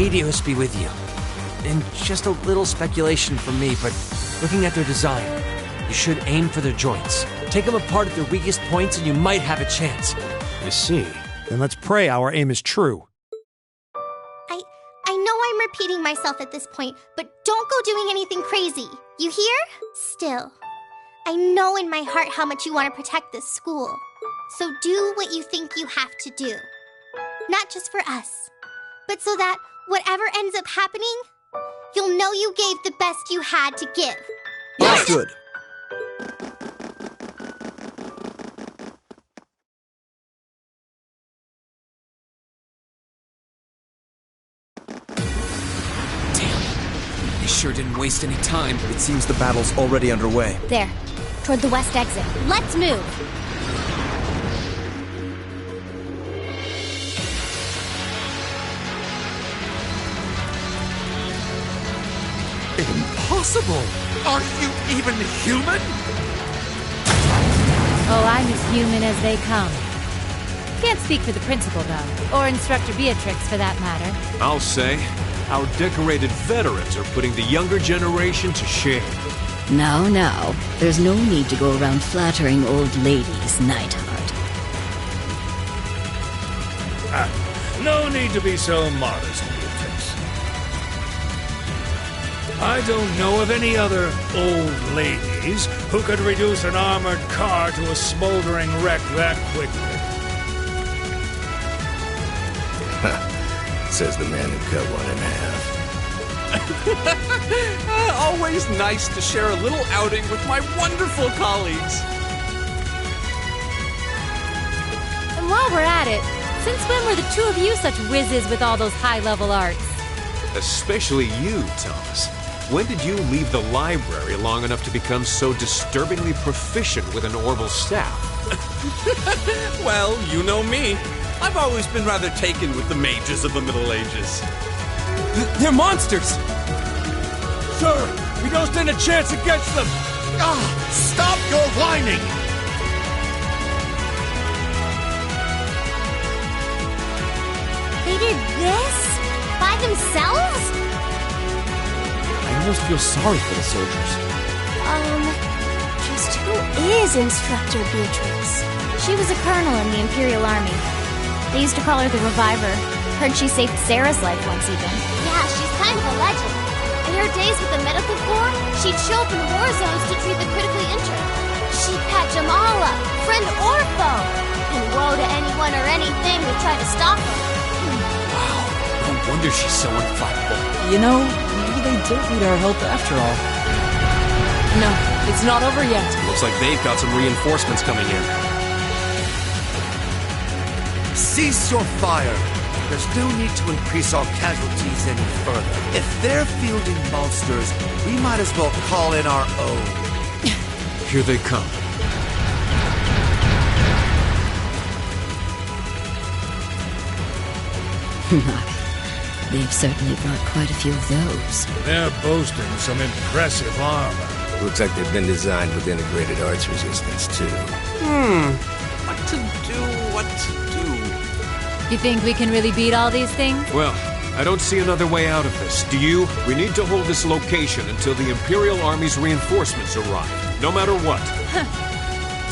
Adios be with you. And just a little speculation from me, but looking at their design, you should aim for their joints. Take them apart at their weakest points and you might have a chance. I see. Then let's pray our aim is true. I know I'm repeating myself at this point, but don't go doing anything crazy. You hear? Still, I know in my heart how much you want to protect this school. So do what you think you have to do. Not just for us, but so that whatever ends up happening, you'll know you gave the best you had to give. That's good. They sure didn't waste any time. It seems the battle's already underway. There, toward the west exit. Let's move. Impossible! Are you even human? Oh, I'm as human as they come. Can't speak for the principal, though, or Instructor Beatrix, for that matter. I'll say, our decorated veterans are putting the younger generation to shame. Now, there's no need to go around flattering old ladies, Nightheart. No need to be so modest, Beatrix. I don't know of any other old ladies who could reduce an armored car to a smoldering wreck that quickly. Says the man who cut one in half. Always nice to share a little outing with my wonderful colleagues. And while we're at it, since when were the two of you such whizzes with all those high-level arts? Especially you, Thomas. When did you leave the library long enough to become so disturbingly proficient with an orbital staff? Well, you know me. I've always been rather taken with the mages of the Middle Ages. They're monsters! Sir, we don't stand a chance against them! Stop your whining! They did this? By themselves? I almost feel sorry for the soldiers. Just who is Instructor Beatrix? She was a colonel in the Imperial Army. They used to call her the Reviver. Heard she saved Sarah's life once even. Yeah, she's kind of a legend. In her days with the medical corps, she'd show up in war zones to treat the critically injured. She'd patch them all up, friend or foe. And woe to anyone or anything who tried to stop her. Wow, no wonder she's so unflappable. You know, maybe they don't need our help after all. No, it's not over yet. Looks like they've got some reinforcements coming in. Cease your fire! There's no need to increase our casualties any further. If they're fielding monsters, we might as well call in our own. Here they come. They've certainly brought quite a few of those. They're boasting some impressive armor. Looks like they've been designed with integrated arts resistance, too. What to do? You think we can really beat all these things? Well, I don't see another way out of this. Do you? We need to hold this location until the Imperial Army's reinforcements arrive, no matter what.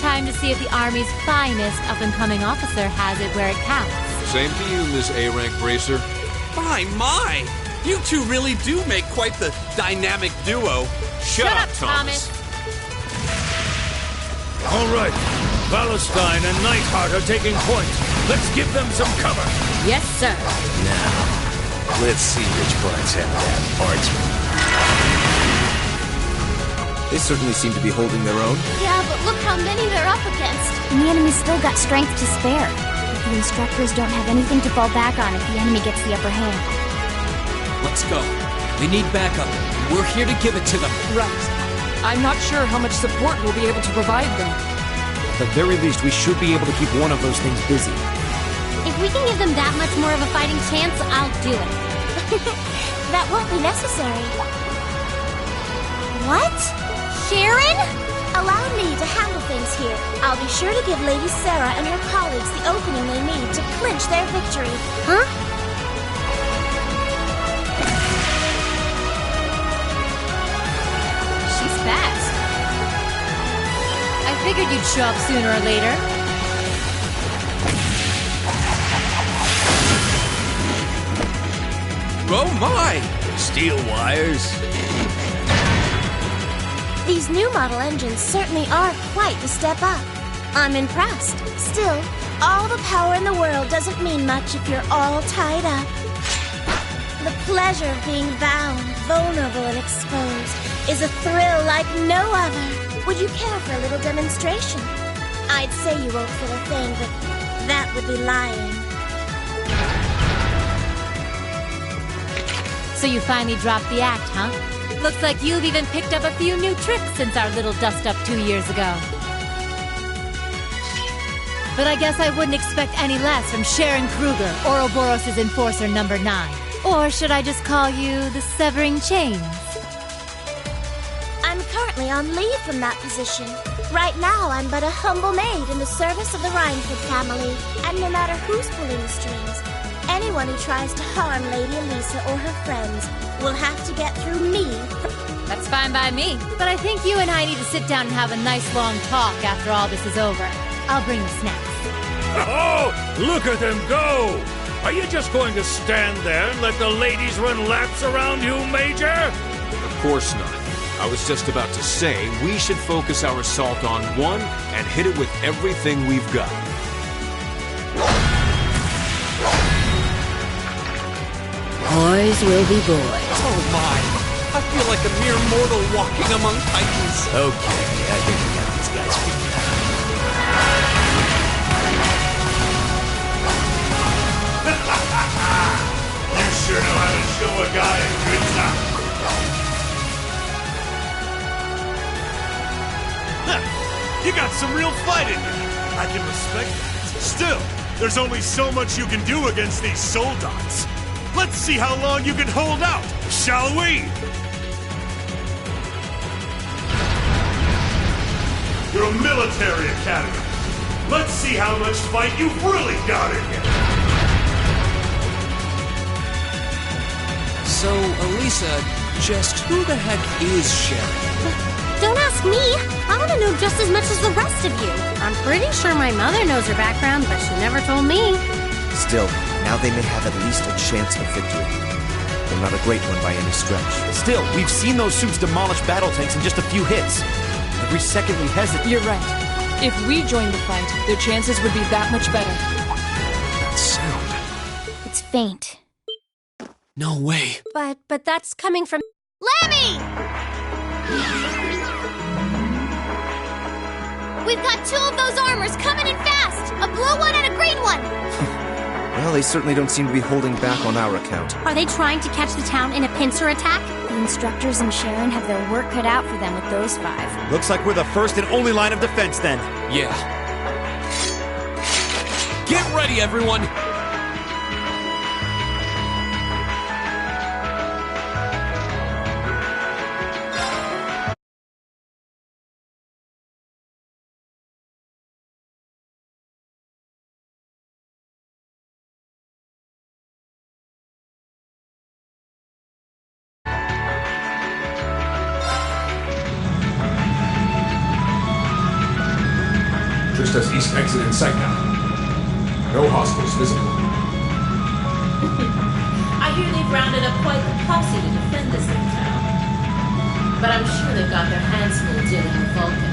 Time to see if the Army's finest up-and-coming officer has it where it counts. Same to you, Ms. A-Rank Bracer. My! You two really do make quite the dynamic duo. Shut up, Thomas. All right, Palestine and Nightheart are taking point. Let's give them some cover. Yes, sir. Now, let's see which parts have that marksman. They certainly seem to be holding their own. Yeah, but look how many they're up against. And the enemy's still got strength to spare. The instructors don't have anything to fall back on if the enemy gets the upper hand. Let's go. They need backup. We're here to give it to them. Right. I'm not sure how much support we'll be able to provide them. At the very least, we should be able to keep one of those things busy. If we can give them that much more of a fighting chance, I'll do it. That won't be necessary. What? Sharon? Allow me to handle things here. I'll be sure to give Lady Sarah and her colleagues the opening they need to clinch their victory. Huh? figured you'd show up sooner or later. Oh my! Steel wires. These new model engines certainly are quite the step up. I'm impressed. Still, all the power in the world doesn't mean much if you're all tied up. The pleasure of being bound, vulnerable, and exposed is a thrill like no other. Would you care for a little demonstration? I'd say you won't feel a thing, but that would be lying. So you finally dropped the act, huh? Looks like you've even picked up a few new tricks since our little dust-up 2 years ago. But I guess I wouldn't expect any less from Sharon Kruger, Ouroboros' Enforcer number 9. Or should I just call you the Severing Chains? I'm currently on leave from that position. Right now, I'm but a humble maid in the service of the Rhineford family. And no matter who's pulling the strings, anyone who tries to harm Lady Elisa or her friends will have to get through me. That's fine by me. But I think you and I need to sit down and have a nice long talk after all this is over. I'll bring the snacks. Oh, look at them go! Are you just going to stand there and let the ladies run laps around you, Major? Of course not. I was just about to say we should focus our assault on one and hit it with everything we've got. Boys will be boys. Oh my! I feel like a mere mortal walking among titans. Okay, I think we got these guys figured out. You sure know how to show a guy a good time. You got some real fight in you. I can respect that. Still, there's only so much you can do against these soldats. Let's see how long you can hold out, shall we? You're a military academy. Let's see how much fight you've really got in you. So, Elisa, just who the heck is Sharon? Don't ask me. I want to know just as much as the rest of you. I'm pretty sure my mother knows her background, but she never told me. Still, now they may have at least a chance of victory. Though not a great one by any stretch. Still, we've seen those suits demolish battle tanks in just a few hits. Every second we hesitate. You're right. If we joined the fight, their chances would be that much better. That sound. It's faint. No way. But that's coming from... Lammy! We've got 2 of those armors coming in fast! A blue one and a green one! Well, they certainly don't seem to be holding back on our account. Are they trying to catch the town in a pincer attack? The instructors and Sharon have their work cut out for them with those 5. Looks like we're the first and only line of defense then. Yeah. Get ready, everyone! Trista's east exit in sight now. No hostiles visible. I hear they've rounded up quite the posse to defend this little town. But I'm sure they've got their hands full dealing with Vulcan.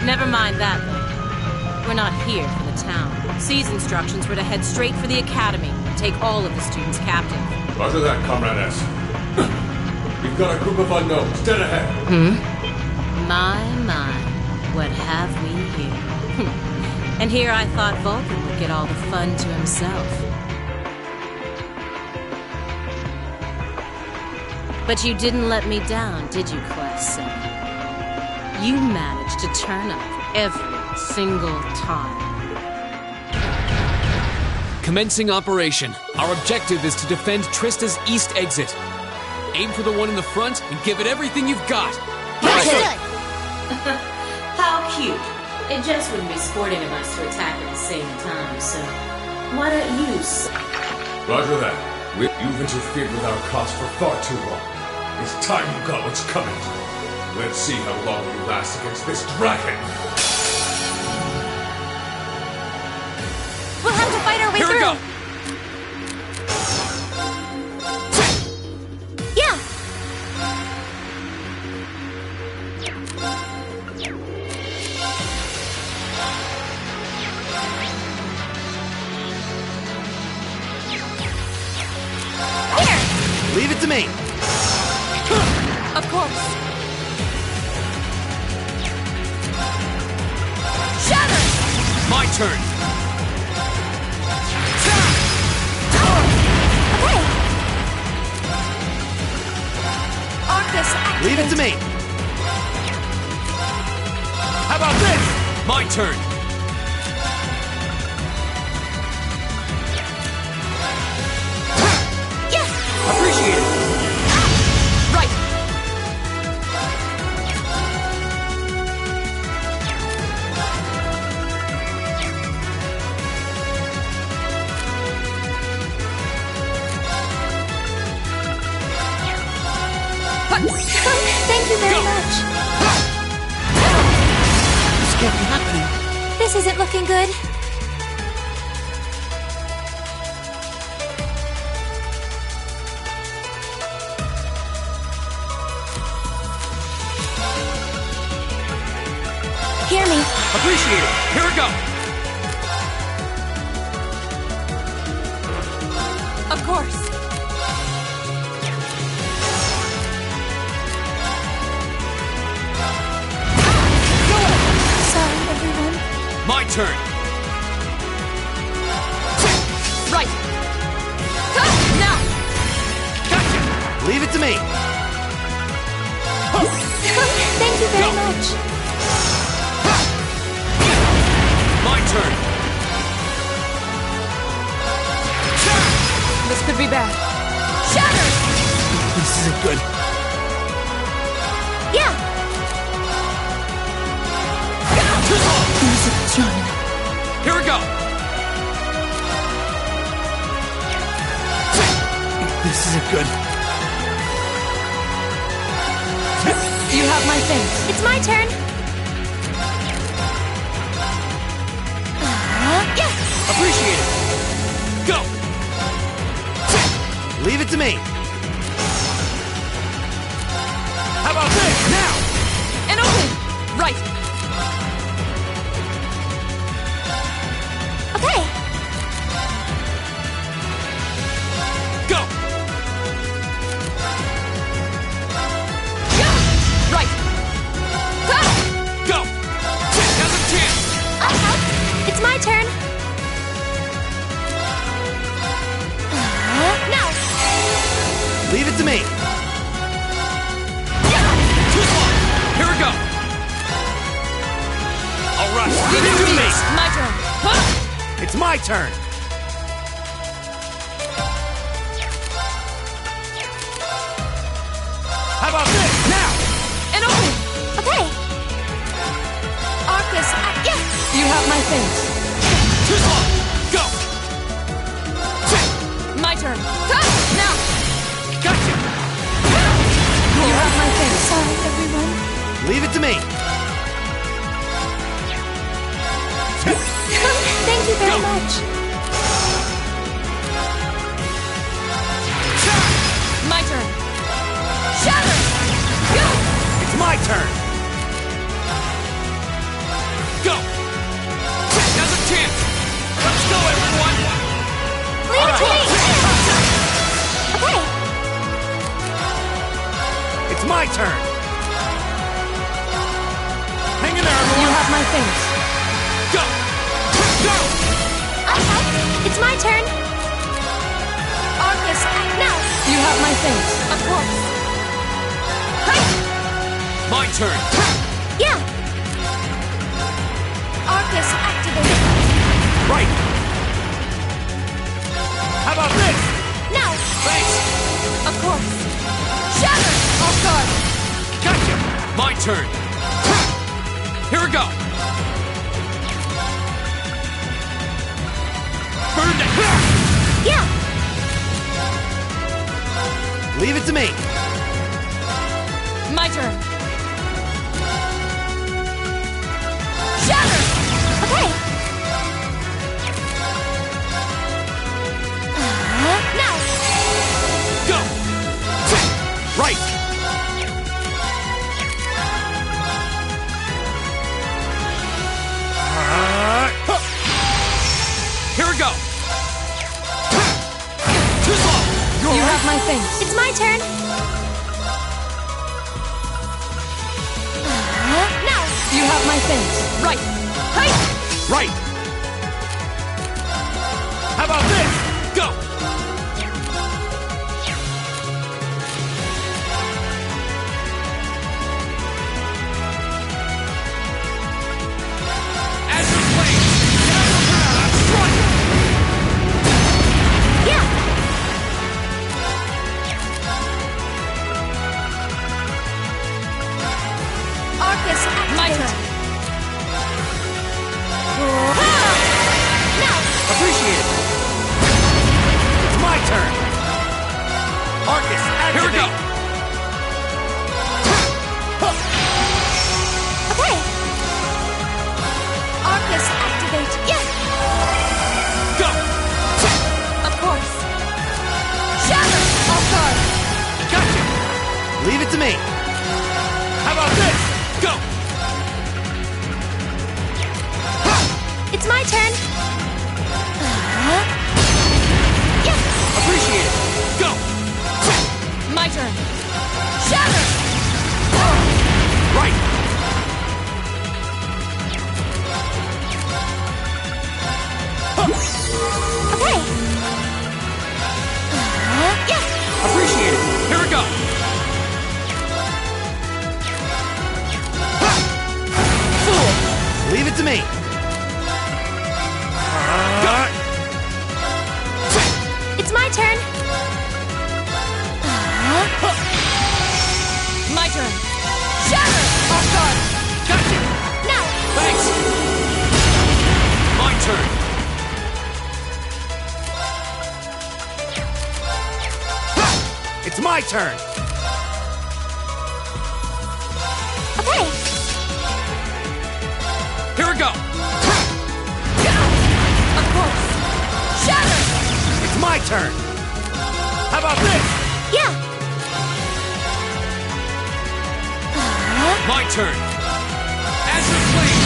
Never mind that, though. We're not here for the town. C's instructions were to head straight for the academy and take all of the students captive. Roger that, Comrade S. We've got a group of unknowns dead ahead. My, what have we here? And here I thought Vulcan would get all the fun to himself. But you didn't let me down, did you, Class 7? You managed to turn up every single time. Commencing operation. Our objective is to defend Trista's east exit. Aim for the one in the front and give it everything you've got. How cute. It just wouldn't be sporting of us to attack at the same time, so why don't you... Roger that. You've interfered with our cause for far too long. It's time you got what's coming to you. Let's see how long you last against this dragon. We'll have to fight our way Here through. we go. Yeah. Leave it to me. Of course. Shatter! My turn. Okay. Arcus, activate. Leave it to me. How about this? My turn. Yes! Appreciate it. Right. Thank you very much. This can't be happening. This isn't looking good. Hear me. Appreciate it. Here we go. Of course. Sorry, everyone. My turn. Right. Now. Leave it to me. Thank you very much. My turn. This could be bad. Shatter! This isn't good. Yeah. Things are done. Here we go. This isn't good. You have my things. It's my turn. Yes! Appreciate it. Go. Leave it to me. How about this? Now! And open. Right. Okay. Go. Right. Go. Now's a chance. It's my turn. Now. Leave it to me. Here we go. All right. Leave it to me. My turn. It's my turn. How about this? Now! And open. Okay. Arcus, yes! You have my things. Too slow. Go. My turn. Now. Gotcha. You have my things. Sorry, everyone. Leave it to me. Thank you very much. My turn. Shatter. It's my turn. Go. Now's a chance. Let's go, everyone. Leave it to me. Okay. It's my turn. Hang in there, everyone. You have my things. Go. Go. It's my turn. Arcus, now. You have my things. Of course. My turn. Yeah. Arcus, activate. Right. How about this? Now. Thanks. Of course. Shatter. Off guard. Gotcha. My turn. Here we go. Burn it. Yeah. Leave it to me. My turn. my things. Right. Hey! Right! How about this? Go! My turn. No! Appreciate it. It's my turn. Arcus, activate. Here we go. Okay. Arcus, activate. Yes. Go. Of course. Shatter. Off guard. Gotcha. Leave it to me. How about this? Go. It's my turn. Yes. Appreciate it. Go. My turn. Shatter. Right. Okay. Yes. Appreciate it. Here we go. Fool. Leave it to me. It's my turn. My turn. Shatter. Off guard. Gotcha. No. Thanks. My turn. It's my turn. Okay. Here we go. Of course. Shatter. It's my turn. How about this? Yeah. My turn. Azure Flame.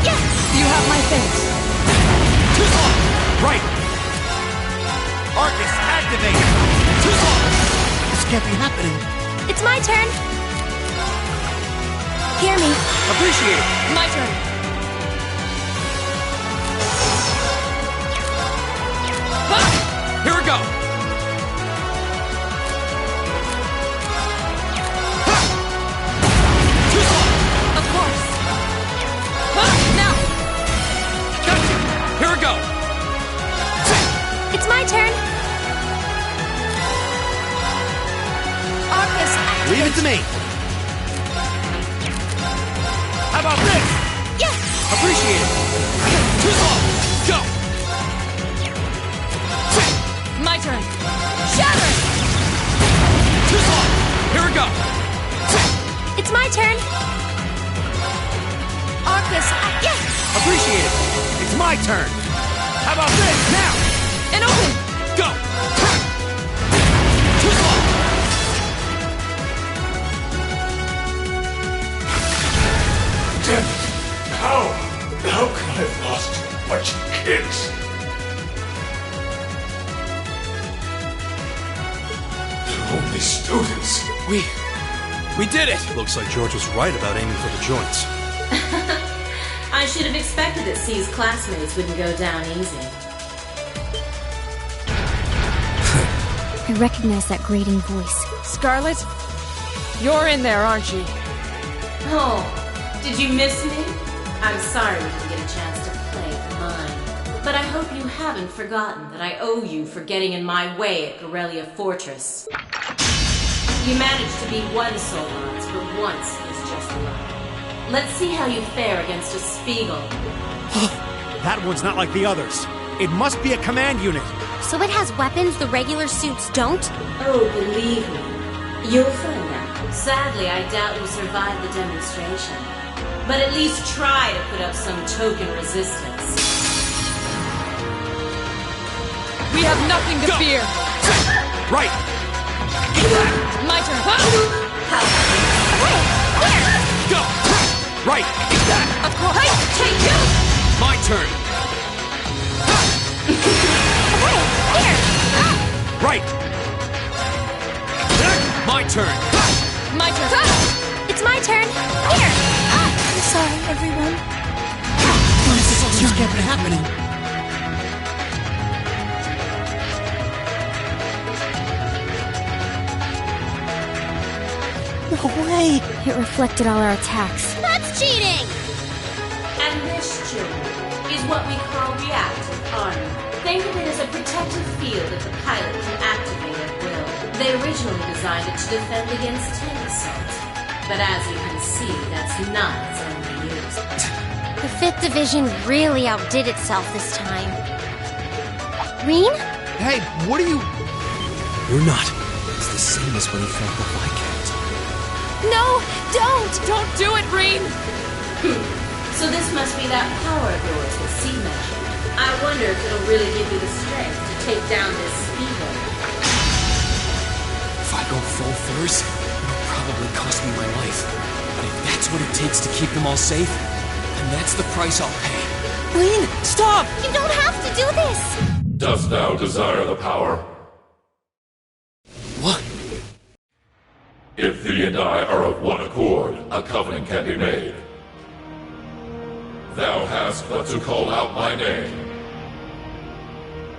Yes. You have my things. Right. Arcus, activate. This can't be happening. It's my turn. Hear me. Appreciate it. My turn. Here we go. Of course. Now. Gotcha. Here we go. It's my turn. Arcus, activate. Leave it to me. How about this? Yes. Appreciate it. Too slow. Go. My turn. Shatter. Too slow. Here we go. It's my turn. Arcus, yes. Appreciate it. It's my turn. How about this? Now. And open. Go. Too slow. Damn it. How can I have lost a bunch of kids? They're only students. We did it! Looks like George was right about aiming for the joints. I should have expected that C's classmates wouldn't go down easy. I recognize that grating voice. Scarlet, you're in there, aren't you? Oh, did you miss me? I'm sorry we didn't get a chance to play at mine. But I hope you haven't forgotten that I owe you for getting in my way at Gorelia Fortress. You managed to be one Solons, but once is just one. Let's see how you fare against a Spiegel. That one's not like the others. It must be a command unit. So it has weapons the regular suits don't? Oh, believe me, you'll find out. Sadly, I doubt you'll survive the demonstration. But at least try to put up some token resistance. We have nothing to fear. Right. My turn. Go. Right. Of course. Hey, you! My turn. Right. My turn. My turn. It's my turn. Sorry, everyone. What is this just kept happening? No way! It reflected all our attacks. That's cheating! And this, children, is what we call reactive armor. Think of it as a protective field that the pilot can activate at will. They originally designed it to defend against tank assault. But as you can see, that's not its only use. The 5th Division really outdid itself this time. Reen? Hey, what are you... You're not. It's the same as when he felt the Viscount. No, don't! Don't do it, Reen! So this must be that power of yours that C mentioned. I wonder if it'll really give you the strength to take down this speedway. If I go full force, it'll probably cost me my life. But if that's what it takes to keep them all safe, then that's the price I'll pay. Reen, stop! You don't have to do this! Dost thou desire the power? What? If thee and I are of one accord, a covenant can be made. Thou hast but to call out my name.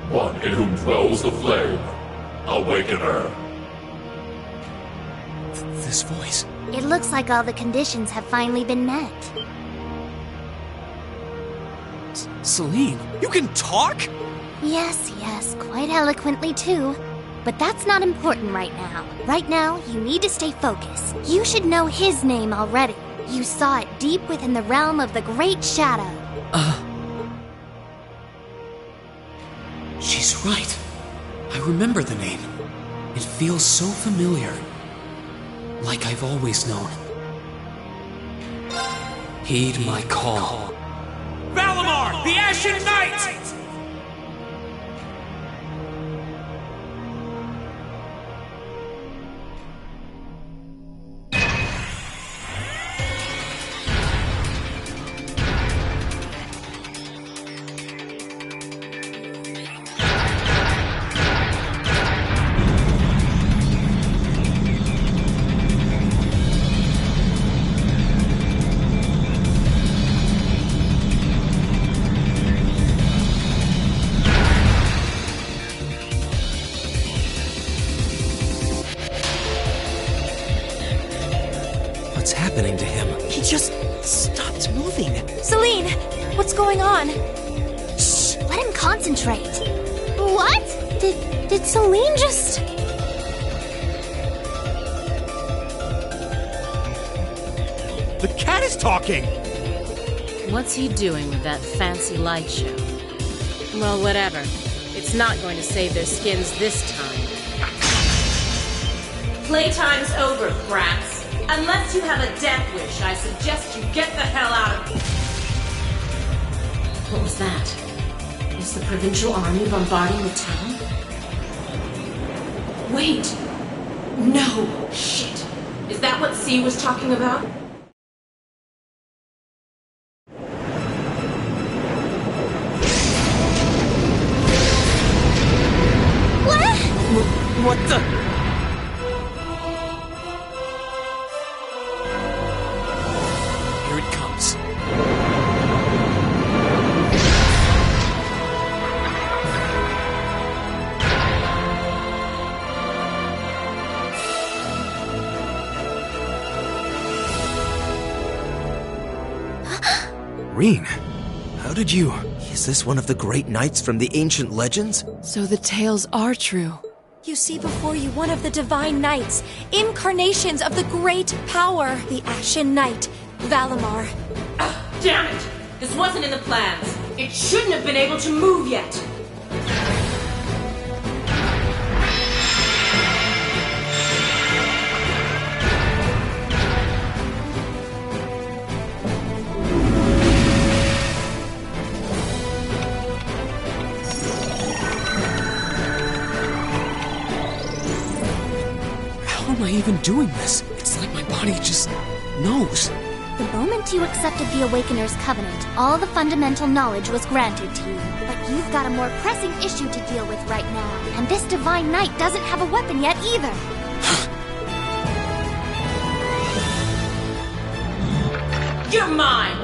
One in whom dwells the flame. Awakener. This voice. It looks like all the conditions have finally been met. Celine, you can talk? Yes, quite eloquently too. But that's not important right now. Right now, you need to stay focused. You should know his name already. You saw it deep within the realm of the Great Shadow. She's right. I remember the name. It feels so familiar. Like I've always known. Heed my call. Valimar, the Ashen Knight! What's happening to him? He just stopped moving. Celine, what's going on? Shh, let him concentrate. What? Did Celine just... The cat is talking! What's he doing with that fancy light show? Well, whatever. It's not going to save their skins this time. Playtime's over, brats. Unless you have a death wish, I suggest you get the hell out of here. What was that? Is the provincial army bombarding the town? Wait! No! Shit! Is that what C was talking about? What the... Here it comes. Reen, how did you... Is this one of the great knights from the ancient legends? So the tales are true. You see before you one of the divine knights, incarnations of the great power, the Ashen Knight, Valimar. Damn it! This wasn't in the plans. It shouldn't have been able to move yet. How am I even doing this? It's like my body just knows. The moment you accepted the Awakener's covenant, all the fundamental knowledge was granted to you. But you've got a more pressing issue to deal with right now, and this divine knight doesn't have a weapon yet either. You're mine!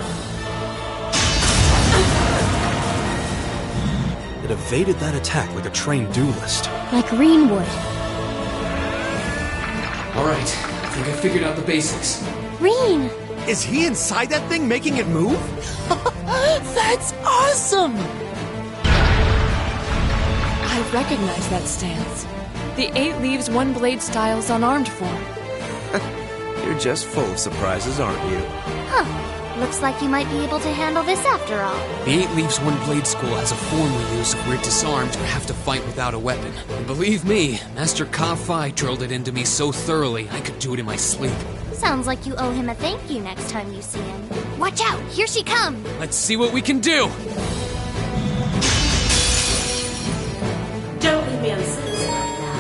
It evaded that attack like a trained duelist. Like Reen would. Alright, I think I figured out the basics. Reen! Is he inside that thing making it move? That's awesome! I recognize that stance. The 8 leaves 1 blade style's unarmed form. You're just full of surprises, aren't you? Huh. Looks like you might be able to handle this after all. The 8 leaves 1 blade school has a form we use if we're disarmed or have to fight without a weapon. And believe me, Master Ka-Fai drilled it into me so thoroughly I could do it in my sleep. Sounds like you owe him a thank you next time you see him. Watch out! Here she comes! Let's see what we can do! Don't leave me unsatisfied now.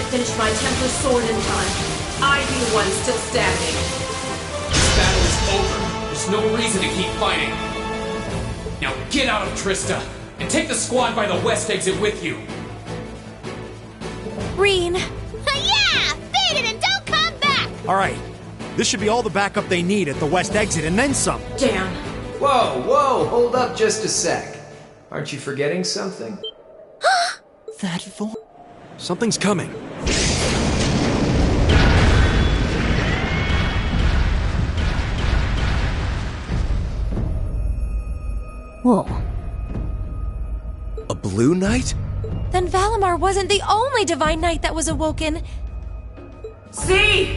Finish my Templar sword in time, I'd be the one still standing. This battle is over. There's no reason to keep fighting. Now get out of Trista, and take the squad by the west exit with you. Reen! Yeah! Beat it and don't come back! Alright, this should be all the backup they need at the west exit and then some. Damn. Whoa, hold up just a sec. Aren't you forgetting something? That voice. Something's coming. Whoa. A blue knight? Then Valimar wasn't the only divine knight that was awoken. See?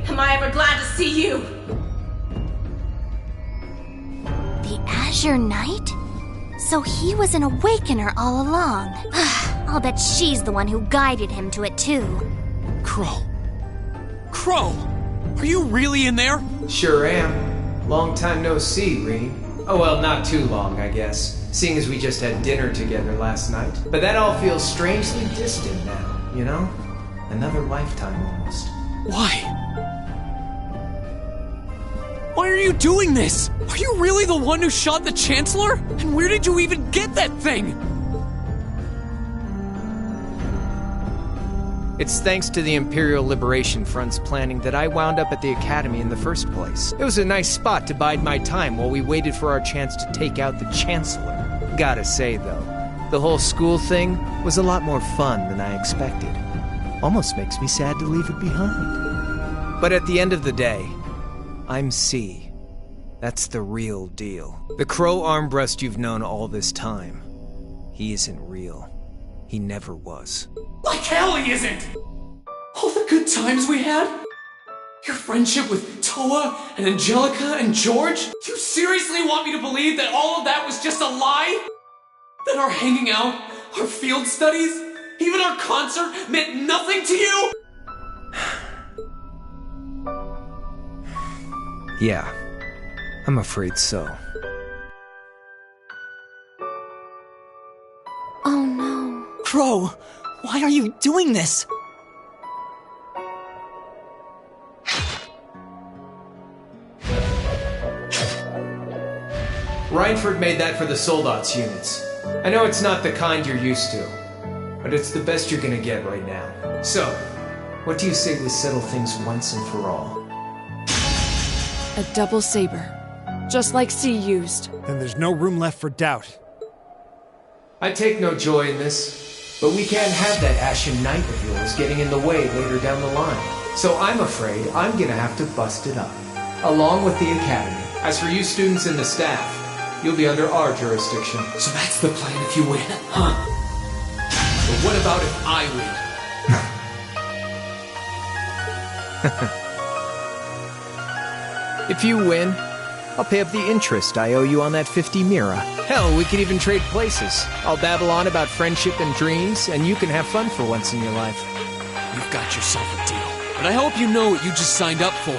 Am I ever glad to see you? The Azure Knight? So he was an awakener all along. I'll bet she's the one who guided him to it too. Crow, are you really in there? Sure am. Long time no see, Reen. Oh well, not too long, I guess, seeing as we just had dinner together last night. But that all feels strangely distant now, you know? Another lifetime almost. Why are you doing this? Are you really the one who shot the Chancellor? And where did you even get that thing? It's thanks to the Imperial Liberation Front's planning that I wound up at the Academy in the first place. It was a nice spot to bide my time while we waited for our chance to take out the Chancellor. Gotta say, though, the whole school thing was a lot more fun than I expected. Almost makes me sad to leave it behind. But at the end of the day, I'm C. That's the real deal. The Crow Armbrust you've known all this time, he isn't real. He never was. Like hell he isn't! All the good times we had? Your friendship with Toa and Angelica and George? You seriously want me to believe that all of that was just a lie? That our hanging out, our field studies, even our concert meant nothing to you? Yeah, I'm afraid so. Oh no. Crow, why are you doing this? Reinford made that for the Soldats units. I know it's not the kind you're used to, but it's the best you're gonna get right now. So, what do you say we settle things once and for all? A double saber. Just like C used. Then there's no room left for doubt. I take no joy in this, but we can't have that Ashen Knight of yours getting in the way later down the line. So I'm afraid I'm gonna have to bust it up, along with the Academy. As for you students and the staff, you'll be under our jurisdiction. So that's the plan if you win, huh? But what about if I win? If you win, I'll pay up the interest I owe you on that 50 Mira. Hell, we could even trade places. I'll babble on about friendship and dreams, and you can have fun for once in your life. You've got yourself a deal. But I hope you know what you just signed up for.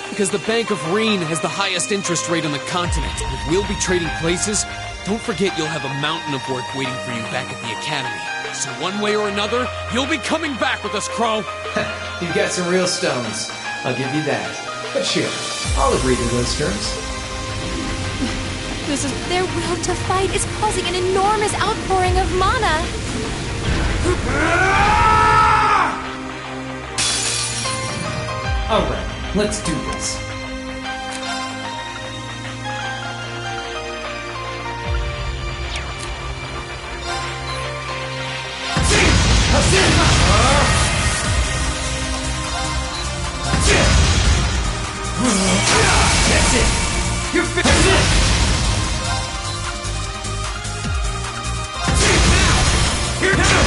Because the Bank of Reen has the highest interest rate on the continent. And if we'll be trading places, don't forget you'll have a mountain of work waiting for you back at the Academy. So one way or another, you'll be coming back with us, Crow. You've got some real stones. I'll give you that. But sure, I'll agree to those terms. Their will to fight is causing an enormous outpouring of mana. Alright, let's do this. That's it! You're that's it! Here now!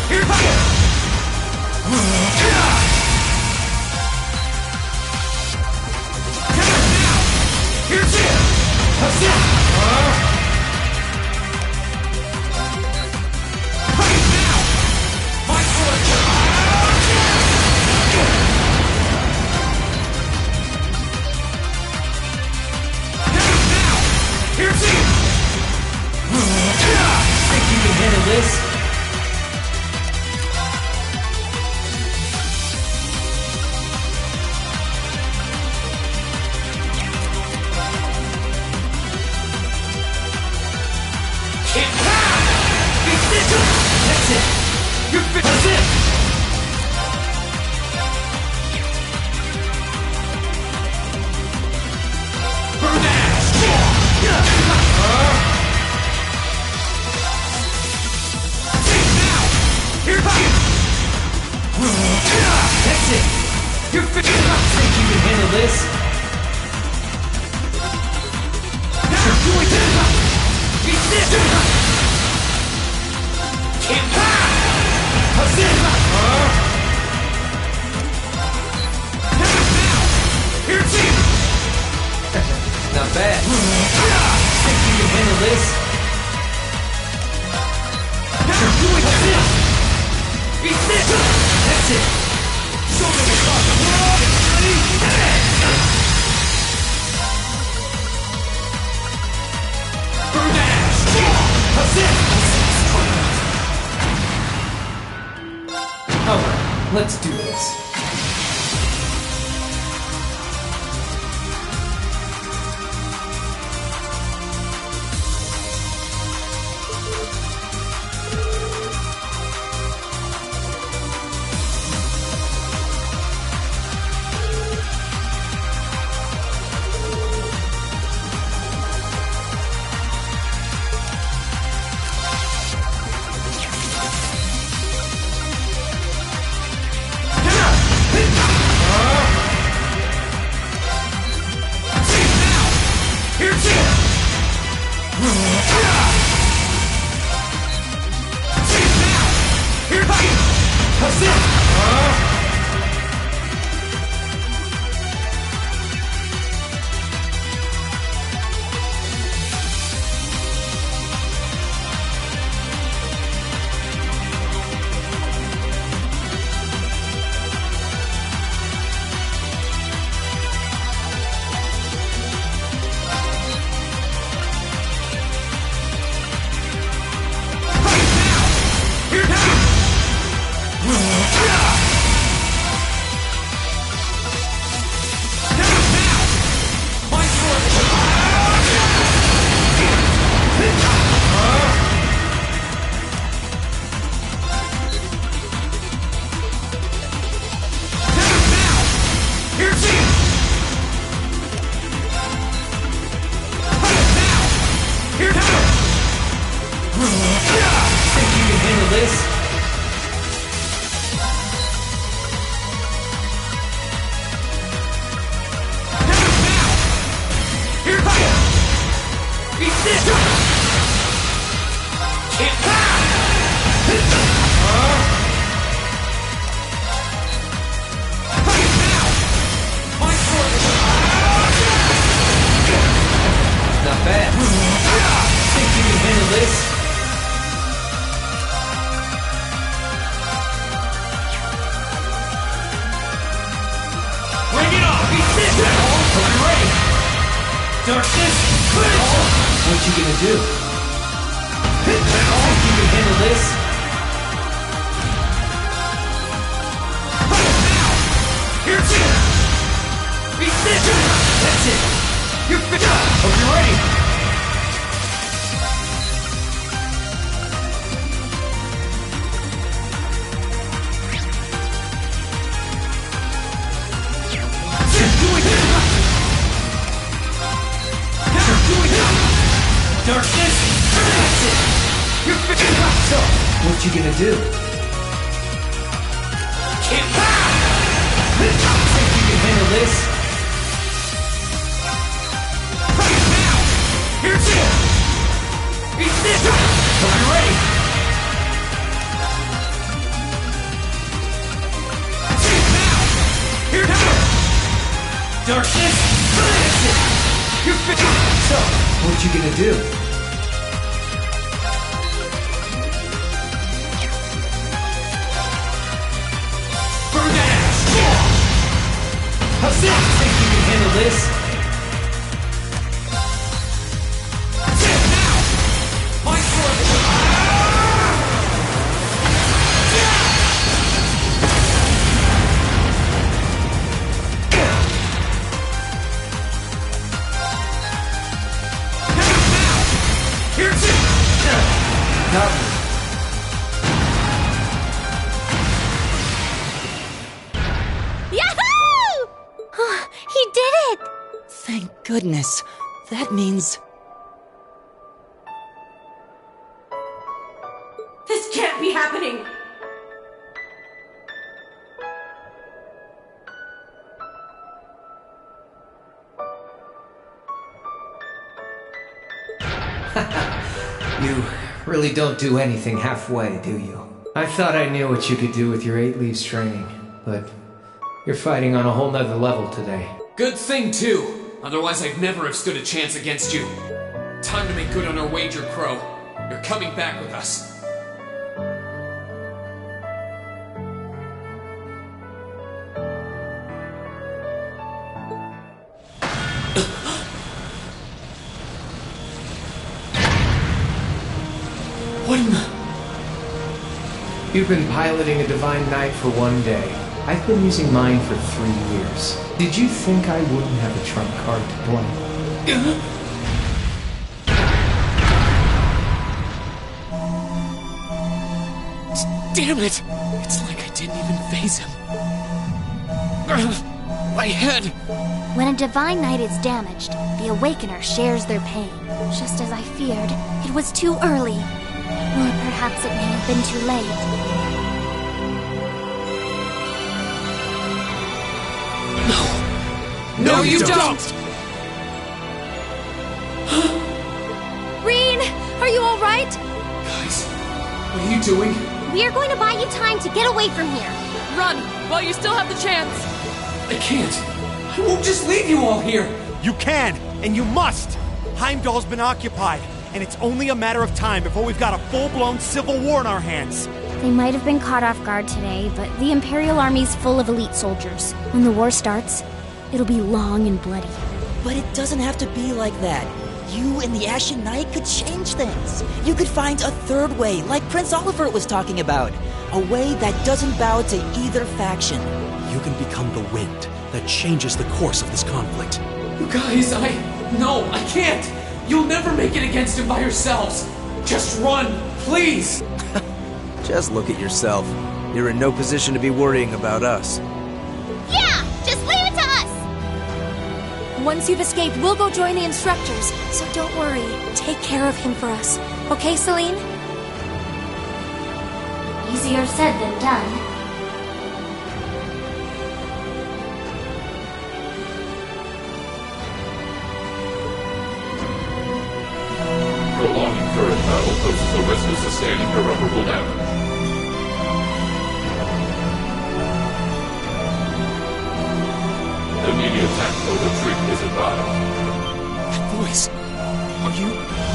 Here Here's it! That's it! Here's it! Think you can handle this? That's it! You're fit! That's it! Burn ass! Here! That's it! You're fit! Think you can handle this? You're doing it! Beat this! How's it? Here's it! Not bad. Think you can handle this? You're doing it! Beat this! That's it! Show them it's possible! Ready? Burn ass! How's it? Alright, let's do this. Darkness! What you gonna do? Think you can handle this? Here's it! Resist! That's it! You're fit! Hope you're ready! Darkness! That's it! You're fit! So, what you gonna do? Think you can handle this? Here's it! Resist! Hope you're ready! Here now! Darkness! That's it! You're fit! So, what you gonna do? Burn that ass! How's that? Think you can handle this? Now! My sword! Here's it! Got me. Yahoo! He did it! Thank goodness. That means... This can't be happening! You really don't do anything halfway, do you? I thought I knew what you could do with your 8 leaves training, but you're fighting on a whole nother level today. Good thing, too. Otherwise, I'd never have stood a chance against you. Time to make good on our wager, Crow. You're coming back with us. What in the... You've been piloting a Divine Knight for 1 day. I've been using mine for 3 years. Did you think I wouldn't have a trump card to play? Damn it! It's like I didn't even phase him. My head! When a Divine Knight is damaged, the Awakener shares their pain. Just as I feared, it was too early. Or perhaps it may have been too late. No, you don't! Reen, are you all right? Guys, what are you doing? We are going to buy you time to get away from here. Run, while you still have the chance. I can't. I won't just leave you all here. You can, and you must! Heimdall's been occupied, and it's only a matter of time before we've got a full-blown civil war in our hands. They might have been caught off guard today, but the Imperial Army's full of elite soldiers. When the war starts, it'll be long and bloody. But it doesn't have to be like that. You and the Ashen Knight could change things. You could find a third way, like Prince Oliver was talking about. A way that doesn't bow to either faction. You can become the wind that changes the course of this conflict. You guys, No, I can't! You'll never make it against him by yourselves! Just run, please! Just look at yourself. You're in no position to be worrying about us. Yeah! Just leave it to us! Once you've escaped, we'll go join the instructors. So don't worry. Take care of him for us. Okay, Celine? Easier said than done. Prolonging current battle poses a risk of sustaining irreparable damage. Immediate tactical retreat is advised. That voice. Are you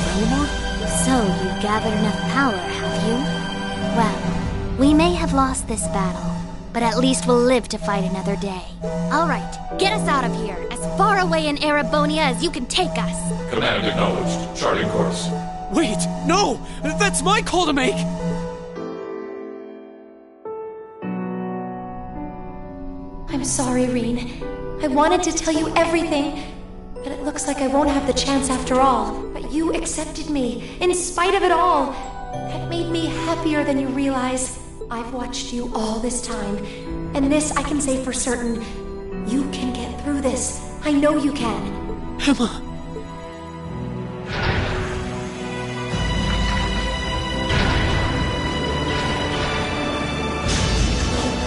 Valimar? So, you've gathered enough power, have you? Well, we may have lost this battle, but at least we'll live to fight another day. All right, get us out of here, as far away in Erebonia as you can take us. Command acknowledged. Charting course. Wait, no! That's my call to make! I'm sorry, Reen. I wanted to tell you everything, but it looks like I won't have the chance after all. But you accepted me, in spite of it all. That made me happier than you realize. I've watched you all this time, and this I can say for certain. You can get through this. I know you can. Emma.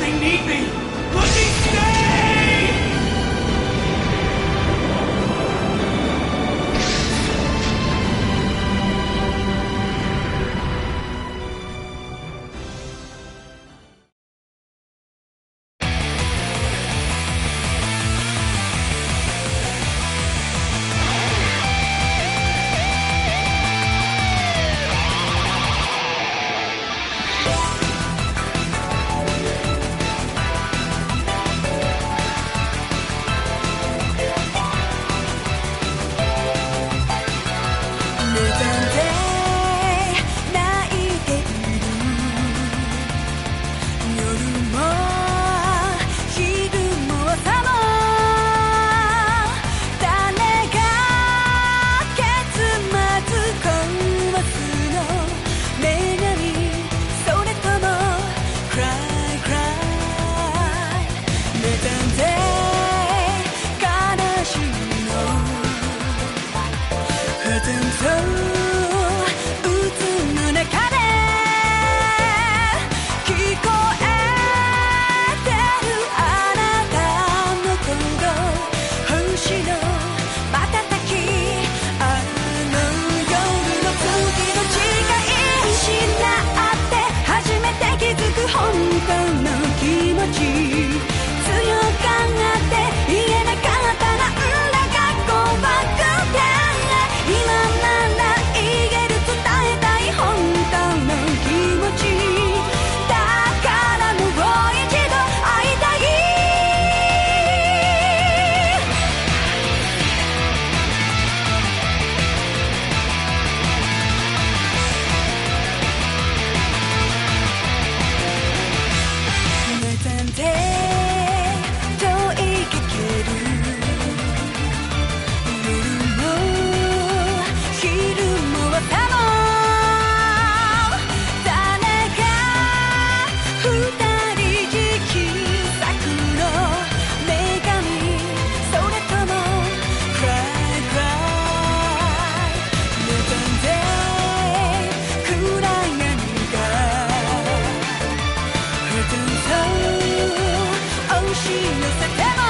They need me! Let me stay! She knows the devil.